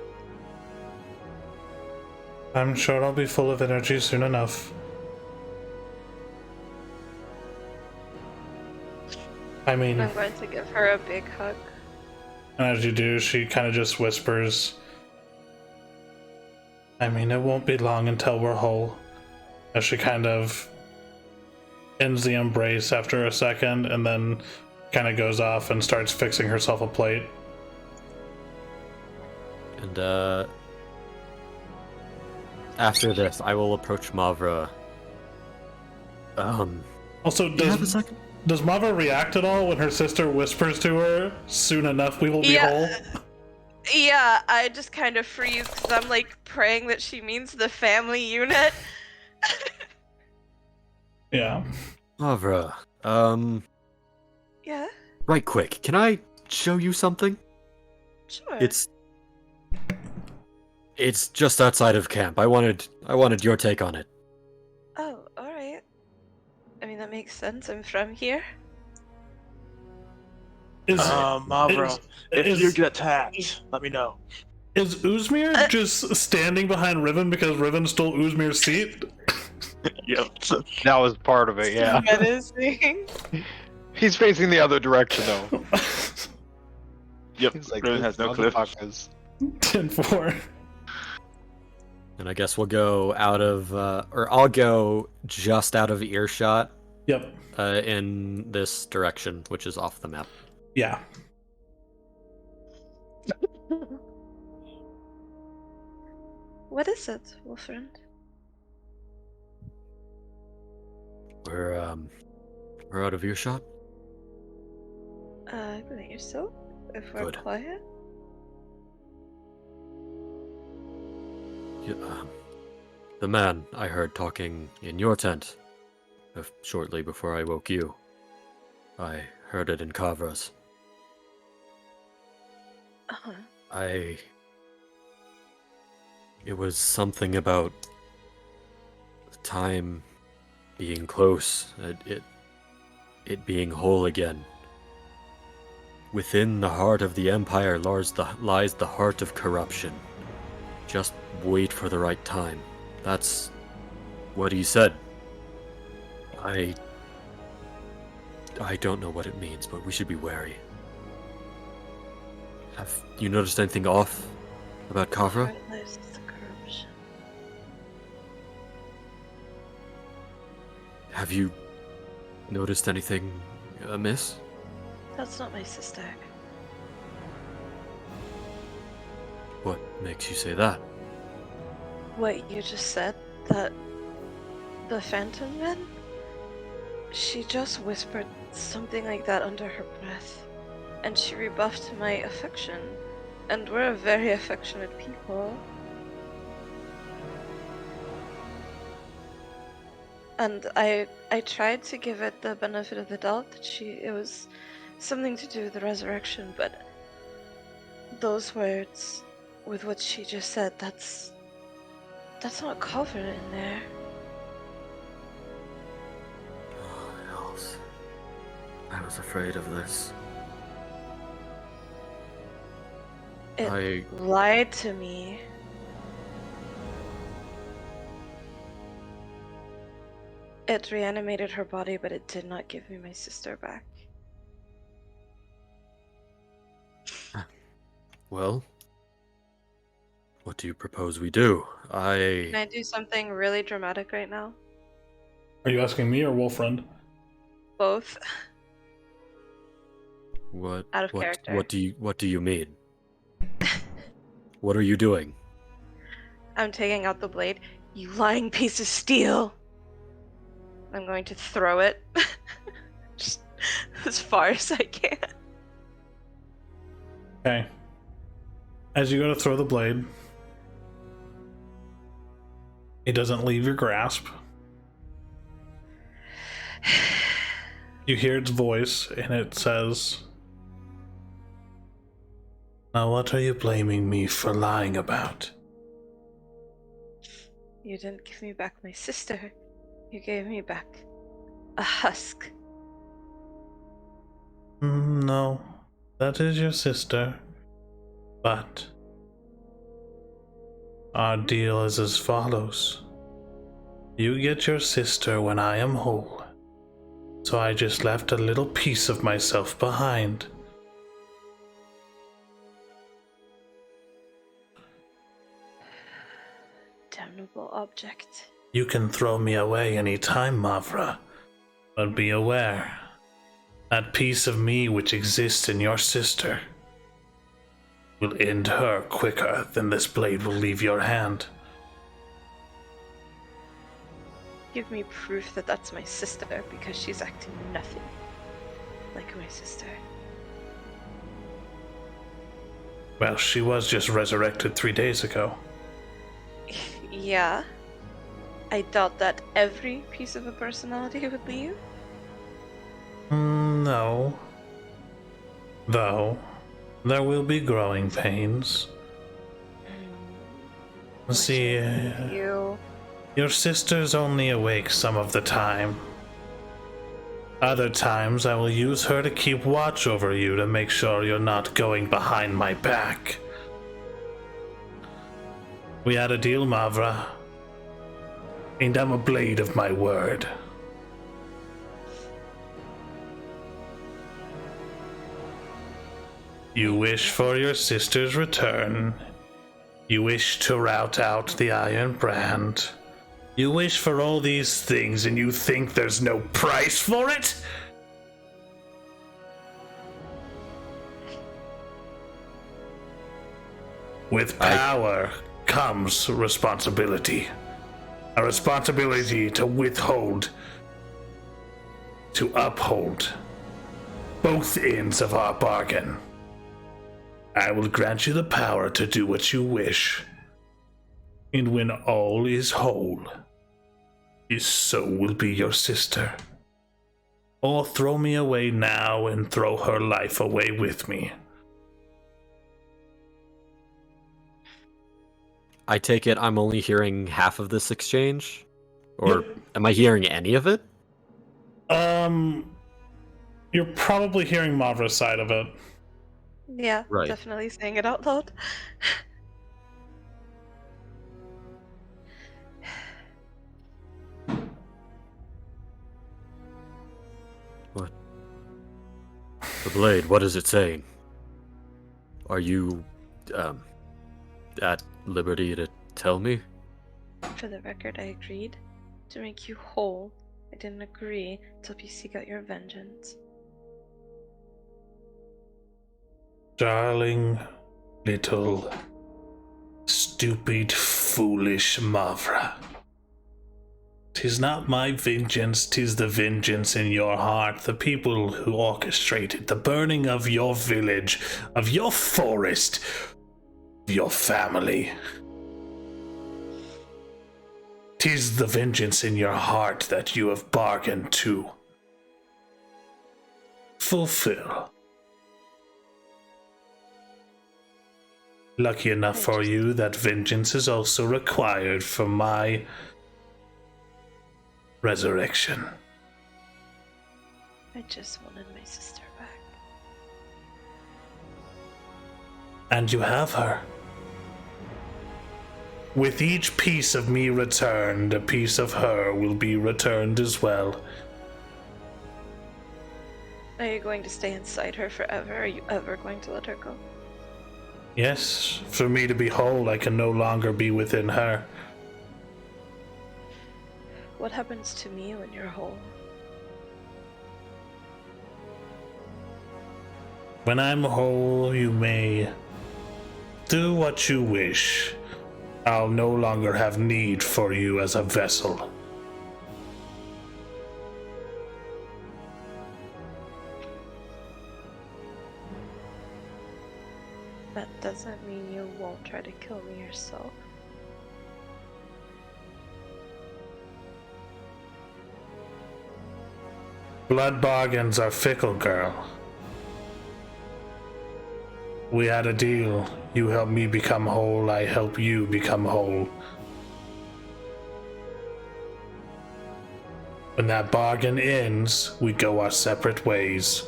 I'm sure I'll be full of energy soon enough. I mean, I'm going to give her a big hug. and as you do, she kind of just whispers, I mean, it won't be long until we're whole. As she kind of ends the embrace after a second and then kind of goes off and starts fixing herself a plate. And after this, I will approach Mavra. Also, Do you have a second? does Mava react at all when her sister whispers to her, soon enough we will be whole? Yeah, I just kind of freeze because I'm like praying that she means the family unit. Yeah. Mavra, Yeah, right quick, can I show you something? sure. It's just outside of camp. I wanted your take on it. Oh, alright. I mean, that makes sense. I'm from here. Mavra, if is- you get attacked, let me know. Is Uzmir just standing behind Riven because Riven stole Uzmir's seat? Yep. That was part of it, yeah. Menacing. He's facing the other direction though. Yep. He's like, Riven "This has no cliff. motherfuckers." 10-4. And I guess we'll go out of, or I'll go just out of earshot Yep. in this direction, which is off the map. Yeah. What is it, Wolfriend? We're out of earshot? I believe so. If we're Good. quiet. Yeah, the man I heard talking in your tent shortly before I woke you. I heard it in Kavra's. Uh-huh. It was something about time being close, it being whole again. Within the heart of the Empire lies the heart of corruption. Just wait for the right time. That's what he said. I don't know what it means, but we should be wary. Have you noticed anything off about Kavra? Heart lies the corruption. Have you noticed anything amiss? That's not my sister. What makes you say that? What you just said, that the Phantom Man? She just whispered something like that under her breath, and she rebuffed my affection, and we're a very affectionate people. And I tried to give it the benefit of the doubt that it was something to do with the resurrection, but those words, with what she just said, that's not covered in there. Oh, hells. I was afraid of this. It lied to me. It reanimated her body, but it did not give me my sister back. Well, what do you propose we do? Can I do something really dramatic right now? Are you asking me or Wolfriend? Both. What? Out of character. What do you mean? What are you doing? I'm taking out the blade. You lying piece of steel! I'm going to throw it just as far as I can. Okay. As you go to throw the blade, It doesn't leave your grasp. You hear its voice, and it says, "Now what are you blaming me for lying about?" You didn't give me back my sister. You gave me back a husk. No, that is your sister. But our deal is as follows. You get your sister when I am whole. So I just left a little piece of myself behind. Damnable object. You can throw me away any time, Mavra, but be aware, that piece of me which exists in your sister will end her quicker than this blade will leave your hand. Give me proof that that's my sister, because she's acting nothing like my sister. Well, she was just resurrected 3 days ago. Yeah. I doubt that every piece of a personality would leave. No. Though, there will be growing pains. See, You. your sister's only awake some of the time. Other times I will use her to keep watch over you to make sure you're not going behind my back. We had a deal, Mavra. And I'm a blade of my word. You wish for your sister's return. You wish to rout out the Iron Brand. You wish for all these things and you think there's no price for it? With power comes responsibility. A responsibility to withhold, to uphold both ends of our bargain. I will grant you the power to do what you wish. And when all is whole, so will be your sister. Or throw me away now and throw her life away with me. I take it I'm only hearing half of this exchange? Or am I hearing any of it? You're probably hearing Mavra's side of it. Yeah, Right. definitely saying it out loud. What? The blade, what is it saying? Are you, at liberty to tell me? For the record, I agreed to make you whole. I didn't agree to help you seek out your vengeance. Darling, little, stupid, foolish Mavra. 'Tis not my vengeance, 'tis the vengeance in your heart, the people who orchestrated the burning of your village, of your forest, of your family. 'Tis the vengeance in your heart that you have bargained to fulfill. Lucky enough for you that vengeance is also required for my resurrection. I just wanted my sister back. And you have her. With each piece of me returned, a piece of her will be returned as well. Are you going to stay inside her forever? Are you ever going to let her go? Yes, for me to be whole, I can no longer be within her. What happens to me when you're whole? When I'm whole, you may do what you wish. I'll no longer have need for you as a vessel. That doesn't mean you won't try to kill me yourself. Blood bargains are fickle, girl. We had a deal. You help me become whole, I help you become whole. When that bargain ends, we go our separate ways.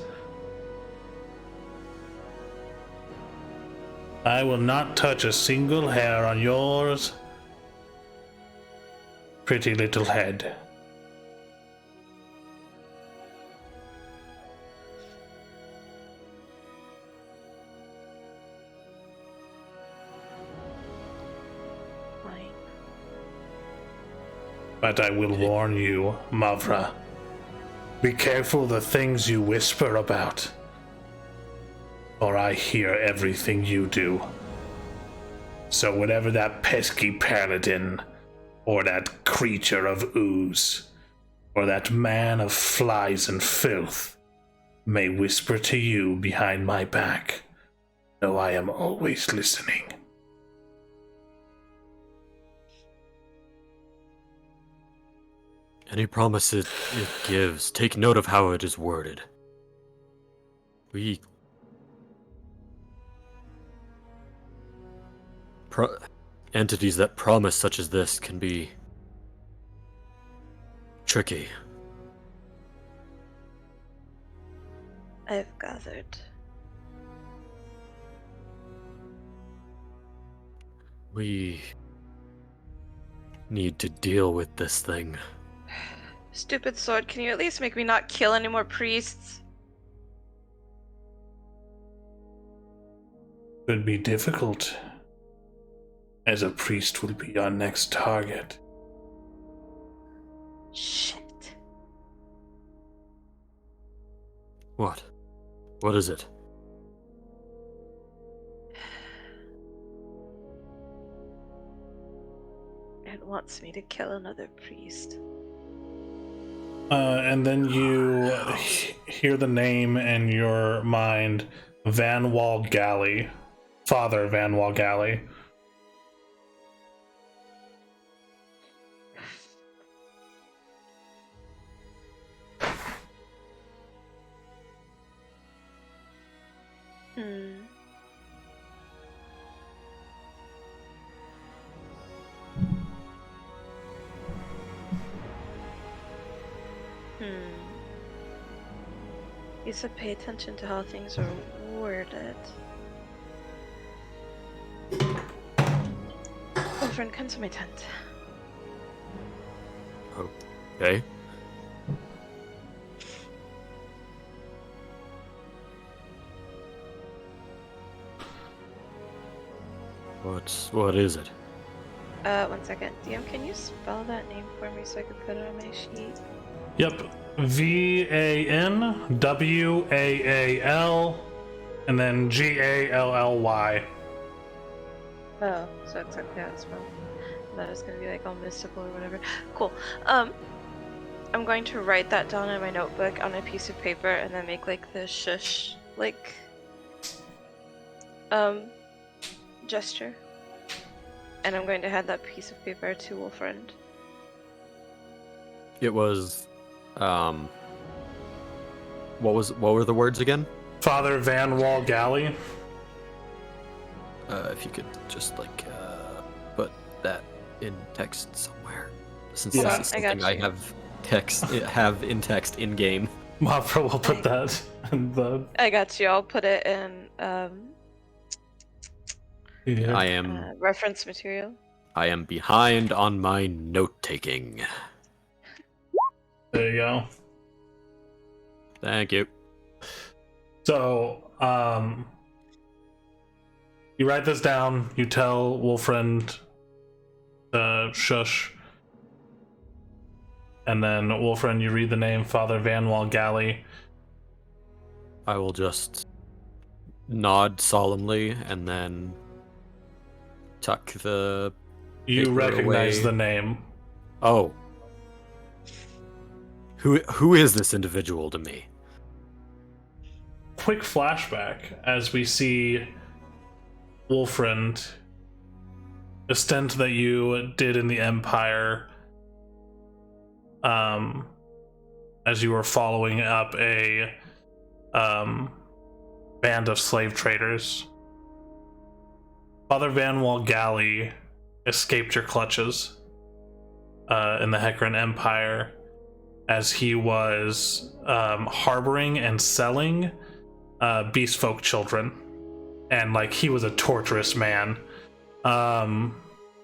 I will not touch a single hair on yours pretty little head. Fine. But I will warn you, Mavra. Be careful the things you whisper about, for I hear everything you do. So whatever that pesky paladin, or that creature of ooze, or that man of flies and filth may whisper to you behind my back, know I am always listening. Any promise it gives, take note of how it is worded. Entities that promise such as this can be tricky. I've gathered. We need to deal with this thing. Stupid sword, can you at least make me not kill any more priests? Could be difficult, as a priest will be our next target. Shit. What? What is it? It wants me to kill another priest. And then you hear the name in your mind, Van Wall Galley, Father Van Wall Galley. You said pay attention to how things are worded. Oh, friend, come to my tent. Okay. What is it? 1 second. DM, can you spell that name for me so I can put it on my sheet? Yep. VANWAAL and then GALLY. Oh, so it's okay, that's spelled. That is gonna be like all mystical or whatever. Cool. I'm going to write that down in my notebook on a piece of paper and then make like the shush like gesture. And I'm going to hand that piece of paper to Wolfriend. It was what were the words again? Father Van Wall Galley. If you could just like put that in text somewhere, since Yeah, this is I got something I you. have in text in game. Mopra will put that in the. I got you. I'll put it in Yeah. I am reference material. behind on my note taking. There you go. Thank you. So, you write this down, you tell Wolfriend shush, and then Wolfriend, you read the name Father Van Wall Galley. I will just nod solemnly and then tuck the You paper recognize away. the name. Oh. Who is this individual to me? Quick flashback as we see Wolfriend, a stint that you did in the Empire, as you were following up a band of slave traders. Father Vanwall Galley escaped your clutches in the Hecarim Empire as he was harboring and selling beast folk children, and like he was a torturous man.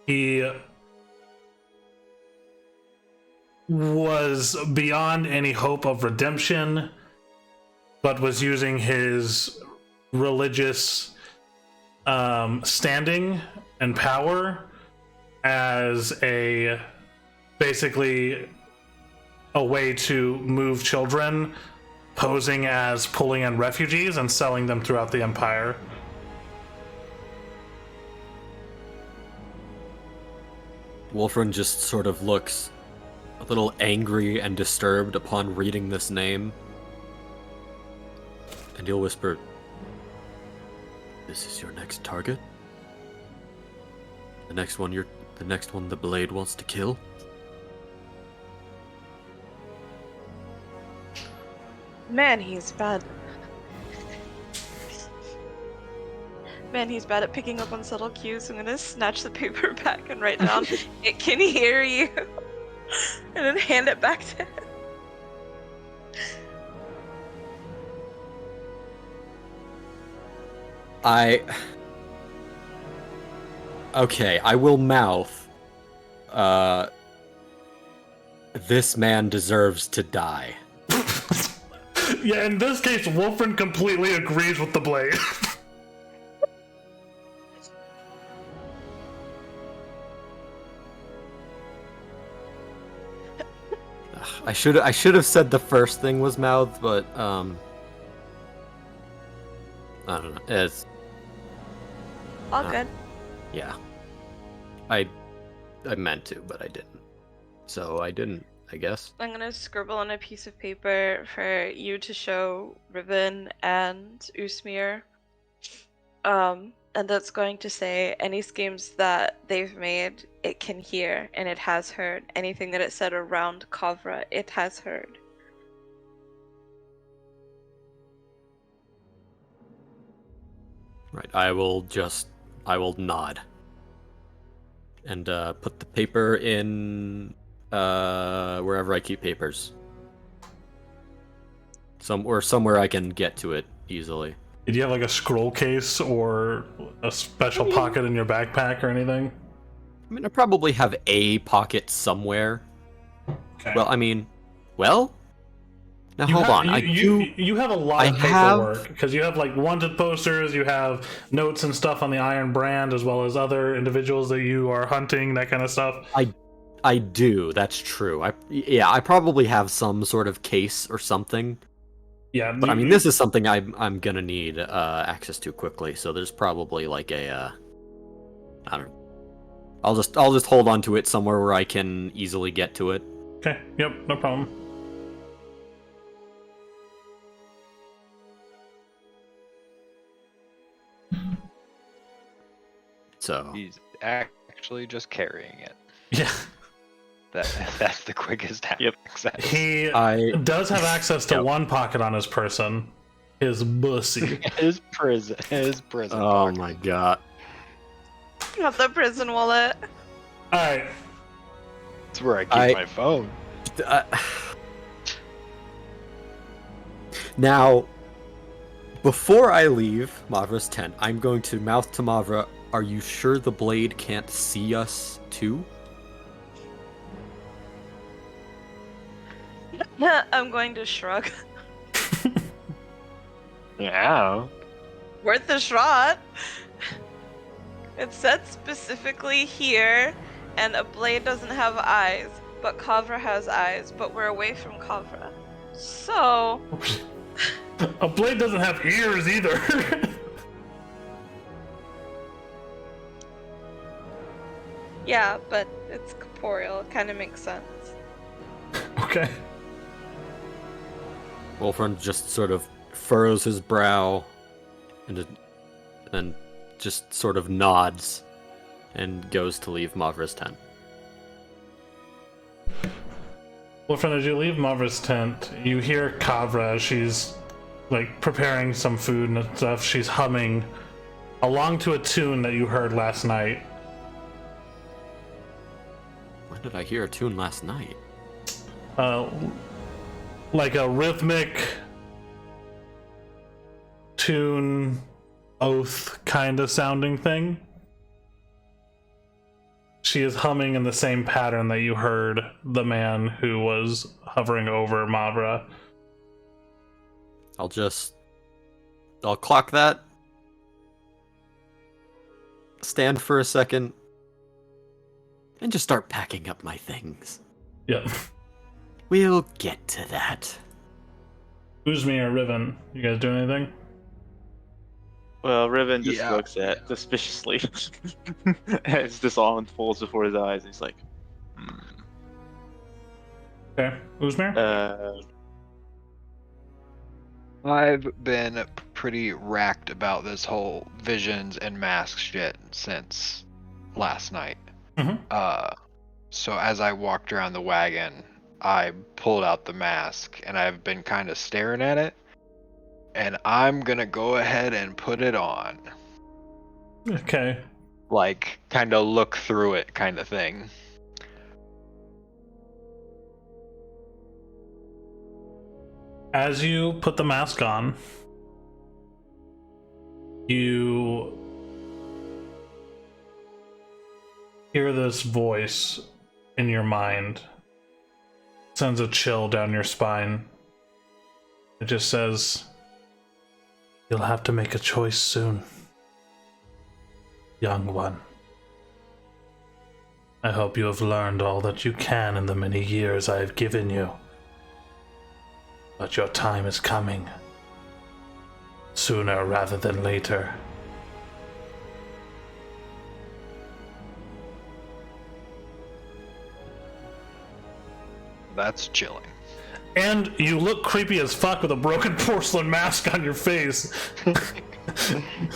He was beyond any hope of redemption, but was using his religious standing and power as basically a way to move children, posing as pulling in refugees and selling them throughout the Empire. Wolfram just sort of looks a little angry and disturbed upon reading this name. And he'll whisper, "This is your next target? The next one the blade wants to kill?" Man, he's bad. Man, he's bad at picking up on subtle cues. I'm gonna snatch the paper back and write down, "It can hear you," and then hand it back to him. Okay, I will mouth, "This man deserves to die." Yeah, in this case, Wolfram completely agrees with the blade. I should have said the first thing was mouthed, but I don't know. It's All good. yeah. I meant to, but I didn't. So I didn't, I guess. I'm gonna scribble on a piece of paper for you to show Riven and Usmir. And that's going to say any schemes that they've made, it can hear, and it has heard. Anything that it said around Kavra, it has heard. Right, I will nod. And put the paper in wherever I keep papers. Somewhere I can get to it easily. Do you have like a scroll case or a special pocket in your backpack or anything? I mean, I probably have a pocket somewhere. Okay. Well, now hold on. You have a lot of paperwork because you have like wanted posters, you have notes and stuff on the Iron Brand, as well as other individuals that you are hunting, that kind of stuff. I do. That's true. I probably have some sort of case or something. Yeah, but I mean, this is something I'm gonna need access to quickly. So there's probably like I don't know. I'll just hold on to it somewhere where I can easily get to it. Okay. Yep. No problem. So He's actually just carrying it. Yeah. That's the quickest access. He does have access to one pocket on his person. His bussy. His prison. Oh pocket. my god. Not the prison wallet. Alright. That's where I keep my phone. Now, before I leave Mavra's tent, I'm going to mouth to Mavra, "Are you sure the blade can't see us too?" I'm going to shrug. Yeah. Worth a shot. It said specifically here, and a blade doesn't have eyes, but Kavra has eyes, but we're away from Kavra. So... A blade doesn't have ears either. Yeah, but it's corporeal. It kind of makes sense. Okay. Wolfram just sort of furrows his brow and then just sort of nods and goes to leave Mavra's tent. Wolfram, as you leave Mavra's tent, you hear Kavra. She's like preparing some food and stuff. She's humming along to a tune that you heard last night. When did I hear a tune last night? Like a rhythmic tune, oath kind of sounding thing. She is humming in the same pattern that you heard the man who was hovering over Mavra. I'll clock that. Stand for a second. And just start packing up my things. Yep. We'll get to that. Uzmi or Riven, you guys doing anything? Well, Riven just Yeah. looks at suspiciously as this all unfolds before his eyes. He's like, Okay. Uzmir? I've been pretty racked about this whole visions and mask shit since last night. Mhm. So as I walked around the wagon, I pulled out the mask and I've been kind of staring at it. And I'm gonna go ahead and put it on. Okay. Like, kind of look through it kind of thing. As you put the mask on, you hear this voice in your mind. Sends a chill down your spine. It just says, "You'll have to make a choice soon, young one. I hope you have learned all that you can in the many years I have given you. But your time is coming. Sooner rather than later." That's chilling. And you look creepy as fuck with a broken porcelain mask on your face.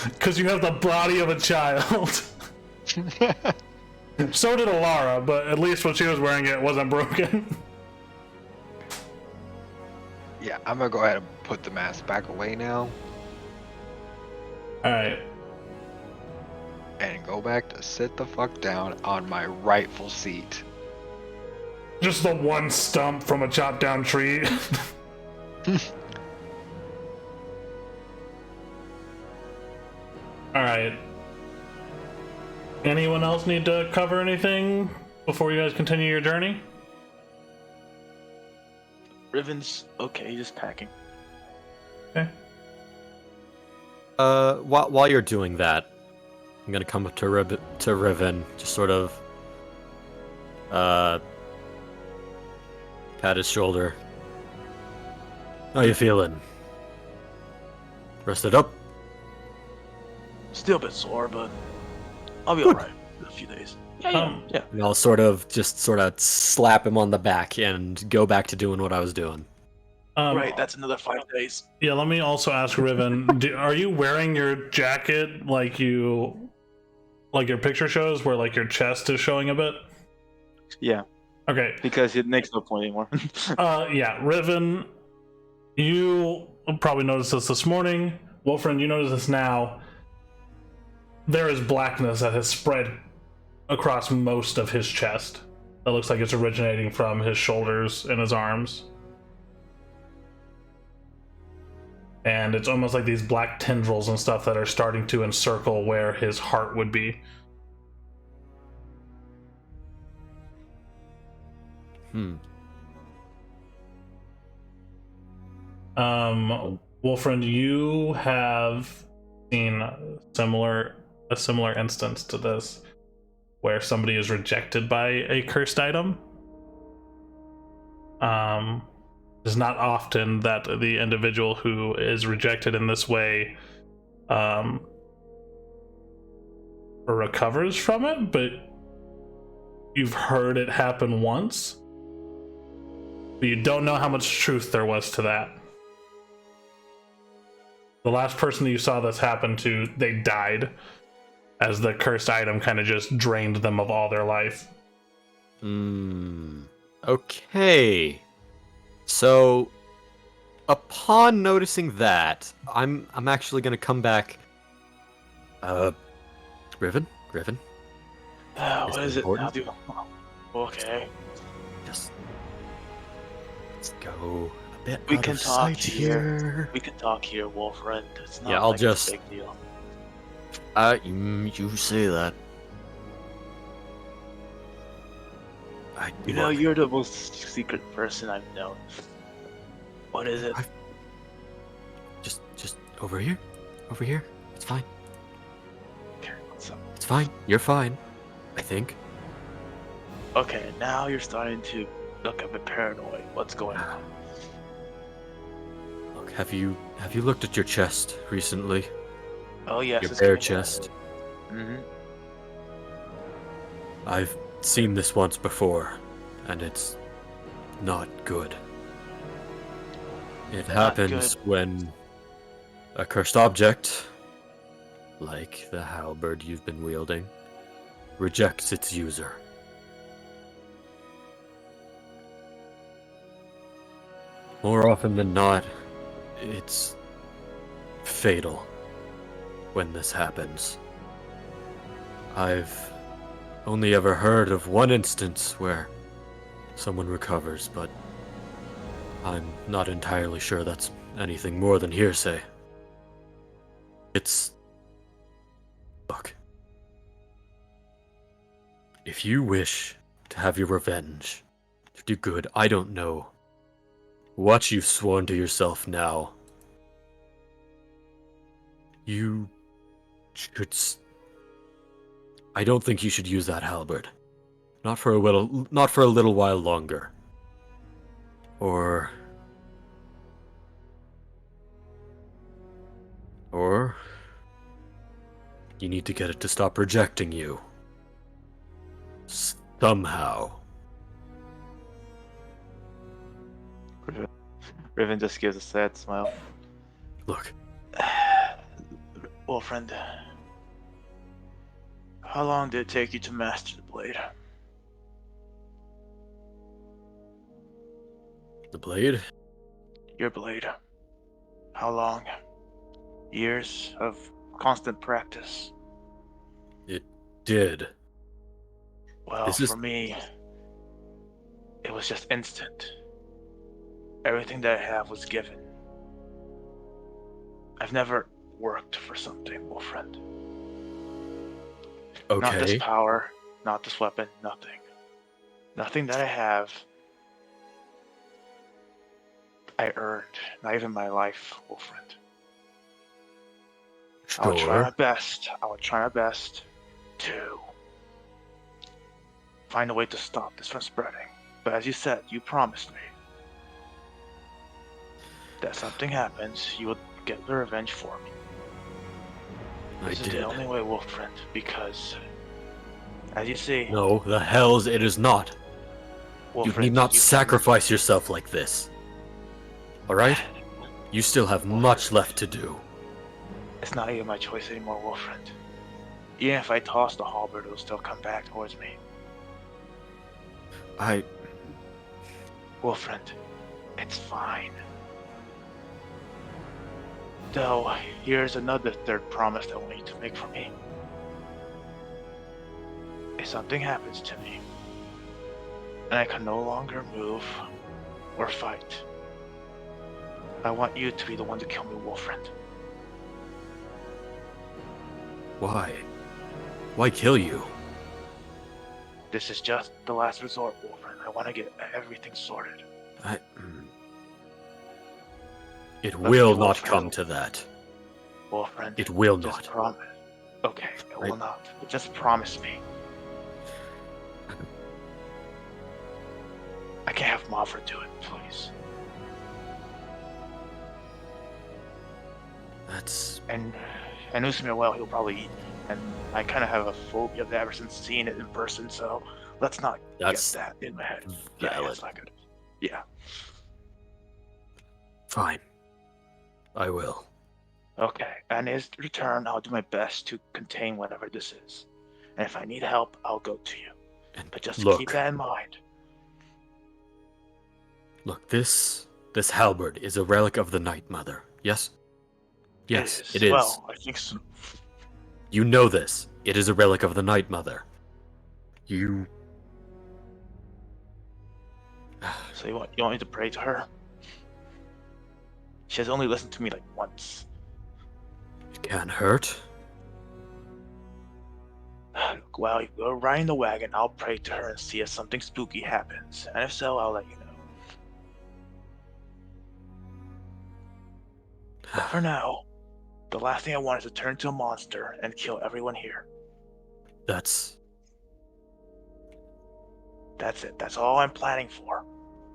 Because you have the body of a child. So did Alara, but at least when she was wearing it, it wasn't broken. Yeah, I'm gonna go ahead and put the mask back away now Alright. and go back to sit the fuck down on my rightful seat. Just the one stump from a chopped down tree. Alright. Anyone else need to cover anything before you guys continue your journey? Riven's okay, just packing. Okay. While you're doing that, I'm gonna come up to Riven, just sort of, pat his shoulder. How you feeling? Rested up? Still a bit sore, but I'll be alright in a few days. Yeah. And I'll sort of slap him on the back and go back to doing what I was doing. Right, that's another 5 days. Yeah, let me also ask Riven, are you wearing your jacket like your picture shows, where like your chest is showing a bit? Yeah, Okay. because it makes no point anymore. Yeah, Riven, you probably noticed this morning. Wolfram, you notice this now. There is blackness that has spread across most of his chest. That looks like it's originating from his shoulders and his arms. And it's almost like these black tendrils and stuff that are starting to encircle where his heart would be. Wolfriend, you have seen a similar instance to this, where somebody is rejected by a cursed item. It's not often that the individual who is rejected in this way recovers from it, but you've heard it happen once. But you don't know how much truth there was to that. The last person that you saw this happen to, they died, as the cursed item kind of just drained them of all their life. Okay. So, upon noticing that, I'm actually gonna come back. Griffin, What is it is it? How important? do? Okay, Just let's go a bit we out can of talk sight here. here. We can talk here, Wolfriend. It's Yeah, not I'll like it's just. a big deal. You say that. You know, Look, you're the most secret person I've known. What is it? just over here, over here. It's fine. Okay, what's up? It's fine. You're fine. I think. Okay, now you're starting to look a bit paranoid. What's going on? Look, have you looked at your chest recently? Oh yes, Your it's bare getting chest. Mm-hmm. I've seen this once before, and it's not good. It happens when a cursed object, like the halberd you've been wielding, rejects its user. More often than not, it's fatal when this happens. I've only ever heard of one instance where someone recovers, but I'm not entirely sure that's anything more than hearsay. Look. If you wish to have your revenge, to do good, I don't know what you've sworn to yourself now. You should. I don't think you should use that halberd. Not for a little while longer. Or you need to get it to stop rejecting you. Somehow. Riven just gives a sad smile. Look, Well, friend, how long did it take you to master the blade? the blade? Your blade. How long? Years of constant practice. It did. Well, This is for me, it was just instant. Everything that I have was given. I've never worked for something, well, friend. Not this okay. power, not this weapon, nothing. Nothing that I have, I earned. Not even my life, well, friend. I would try my Sure. best. I would try my best to find a way to stop this from spreading. But as you said, you promised me that something happens, you will get the revenge for me. I This is did. the only way, wolf friend, because as you see, No, the hells it is not. wolf You friend, need not you sacrifice yourself like this. Alright? You still have much left to do. It's not even my choice anymore, wolf friend. Even if I toss the halberd, it'll still come back towards me. Wolf friend, it's fine. Though, here's another third promise that I want you to make for me. If something happens to me, and I can no longer move or fight, I want you to be the one to kill me, wolf friend. Why? Why kill you? This is just the last resort, wolf friend. I want to get everything sorted. It But will me, not Wolfriend. come to that. Wolf friend, It will just not. promise. Okay, it I- will not. But just promise me. I can't have Mavra do it, please. That's And Usmir, well, he'll probably eat me. And I kind of have a phobia of that ever since seeing it in person, so let's not That's get that in my head. Yeah, valid. it's not good. Yeah. Fine. I will. Okay, and in his return, I'll do my best to contain whatever this is. And if I need help, I'll go to you. And But just look, keep that in mind. Look, this halberd is a relic of the Night Mother. Yes? Yes, it is. Well, I think so. You know this. It is a relic of the Night Mother. You... So you want me to pray to her? She has only listened to me like once. It can't hurt. Well, you go ride in the wagon. I'll pray to her and see if something spooky happens. And if so, I'll let you know. But for now, the last thing I want is to turn into a monster and kill everyone here. That's it. That's all I'm planning for,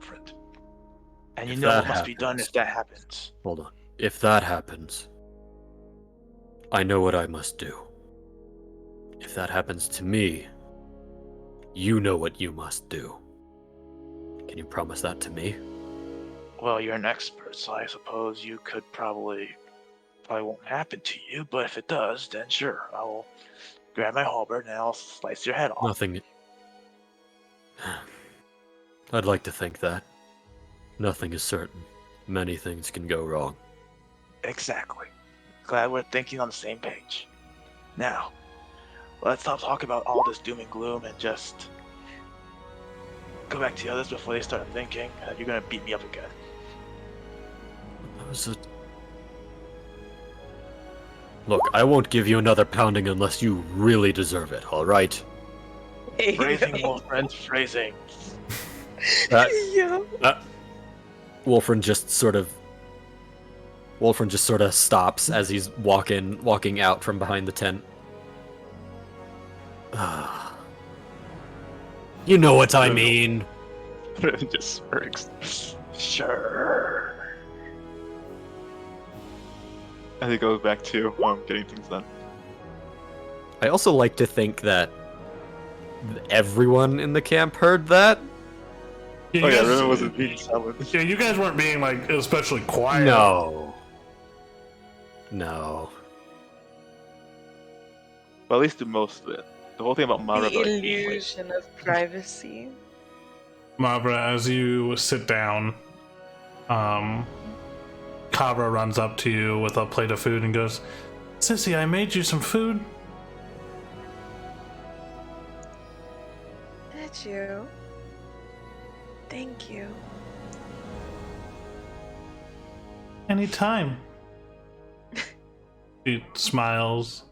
friend. And you If know that what must be done happens- if that happens. Hold on. If that happens, I know what I must do. If that happens to me, you know what you must do. Can you promise that to me? Well, you're an expert, so I suppose you could probably won't happen to you, but if it does, then sure, I'll grab my halberd and I'll slice your head off. Nothing. I'd like to think that. Nothing is certain. Many things can go wrong. Exactly. Glad we're thinking on the same page. Now, let's stop talking about all this doom and gloom and just go back to the others before they start thinking that you're gonna beat me up again. That was a... Look, I won't give you another pounding unless you really deserve it, alright? Phrasing, old friends, phrasing. That... Yeah. Wolfram just sort of stops as he's walking out from behind the tent. You know what I mean. Just smirks. Sure. And he goes back to getting things done. I also like to think that everyone in the camp heard that. Yeah, Oh you yeah, guys- Riven wasn't being silent. Yeah, you guys weren't being like especially quiet. No. Well, at least do most of it. The whole thing about Mara, The illusion of privacy. Mavra, as you sit down, Cabra runs up to you with a plate of food and goes, "Sissy, I made you some food." Did you? Thank you. Anytime. She smiles.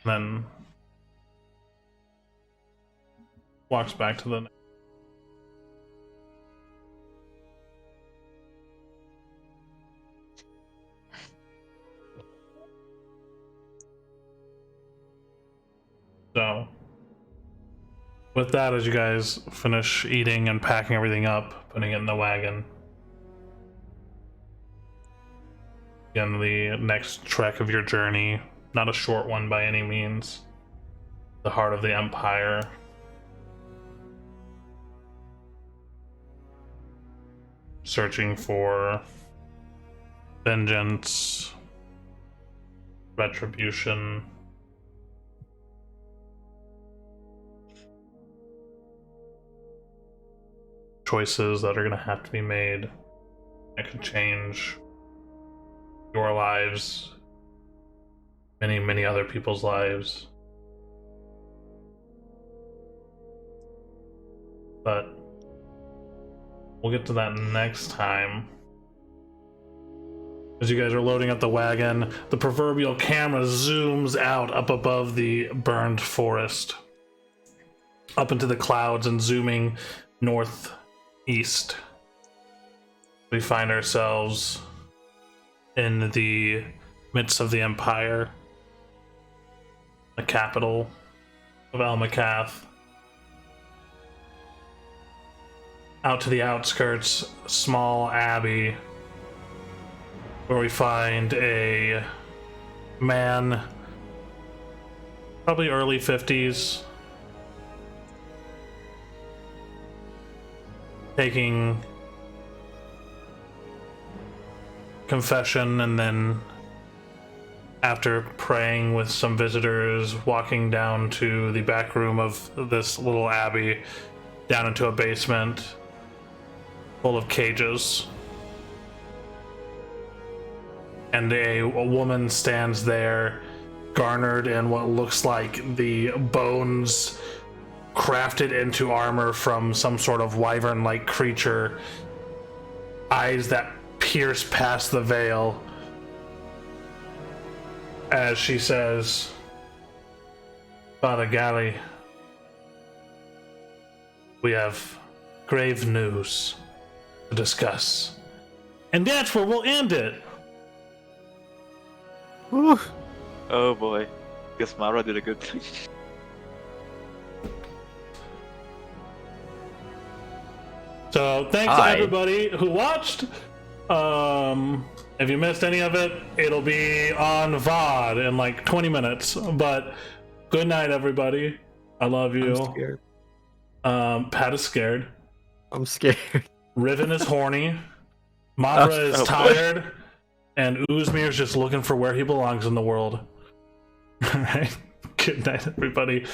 Then walks back to the... So, with that, as you guys finish eating and packing everything up, putting it in the wagon, again, the next trek of your journey, not a short one by any means, the heart of the Empire. Searching for vengeance, retribution, choices that are going to have to be made that could change your lives, many other people's lives. But we'll get to that next time. As you guys are loading up the wagon, the proverbial camera zooms out up above the burned forest, up into the clouds and zooming northeast. We find ourselves in the midst of the Empire, the capital of Almacath. Out to the outskirts, small abbey, where we find a man, probably early 50s, taking confession, and then after praying with some visitors, walking down to the back room of this little abbey down into a basement full of cages. And a woman stands there, garnered in what looks like the bones crafted into armor from some sort of wyvern-like creature, eyes that pierce past the veil, as she says, Father Galley, we have grave news to discuss. And that's where we'll end it. Whew. Oh boy. Guess Mara did a good thing. So thanks to everybody who watched. If you missed any of it, it'll be on VOD in like 20 minutes. But good night, everybody. I love you. I'm scared. Pat is scared. I'm scared. Riven is horny. Mavra is tired. And Uzmir's just looking for where he belongs in the world. All right. Good night, everybody.